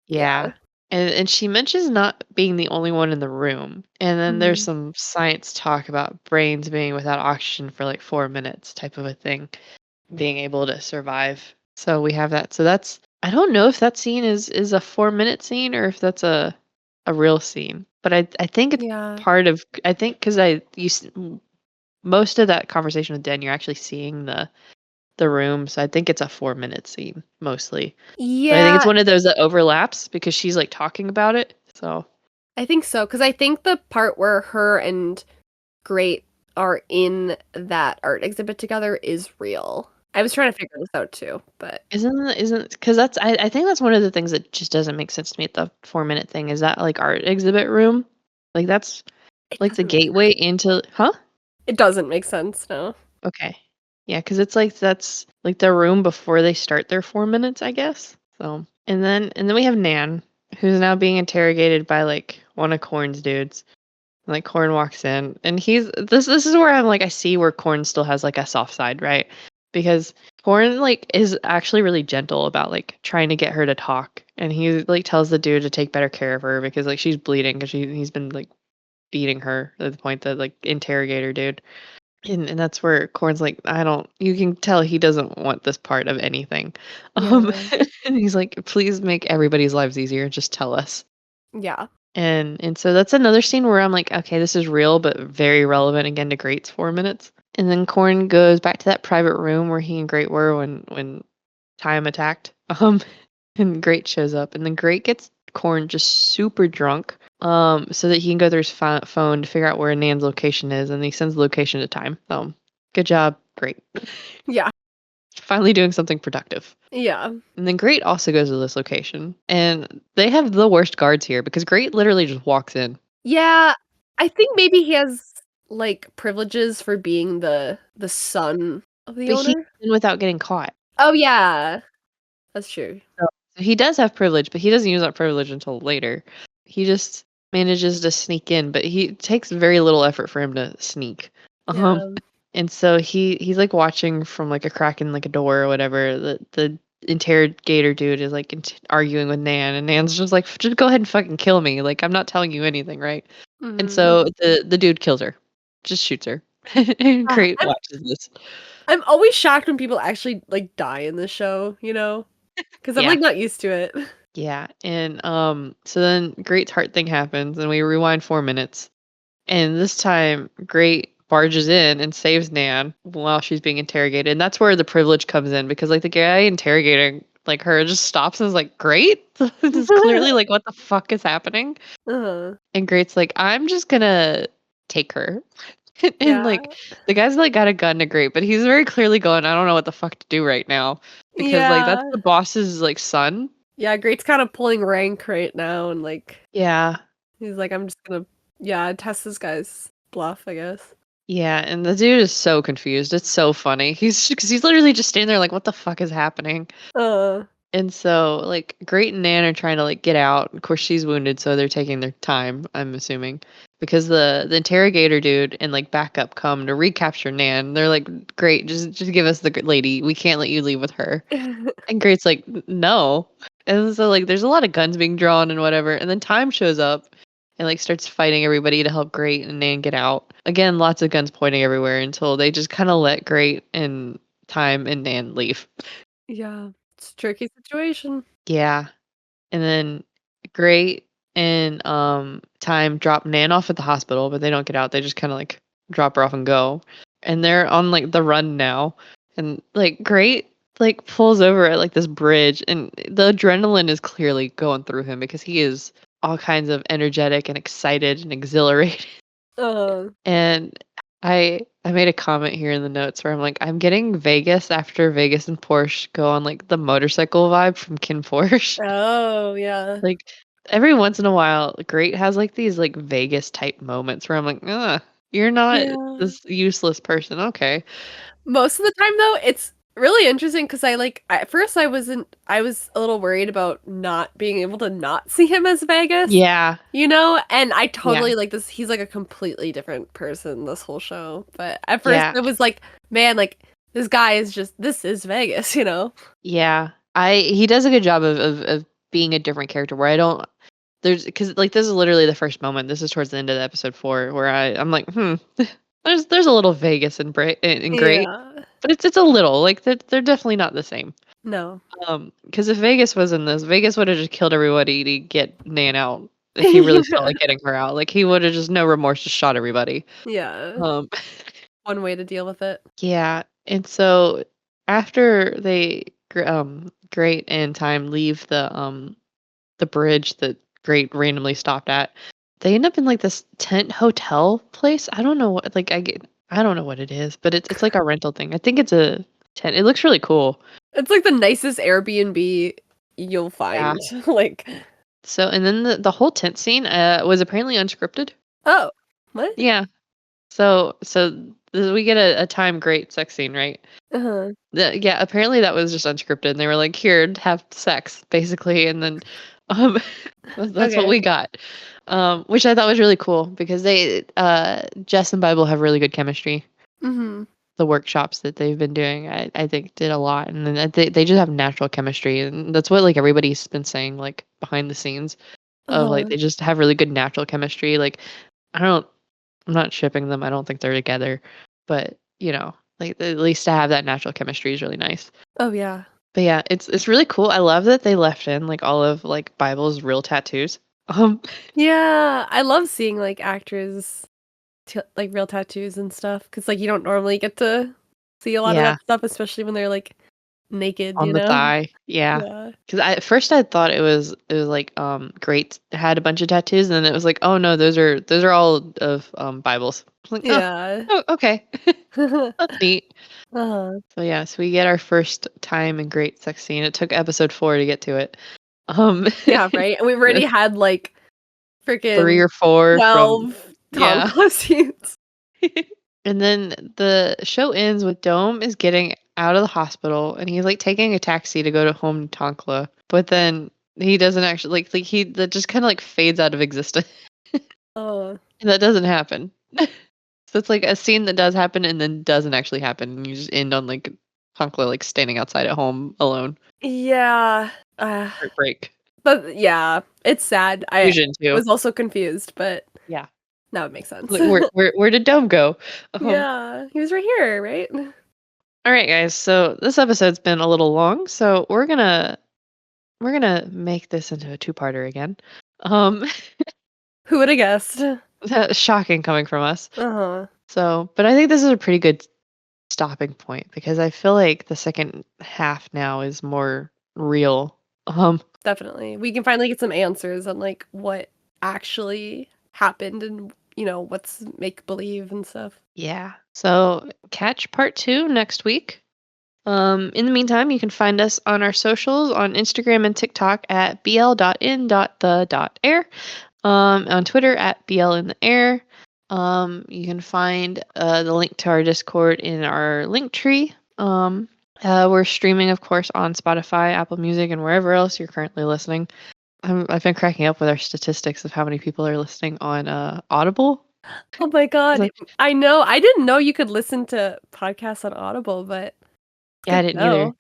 yeah. Yeah. And she mentions not being the only one in the room. And then there's Mm. some science talk about brains being without oxygen for like 4 minutes type of a thing, being able to survive. So we have that. So that's I don't know if that scene is a 4-minute scene or if that's a real scene. But I think it's Yeah. part of I think because most of that conversation with Den, you're actually seeing the room. So I think it's a 4-minute scene mostly. But I think it's Yeah, one of those that overlaps because she's, like, talking about it, so I think so, because I think the part where her and Great are in that art exhibit together is real. I was trying to figure this out too, but isn't because that's I think that's one of the things that just doesn't make sense to me at the 4-minute thing, is that, like, art exhibit room? Like, that's, it like, the doesn't make gateway into Huh? it doesn't make sense, no. Okay. Yeah, because it's like that's, like, the room before they start their 4 minutes, I guess, so and then we have Nan, who's now being interrogated by, like, one of Corn's dudes. Like, Corn walks in, and this is where I'm like, I see where Corn still has, like, a soft side, right? because Corn like is actually really gentle about like trying to get her to talk, and he like tells the dude to take better care of her because like she's bleeding because he's been like beating her to the point that like interrogator dude. And that's where Corn's like, I don't you can tell he doesn't want this part of anything. Um Yeah. and he's like, please make everybody's lives easier, just tell us. Yeah. And so that's another scene where I'm like, okay, this is real but very relevant again to Great's 4 minutes. And then Corn goes back to that private room where he and Great were when Time attacked. And Great shows up, and then Great gets Corn just super drunk, so that he can go through his phone to figure out where Nan's location is, and he sends the location to Time. So, good job, Great. Yeah. Finally doing something productive. Yeah. And then Great also goes to this location, and they have the worst guards here because Great literally just walks in. Yeah. I think maybe he has like privileges for being the son of the But he's owner. in without getting caught. Oh yeah. That's true. So he does have privilege, but he doesn't use that privilege until later. He just manages to sneak in, but he it takes very little effort for him to sneak. Um, Yeah. and so he's like watching from like a crack in like a door or whatever. The interrogator dude is like arguing with Nan, and Nan's just like, just go ahead and fucking kill me. Like I'm not telling you anything, right? And Mhm. so the dude kills her, just shoots her. And Ah, Great watches this. I'm always shocked when people actually like die in this show, you know? Because I'm Yeah. like not used to it. Yeah, and so then Great's heart thing happens, and we rewind 4 minutes, and this time Great barges in and saves Nan while she's being interrogated, and that's where the privilege comes in because like the guy interrogating like her just stops and is like, "Great, this is clearly like what the fuck is happening?" Uh-huh. And Great's like, "I'm just gonna take her." And like Yeah. the guy's like got a gun to Great, but he's very clearly going, "I don't know what the fuck to do right now," because like that's Yeah. the boss's like son. Yeah, Great's kind of pulling rank right now and like Yeah. he's like, I'm just gonna yeah, test this guy's bluff, I guess. Yeah, and the dude is so confused. It's so funny. He's because he's literally just standing there like, what the fuck is happening? Uh And so like Great and Nan are trying to like get out. Of course, she's wounded, so they're taking their time. I'm assuming because the interrogator dude and like backup come to recapture Nan. They're like, Great, just give us the lady. We can't let you leave with her. And Great's like, no. And so like there's a lot of guns being drawn and whatever. And then Time shows up and like starts fighting everybody to help Great and Nan get out. Again, lots of guns pointing everywhere until they just kind of let Great and Time and Nan leave. yeah, it's a tricky situation. Yeah. And then Great and Time drop Nan off at the hospital, but they don't get out. They just kind of like drop her off and go. And they're on like the run now. And like Great like pulls over at like this bridge, and the adrenaline is clearly going through him because he is all kinds of energetic and excited and exhilarated. Uh And I made a comment here in the notes where I'm like, I'm getting Vegas after Vegas and Porsche go on like the motorcycle vibe from Kin Porsche. oh, yeah. Like every once in a while, Great has like these like Vegas type moments where I'm like, you're not Yeah. this useless person. Okay. Most of the time though, it's really interesting because I like at first I was a little worried about not being able to not see him as Vegas, Yeah. you know? And I Yeah. totally like this he's like a completely different person this whole show. But at first Yeah. it was like, man, like this guy is just this is Vegas, you know? Yeah. He does a good job of being a different character where I don't because like this is literally the first moment. This is towards the end of the episode 4 where I'm like, there's a little Vegas and Great, Yeah. but it's a little like they're definitely not the same. No. Because if Vegas was in this, Vegas would have just killed everybody to get Nan out. If he really felt like getting her out, like he would have just no remorse, just shot everybody. Yeah. Um, One way to deal with it. yeah, and so after Great and Time leave the bridge that Great randomly stopped at, they end up in like this tent hotel place. I don't know what like I don't know what it is, but it's like a rental thing. I think it's a tent. It looks really cool. It's like the nicest Airbnb you'll Yeah. find. Like, So and then the whole tent scene was apparently unscripted. oh, what? Yeah. So we get a time great sex scene, right? Uh-huh. Yeah, apparently that was just unscripted. And they were like, "Here, have sex," basically, and then um that's what Okay. we got. Which I thought was really cool because they Jess and Bible have really good chemistry. Mhm. the workshops that they've been doing, I think did a lot, and then they just have natural chemistry, and that's what, like, everybody's been saying, like, behind the scenes of, like, Uh-huh. they just have really good natural chemistry, like, I don't I'm not shipping them, I don't think they're together, but, like, at least to have that natural chemistry is really nice. Oh, yeah. But yeah, it's really cool, I love that they left in, like, all of, like, Bible's real tattoos. Um, Yeah, I love seeing, like, actors t like, real tattoos and stuff, cause like, you don't normally get to see a lot of yeah. that stuff, especially when they're, like, naked, On you the know? thigh, yeah. Yeah. 'Cause at first I thought it was, like, great had a bunch of tattoos, and then it was like, "Oh, no, those are all of, Bibles." I was like, "Oh, Yeah. oh, okay. That's neat." Uh-huh. So, yeah, so we get our first time and great sex scene. It took episode 4 to get to it. Um, Yeah, right, and we've already had, like, 3 freaking or 4 from 12 Tom yeah. Cruise scenes. And then the show ends with Dome is getting out of the hospital, and he's, like, taking a taxi to go to home Tonkla, but then he doesn't actually like, he that just kinda, like, fades out of existence, Uh, and that doesn't happen. So it's, like, a scene that does happen and then doesn't actually happen, and you just end on, like, Tonkla, like, standing outside at home alone. yeah, Heartbreak. but yeah, it's sad. I Fusion too. was also confused, but Yeah. now it makes sense. Like, where did Dome go? Um, Yeah, he was right here, right? alright, guys, so this episode's been a little long, so we're gonna make this into a two-parter again. Um, Who woulda guessed? that's shocking coming from us. Uh-huh, So, but I think this is a pretty good stopping point because I feel like the second half now is more real. definitely. We can finally get some answers on, like, what actually happened and, what's make believe and stuff. Yeah. So catch part 2 next week. In the meantime, you can find us on our socials on Instagram and TikTok at bl.in.the.air. On Twitter at BL in the air. You can find the link to our Discord in our link tree. We're streaming, of course, on Spotify, Apple Music, and wherever else you're currently listening. I've been cracking up with our statistics of how many people are listening on Audible. Oh my 'Cause god, I know, I didn't know you could listen to podcasts on Audible, but it's yeah, I good to didn't either. know.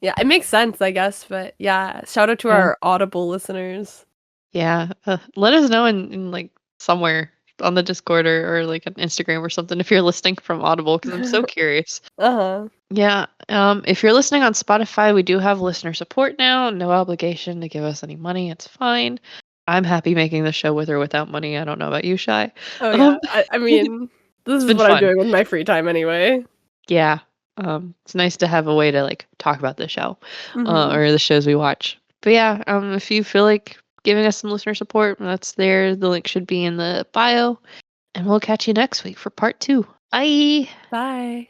Yeah, it makes sense, I guess, but yeah, shout out to Yeah, our Audible listeners. yeah. Let us know in like somewhere on the Discord or like on Instagram or something if you're listening from Audible because I'm so curious. Uh-huh. Yeah, if you're listening on Spotify, we do have listener support now. No obligation to give us any money. It's fine. I'm happy making the show with or without money. I don't know about you, Shy. Oh, yeah, Um, I mean, this it's is been what I'm fun. doing with my free time anyway. Yeah. It's nice to have a way to like talk about the show, Mhm. or the shows we watch. But yeah, if you feel like giving us some listener support, that's there. The link should be in the bio, and we'll catch you next week for part 2. Bye. Bye.